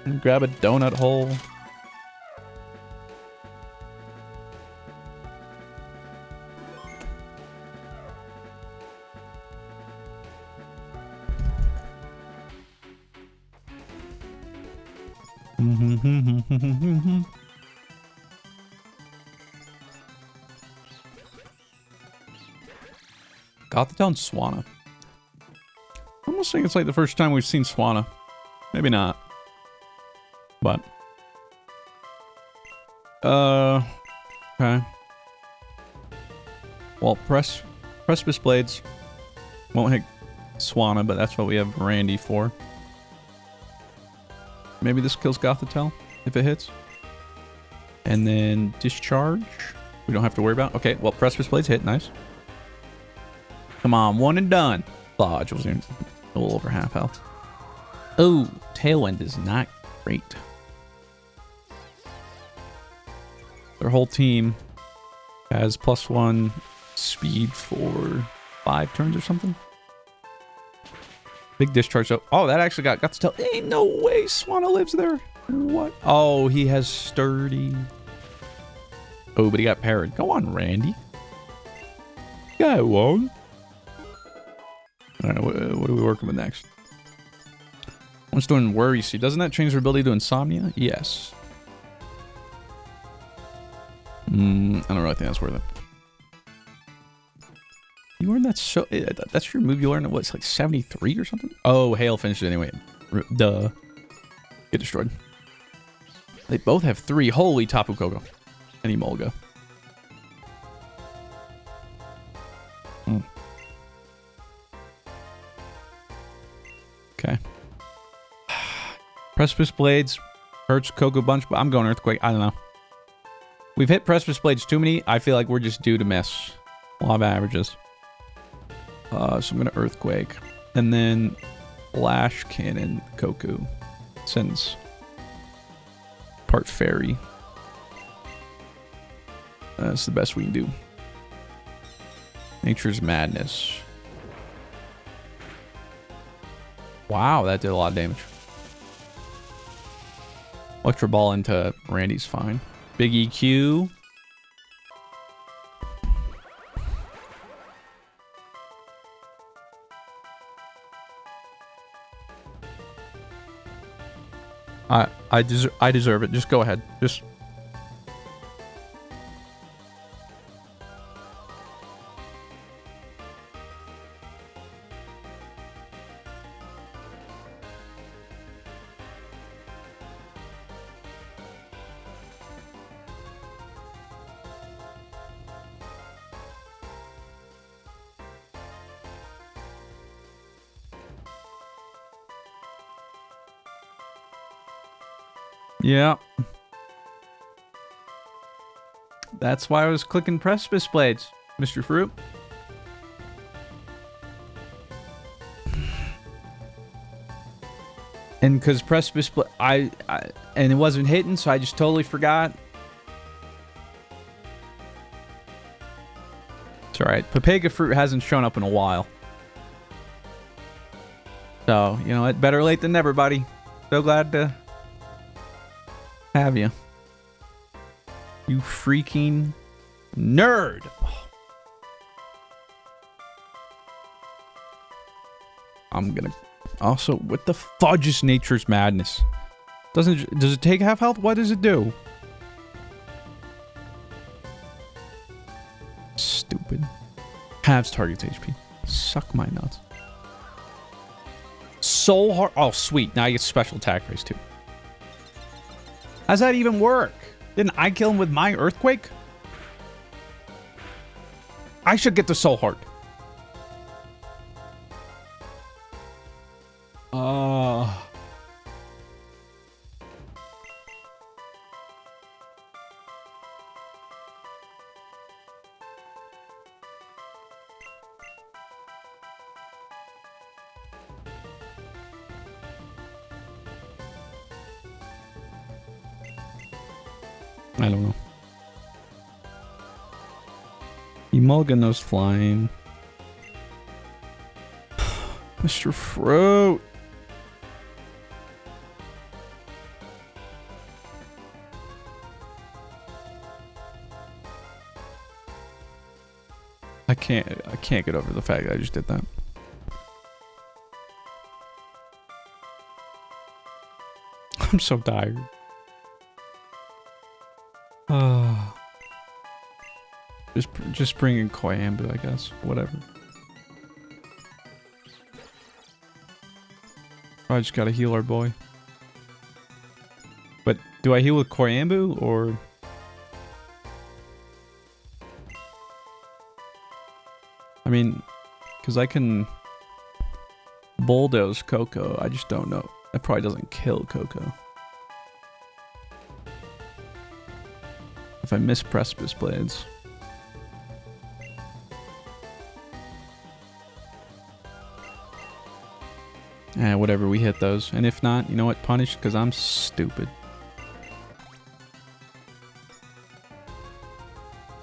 And grab a donut hole. Gothitown Swanna. I almost think it's like the first time we've seen Swanna. Maybe not. But. Okay. Well, Precipice Blades won't hit Swanna, but that's what we have Randy for. Maybe this kills Gothitelle if it hits. And then Discharge. We don't have to worry about. Okay, well, Precipice Blades hit. Nice. Come on, one and done. Lodge was in a little over half health. Oh, Tailwind is not great. Their whole team has +1 speed for 5 turns or something. Big discharge. Oh, that actually got to tell. Ain't no way Swanna lives there. What? Oh, he has sturdy. Oh, but he got parried. Go on, Randy. Go on. All right, what are we working with next? One's doing worry. See, doesn't that change their ability to insomnia? Yes. I don't really think that's worth it. You learned that so... That's your move you learned at what? It's like 73 or something? Oh, Hail finished it anyway. Duh. Get destroyed. They both have 3. Holy Tapu Koko. And Emolga. Okay. Precipice Blades hurts Koko Bunch, but I'm going Earthquake. I don't know. We've hit Precipice Blades too many. I feel like we're just due to miss. A lot of averages. So I'm going to Earthquake. And then Flash Cannon Koku. Since part Fairy. That's the best we can do. Nature's Madness. Wow, that did a lot of damage. Electro Ball into Randy's fine. Big EQ. I deserve it. Just go ahead. Just... Yeah. That's why I was clicking Precipice Blades, Mr. Fruit. And because Precipice Blade, and it wasn't hitting, so I just totally forgot. It's alright. Papega Fruit hasn't shown up in a while. So, you know what? Better late than never, buddy. So glad to have you. You freaking nerd. Oh. I'm gonna... Also, what the fudge is Nature's Madness? Does it take half health? What does it do? Stupid. Halves target's HP. Suck my nuts. So hard. Oh, sweet. Now I get special attack raise too. How's that even work? Didn't I kill him with my Earthquake? I should get the Soul Heart. I don't know. Emolga knows flying. Mr. Fruit. I can't get over the fact that I just did that. I'm so tired. Just bring in Koyambu, I guess. Whatever. I just gotta heal our boy. But do I heal with Koyambu or? I mean, because I can bulldoze Coco. I just don't know. That probably doesn't kill Coco. If I miss Precipice Blades. Whatever, we hit those. And if not, you know what? Punish, because I'm stupid.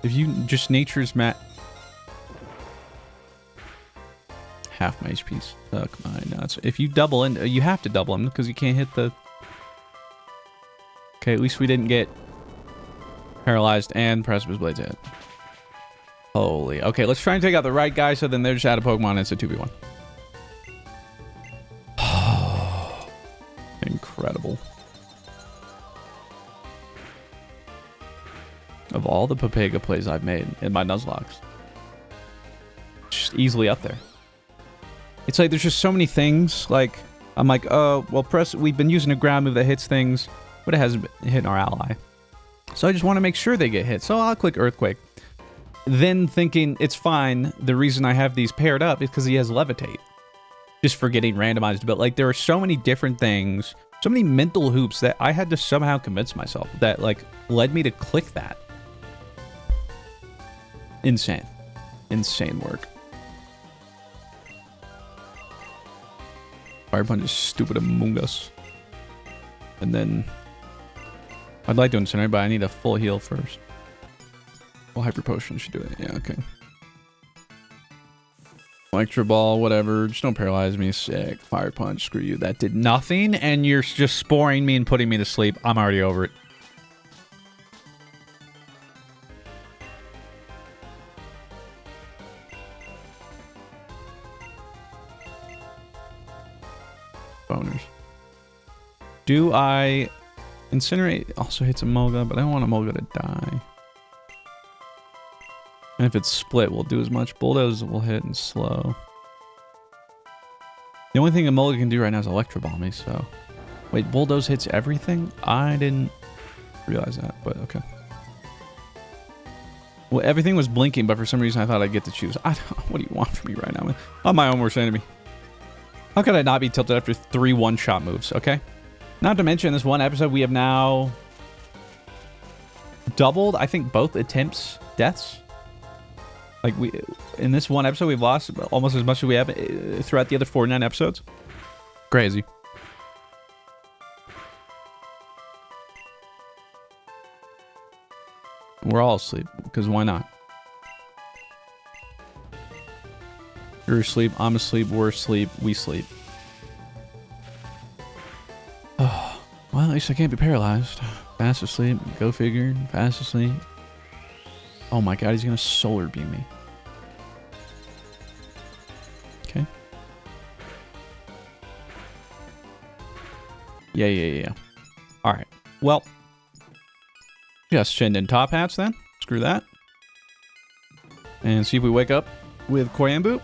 If you just Nature's Mat... Half my HP's. Suck my nuts. If you double in... You have to double them, because you can't hit the... Okay, at least we didn't get paralyzed and Precipice Blades hit. Holy. Okay, let's try and take out the right guy so then they're just out of Pokemon and it's a 2v1. Incredible. Of all the Papega plays I've made in my Nuzlocks, just easily up there. It's like there's just so many things. Like, I'm like, oh, well, we've been using a ground move that hits things, but it hasn't been hitting our ally. So I just want to make sure they get hit. So I'll click Earthquake. Then thinking it's fine, the reason I have these paired up is because he has Levitate. Just for getting randomized. But like there are so many different things, so many mental hoops that I had to somehow convince myself that like led me to click that. Insane. Insane work. Fire Punch is stupid among us. And then I'd like to incinerate, but I need a full heal first. Well, Hyper Potion should do it. Yeah, okay. Electro Ball, whatever. Just don't paralyze me. Sick. Fire Punch. Screw you. That did nothing, and you're just sporing me and putting me to sleep. I'm already over it. Boners. Do I incinerate? Also hits a Molga, but I don't want a Molga to die. And if it's split, we'll do as much. Bulldoze will hit and slow. The only thing a Molga can do right now is Electro Ball me, so... Wait, Bulldoze hits everything? I didn't realize that, but okay. Well, everything was blinking, but for some reason I thought I'd get to choose. What do you want from me right now? I'm my own worst enemy. How could I not be tilted after 3 one-shot moves, okay? Not to mention, in this one episode, we have now doubled, I think, both attempts deaths. Like, in this one episode, we've lost almost as much as we have throughout the other 49 episodes. Crazy. We're all asleep, because why not? You're asleep, I'm asleep, we're asleep, we sleep. Oh, well, at least I can't be paralyzed. Fast asleep, go figure, fast asleep. Oh my god, he's gonna solar beam me. Okay. Yeah. Alright, well. Just send in top hats then. Screw that. And see if we wake up with Koyambu.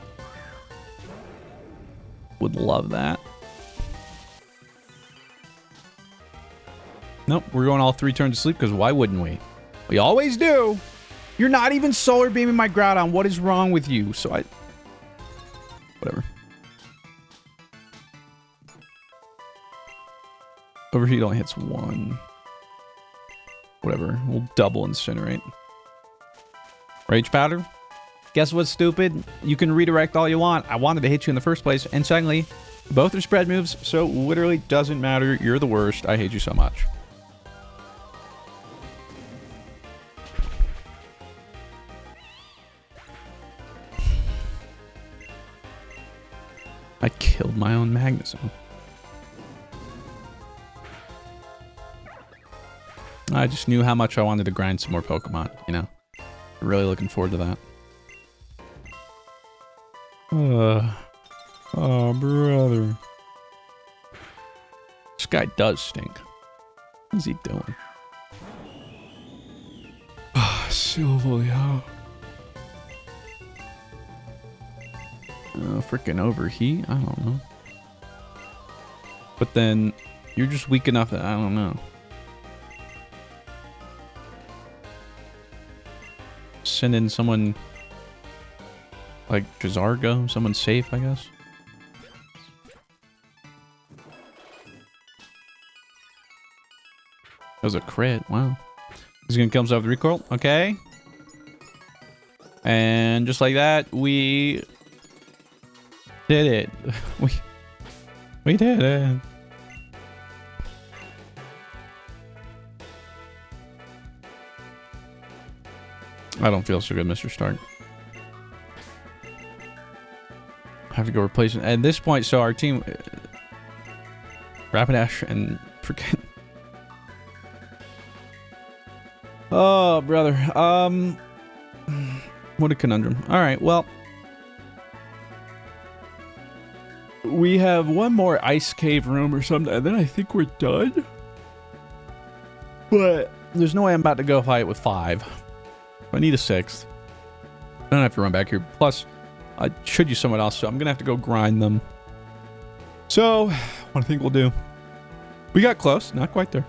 Would love that. Nope, we're going all 3 turns to sleep because why wouldn't we? We always do. You're not even solar beaming my Groudon. What is wrong with you? So I... Whatever. Overheat only hits 1. Whatever. We'll double incinerate. Rage Powder. Guess what's stupid? You can redirect all you want. I wanted to hit you in the first place. And secondly, both are spread moves, so literally doesn't matter. You're the worst. I hate you so much. I killed my own Magnezone. I just knew how much I wanted to grind some more Pokemon, you know? Really looking forward to that. Oh, brother. This guy does stink. What's he doing? Ah, Silvio. Freaking overheat? I don't know. But then, you're just weak enough that I don't know. Send in someone like Jazargo, someone safe, I guess. That was a crit. Wow. He's gonna kill himself with recoil. Okay. And just like that, we did it. We did it. I don't feel so good, Mr. Stark. I have to go replace it. At this point, so our team... Rapidash and... Forget... Oh, brother. What a conundrum. All right, well. We have one more ice cave room or something, and then I think we're done. But there's no way I'm about to go fight with 5. I need a 6th. I don't have to run back here. Plus, I should use someone else, so I'm going to have to go grind them. So, what I think we'll do... We got close. Not quite there.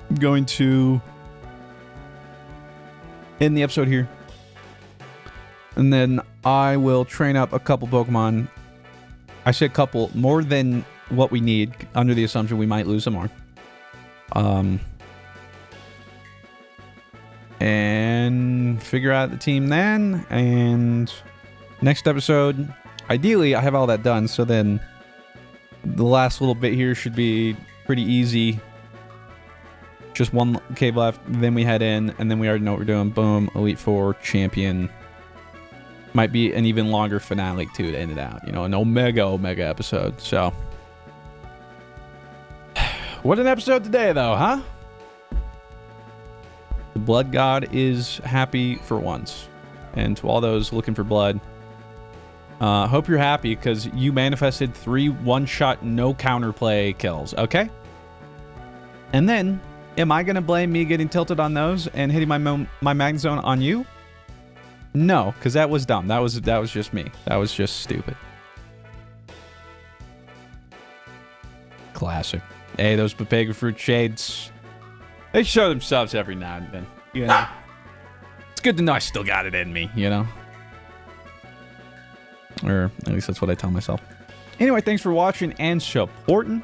I'm going to end the episode here. And then I will train up a couple Pokemon. I say a couple, more than what we need, under the assumption we might lose some more. And figure out the team then. And next episode, ideally, I have all that done. So then the last little bit here should be pretty easy. Just one cave left. Then we head in, and then we already know what we're doing. Boom, Elite Four, champion. Might be an even longer finale too to end it out. You know, an omega episode. So, what an episode today, though, huh? The blood god is happy for once. And to all those looking for blood, hope you're happy because you manifested 3 one-shot no counterplay kills, okay? And then, am I going to blame me getting tilted on those and hitting my mag zone on you? No, because that was dumb. That was just me. That was just stupid. Classic. Hey, those Papega fruit shades. They show themselves every now and then. You know? It's good to know I still got it in me, you know? Or at least that's what I tell myself. Anyway, thanks for watching and supporting.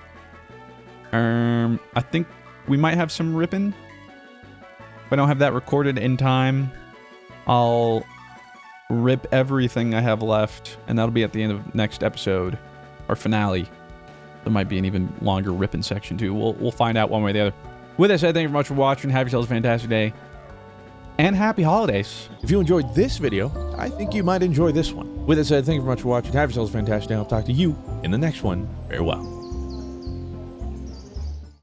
I think we might have some ripping. If I don't have that recorded in time, I'll rip everything I have left, and that'll be at the end of next episode, or finale. There might be an even longer ripping section too. We'll find out one way or the other. With that said, thank you very much for watching. Have yourselves a fantastic day, and happy holidays. If you enjoyed this video, I think you might enjoy this one. With that said, thank you very much for watching. Have yourselves a fantastic day. I'll talk to you in the next one. Farewell.